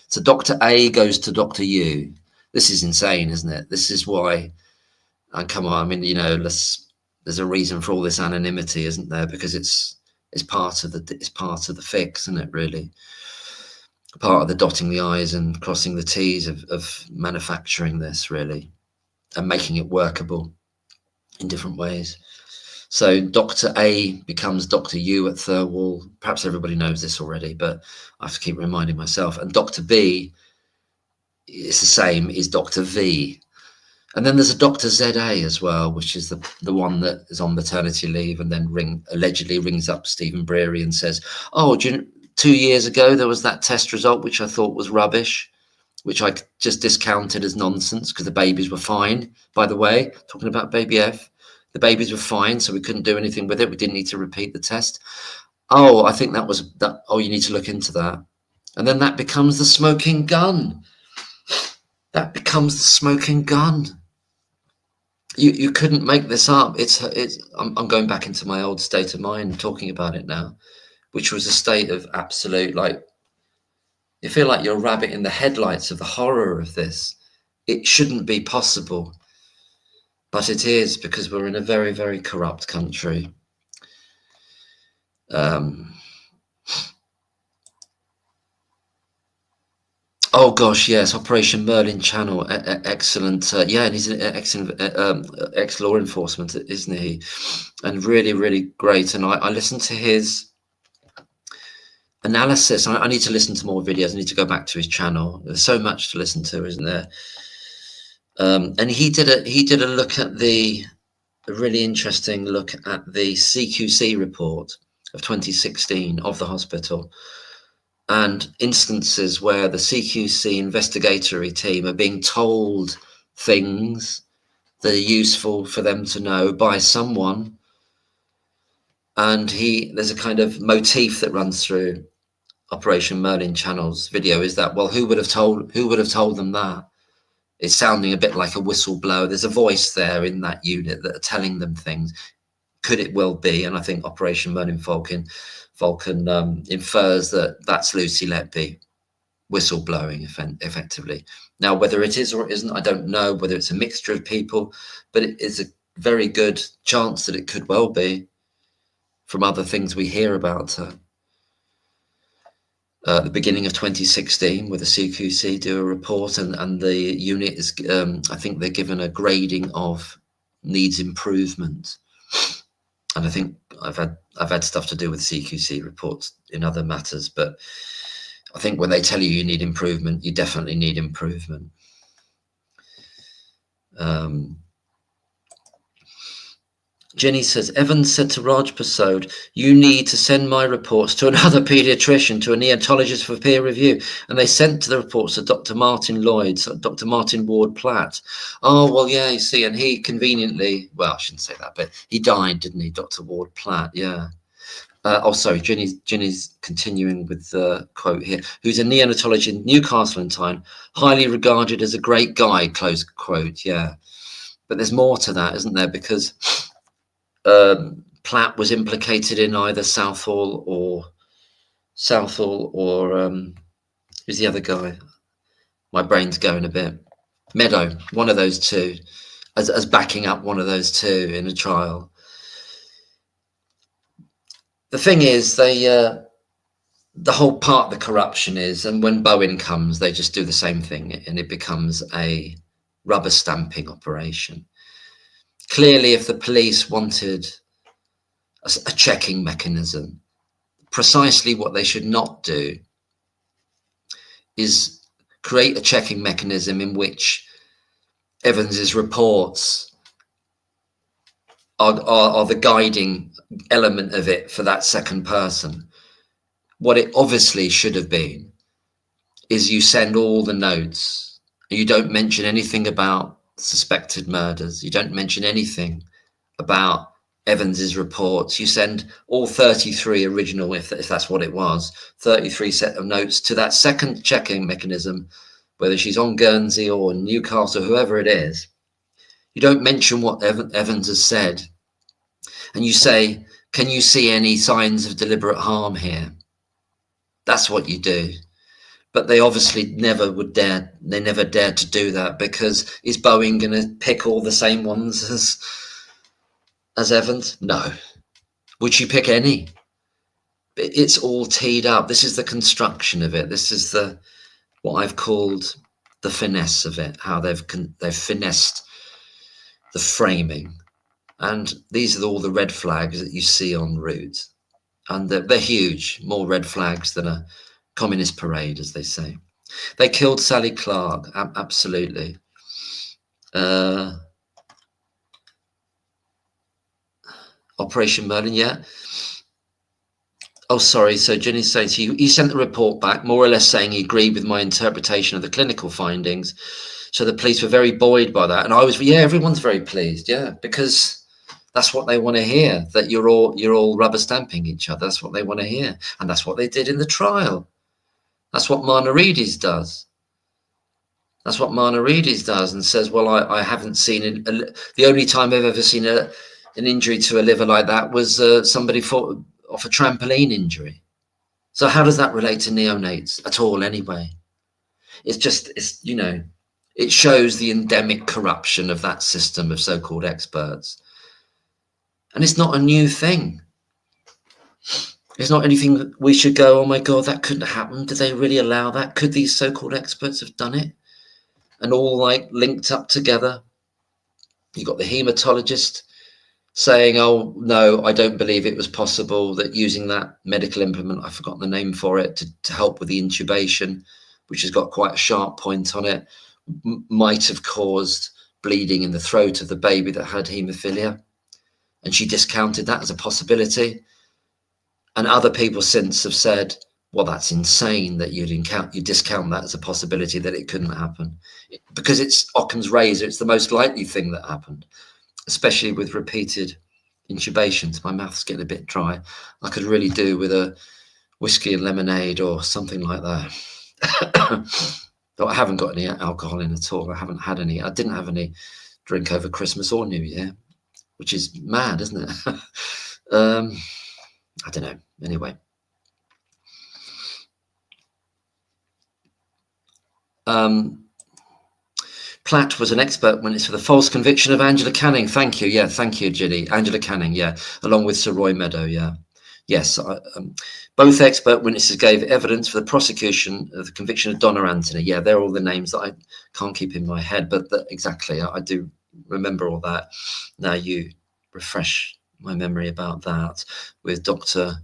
S1: So Dr. A goes to Dr. U. This is insane, isn't it? This is why. And come on, I mean, there's a reason for all this anonymity, isn't there? Because it's part of the fix, isn't it? Really, part of the dotting the I's and crossing the T's of manufacturing this, really, and making it workable in different ways. So Dr. A becomes Dr. U at Thirlwall. Perhaps everybody knows this already, but I have to keep reminding myself. And Dr. B is the same, is Dr. V. And then there's a Dr. ZA as well, which is the one that is on maternity leave and then allegedly rings up Stephen Brearley and says, oh, 2 years ago there was that test result which I thought was rubbish, which I just discounted as nonsense because the babies were fine. By the way, talking about baby F, the babies were fine, so we couldn't do anything with it. We didn't need to repeat the test. Oh, I think that was that. Oh, you need to look into that. And then that becomes the smoking gun. That becomes the smoking gun. You couldn't make this up. I'm going back into my old state of mind talking about it now, which was a state of absolute, like, you feel like you're a rabbit in the headlights of the horror of this. It shouldn't be possible, but it is, because we're in a very, very corrupt country. Oh gosh, yes, Operation Merlin Channel, excellent. And he's an excellent ex-law enforcement, isn't he? And really, really great. And I listened to his analysis. I need to listen to more videos. I need to go back to his channel. There's so much to listen to, isn't there? And he did a look at a really interesting look at the CQC report of 2016 of the hospital, and instances where the CQC investigatory team are being told things that are useful for them to know by someone. And there's a kind of motif that runs through Operation Merlin Channel's video, is that, well, who would have told them that? It's sounding a bit like a whistleblower. There's a voice there in that unit that are telling them things. Could it well be? And I think Operation Merlin Falcon infers that that's Lucy Letby whistleblowing effectively. Now, whether it is or it isn't, I don't know, whether it's a mixture of people, but it is a very good chance that it could well be, from other things we hear about her. The beginning of 2016, where the CQC do a report, and the unit is, I think they're given a grading of needs improvement. And I think I've had I've had stuff to do with CQC reports in other matters, but I think when they tell you you need improvement, you definitely need improvement. Jenny says, Evans said to Raj Persaud, you need to send my reports to another paediatrician, to a neonatologist for peer review. And they sent the reports to Dr. Martin Lloyd, Dr. Martin Ward Platt. Oh, well, yeah, you see, and he conveniently, well, I shouldn't say that, but he died, didn't he, Dr. Ward Platt? Yeah. Oh, sorry, Jenny's continuing with the quote here, who's a neonatologist in Newcastle on Tyne, highly regarded as a great guy, close quote, yeah. But there's more to that, isn't there? Because Platt was implicated in either Southall or who's the other guy? My brain's going a bit. Meadow, one of those two, as backing up one of those two in a trial. The thing is, the whole part of the corruption is, and when Bowen comes, they just do the same thing, and it becomes a rubber stamping operation. Clearly, if the police wanted a checking mechanism, precisely what they should not do is create a checking mechanism in which Evans's reports are the guiding element of it for that second person. What it obviously should have been is you send all the notes. You don't mention anything about suspected murders. You don't mention anything about Evans's reports. You send all 33 original, if that's what it was, 33 set of notes to that second checking mechanism, whether she's on Guernsey or in Newcastle, whoever it is. You don't mention what Evans has said. And you say, can you see any signs of deliberate harm here? That's what you do. But they obviously never dared to do that, because is Bowen going to pick all the same ones as Evans? No. Would she pick any? It's all teed up. This is the construction of it. This is what I've called the finesse of it, how they've finessed the framing. And these are all the red flags that you see en route. And they're huge, more red flags than a communist parade, as they say. They killed Sally Clark, absolutely. Operation Merlin, yeah. Oh, sorry. So Jenny's saying, so he sent the report back, more or less saying he agreed with my interpretation of the clinical findings. So the police were very buoyed by that. And I was, yeah, everyone's very pleased, yeah, because that's what they want to hear, that you're all rubber stamping each other. That's what they want to hear. And that's what they did in the trial. That's what Marnarides does. That's what Marnarides does, and says, well, I haven't seen it. The only time I've ever seen an injury to a liver like that was somebody fought off a trampoline injury. So how does that relate to neonates at all anyway? It's you know, it shows the endemic corruption of that system of so-called experts. And it's not a new thing. It's not anything that we should go, oh my God, that couldn't happen. Did they really allow that? Could these so-called experts have done it? And all like linked up together. You got the hematologist saying, oh no, I don't believe it was possible that using that medical implement, I've forgotten the name for it, to help with the intubation, which has got quite a sharp point on it, might have caused bleeding in the throat of the baby that had haemophilia. And she discounted that as a possibility. And other people since have said, well, that's insane that you discount that as a possibility, that it couldn't happen. Because it's Occam's razor, it's the most likely thing that happened, especially with repeated intubations. My mouth's getting a bit dry. I could really do with a whiskey and lemonade or something like that. Though I haven't got any alcohol in at all. I haven't had any. I didn't have any drink over Christmas or New Year, which is mad, isn't it? I don't know. Anyway. Platt was an expert witness for the false conviction of Angela Canning. Thank you. Yeah, thank you, Ginny. Angela Canning, yeah, along with Sir Roy Meadow, yeah. Yes, both expert witnesses gave evidence for the prosecution of the conviction of Donna Anthony. Yeah, they're all the names that I can't keep in my head, but exactly, I do remember all that. Now you refresh my memory about that with Dr.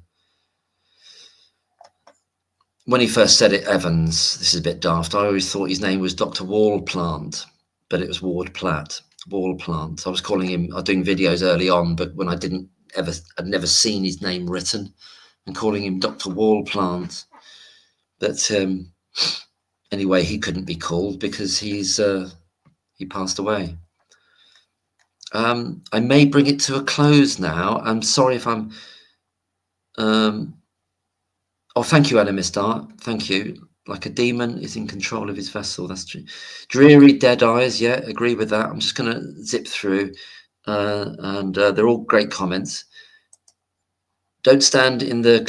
S1: When he first said it, Evans, this is a bit daft, I always thought his name was Dr. Wallplant, but it was Ward Platt, Wallplant. I was calling him, I was doing videos early on, but when I'd never seen his name written, and calling him Dr. Wallplant. But anyway, he couldn't be called because he passed away. I may bring it to a close now. I'm sorry if I'm... oh, thank you, Anna Dart. Thank you. Like a demon is in control of his vessel. That's true. Dreary dead eyes. Yeah, agree with that. I'm just going to zip through. And they're all great comments. Don't stand in the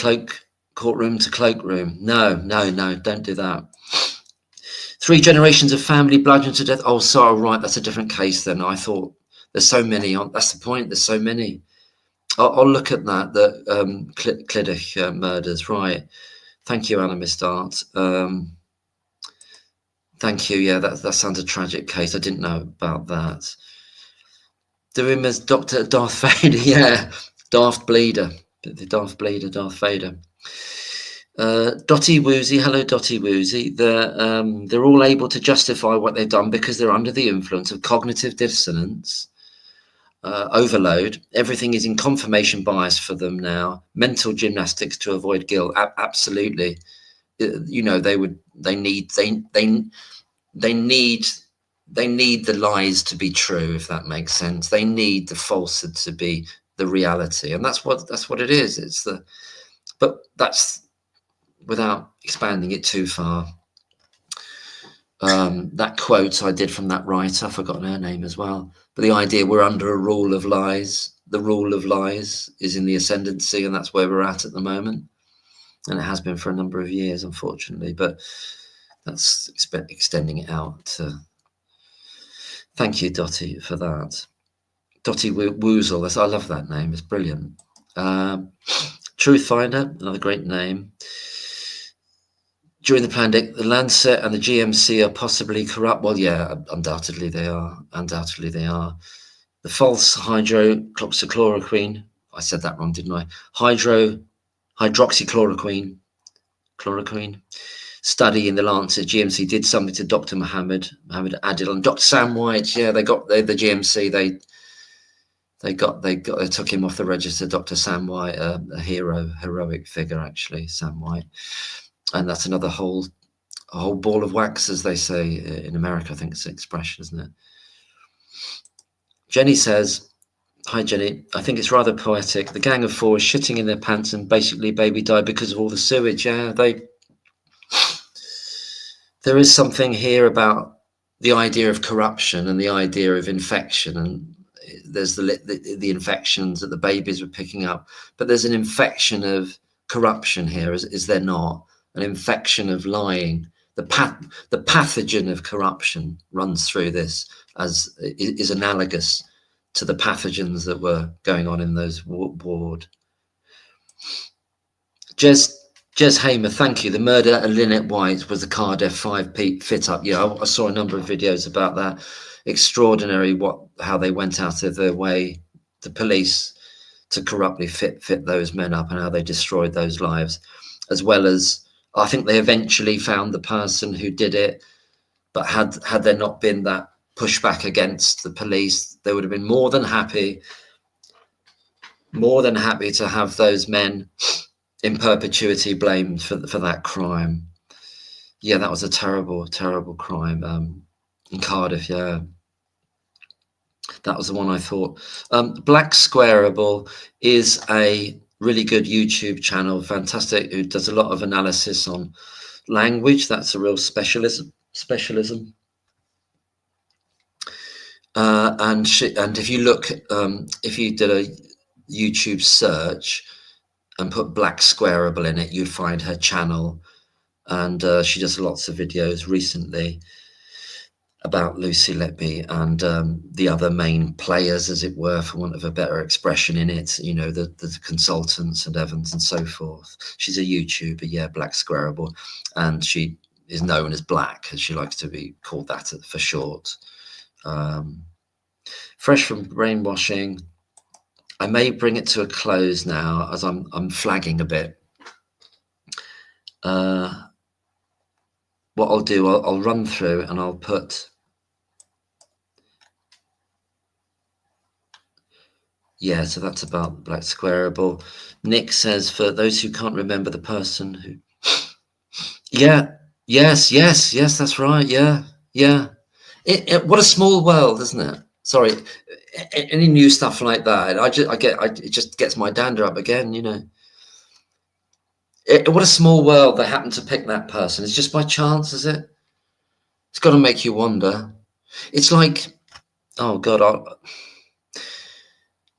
S1: courtroom to cloakroom. No, don't do that. 3 generations of family bludgeoned to death. Oh, sorry, right. That's a different case then. I thought there's so many. That's the point. There's so many. I'll look at that. The Cliddick murders. Right. Thank you, Anna Dart. Thank you. Yeah, that sounds a tragic case. I didn't know about that. Do him as Dr. Darth Vader. Yeah, Darth Bleeder. The Darth Bleeder, Darth Vader. Dotty Woozy, hello Dotty Woozy. They're all able to justify what they've done because they're under the influence of cognitive dissonance, overload. Everything is in confirmation bias for them now. Mental gymnastics to avoid guilt. Absolutely. You know, they need the lies to be true, if that makes sense. They need the falsehood to be the reality, and that's what it is. But that's without expanding it too far. That quote I did from that writer, I've forgotten her name as well, but the idea we're under a rule of lies. The rule of lies is in the ascendancy, and that's where we're at the moment, and it has been for a number of years, unfortunately. But that's extending it out to... Thank you, Dotty, for that. Dotty Woozle, I love that name. It's brilliant. Truth Finder, another great name. During the pandemic, the Lancet and the GMC are possibly corrupt. Well, yeah, undoubtedly they are. Undoubtedly they are. The false hydroxychloroquine. I said that wrong, didn't I? Hydroxychloroquine. Chloroquine. Study in the Lancet. GMC did something to Dr. Mohammed Adil and Dr. Sam White. Yeah, the GMC. They took him off the register. Dr. Sam White, a heroic figure actually. Sam White. And that's a whole ball of wax, as they say in America. I think it's an expression, isn't it? Jenny says, hi Jenny, I think it's rather poetic. The gang of 4 is shitting in their pants and basically baby died because of all the sewage. Yeah, there is something here about the idea of corruption and the idea of infection, and there's the infections that the babies were picking up, but there's an infection of corruption here, is there not? An infection of lying. The pathogen of corruption runs through this, as is analogous to the pathogens that were going on in those ward. Jez Hamer, thank you. The murder of Lynette White was the Cardiff 5 fit up. Yeah, I saw a number of videos about that. Extraordinary how they went out of their way, the police, to corruptly fit those men up, and how they destroyed those lives, as well as I think they eventually found the person who did it. But had there not been that pushback against the police, they would have been more than happy to have those men in perpetuity blamed for that crime. Yeah, that was a terrible crime in Cardiff. Yeah, that was the one I thought. Black Squareable is a really good YouTube channel, fantastic, who does a lot of analysis on language. That's a real specialism. And if you look, if you did a YouTube search and put Black Squareable in it, you'd find her channel, and she does lots of videos recently about Lucy Letby and the other main players, as it were, for want of a better expression, in it. You know, the consultants and Evans and so forth. She's a YouTuber, yeah, Black Squareable, and she is known as Black, as she likes to be called that for short. Fresh from brainwashing. I may bring it to a close now, as I'm flagging a bit. What I'll do, I'll run through and I'll put, yeah, so that's about Black Squareable. Nick says, for those who can't remember the person who, yeah, yes, that's right, yeah. What a small world, isn't it? Sorry, any new stuff like that, it just gets my dander up again, you know. What a small world they happen to pick that person. It's just by chance, is it? It's got to make you wonder. It's like, oh God,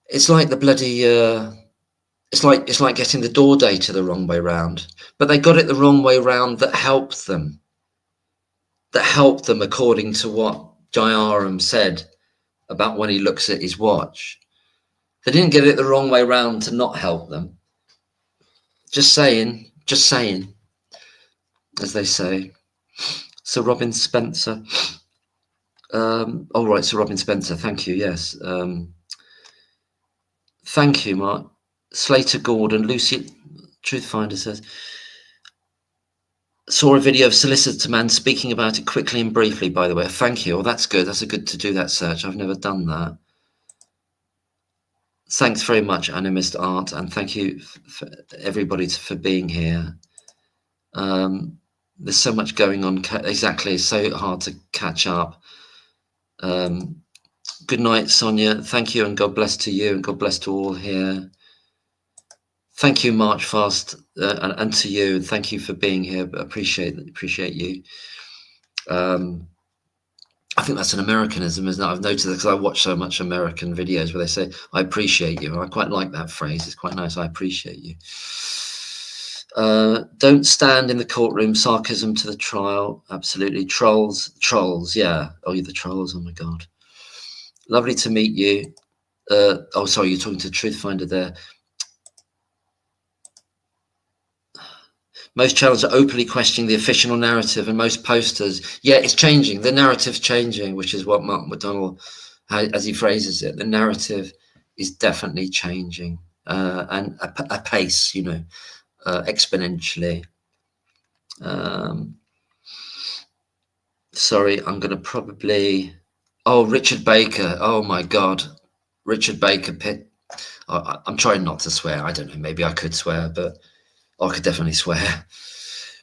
S1: it's like the bloody, it's like getting the door data the wrong way round. But they got it the wrong way round that helped them. That helped them according to what Jairam said about when he looks at his watch. They didn't get it the wrong way round to not help them. Just saying, as they say. Sir Robin Spencer. Right, Sir Robin Spencer, thank you, yes. Thank you, Mark. Slater Gordon, Lucy Truthfinder says, saw a video of Solicitor Man speaking about it quickly and briefly, by the way. Thank you. Oh, that's good. That's a good to do that search. I've never done that. Thanks very much, Animist Art, and thank you for everybody for being here. There's so much going on. Exactly, it's so hard to catch up. Good night, Sonia. Thank you, and God bless to you, and God bless to all here. Thank you, March Fast, and to you, and thank you for being here. Appreciate you. I think that's an Americanism, isn't it? I've noticed that because I watch so much American videos where they say, I appreciate you. I quite like that phrase. It's quite nice. I appreciate you. Don't stand in the courtroom. Sarcasm to the trial. Absolutely. Trolls. Yeah. Oh, you're the trolls. Oh, my God. Lovely to meet you. Oh, sorry. You're talking to Truthfinder there. Most channels are openly questioning the official narrative, and most posters, yeah, it's changing. The narrative's changing, which is what Mark McDonald, as he phrases it, the narrative is definitely changing, and a pace, you know, exponentially. Sorry, I'm going to probably. Oh, Richard Baker. Oh my God, Richard Baker. I'm trying not to swear. I don't know. Maybe I could swear, but I could definitely swear.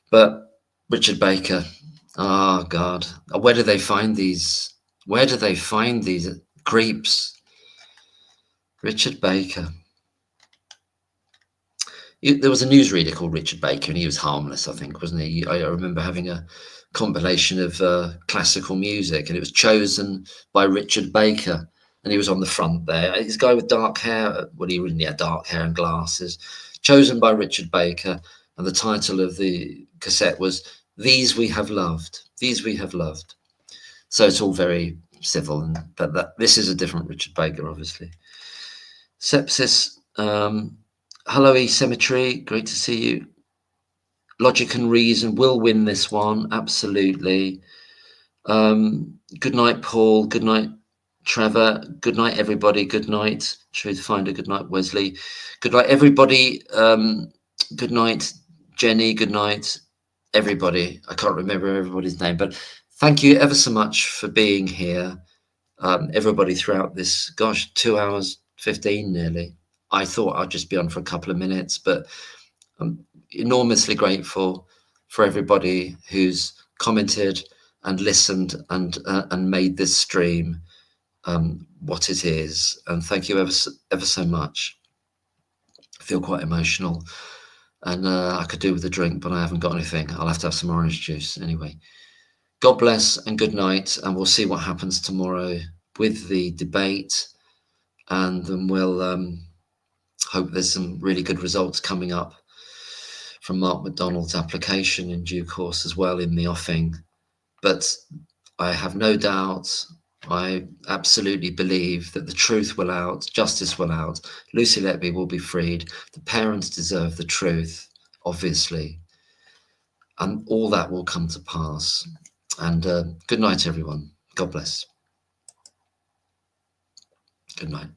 S1: But Richard Baker, oh God, where do they find these? Where do they find these creeps? Richard Baker. There was a newsreader called Richard Baker, and he was harmless, I think, wasn't he? I remember having a compilation of classical music, and it was chosen by Richard Baker, and he was on the front there. This guy with dark hair, well, he really had dark hair and glasses. Chosen by Richard Baker, and the title of the cassette was "These We Have Loved." These we have loved. So it's all very civil, but this is a different Richard Baker, obviously. Sepsis. Hello, E-Cemetery. Great to see you. Logic and Reason will win this one. Absolutely. Good night, Paul. Good night, Trevor. Good night, everybody. Good night, Truthfinder. Good night, Wesley. Good night, everybody. Good night, Jenny. Good night, everybody. I can't remember everybody's name, but thank you ever so much for being here. Everybody throughout this, gosh, 2 hours, 15 nearly. I thought I'd just be on for a couple of minutes, but I'm enormously grateful for everybody who's commented and listened and made this stream what it is. And thank you ever so much. I feel quite emotional, and I could do with a drink, but I haven't got anything. I'll have to have some orange juice anyway. God bless and good night, and we'll see what happens tomorrow with the debate, and then we'll hope there's some really good results coming up from Mark McDonald's application in due course as well in the offing. But I have no doubt, I absolutely believe that the truth will out, justice will out, Lucy Letby will be freed, the parents deserve the truth, obviously, and all that will come to pass. And good night, everyone. God bless. Good night.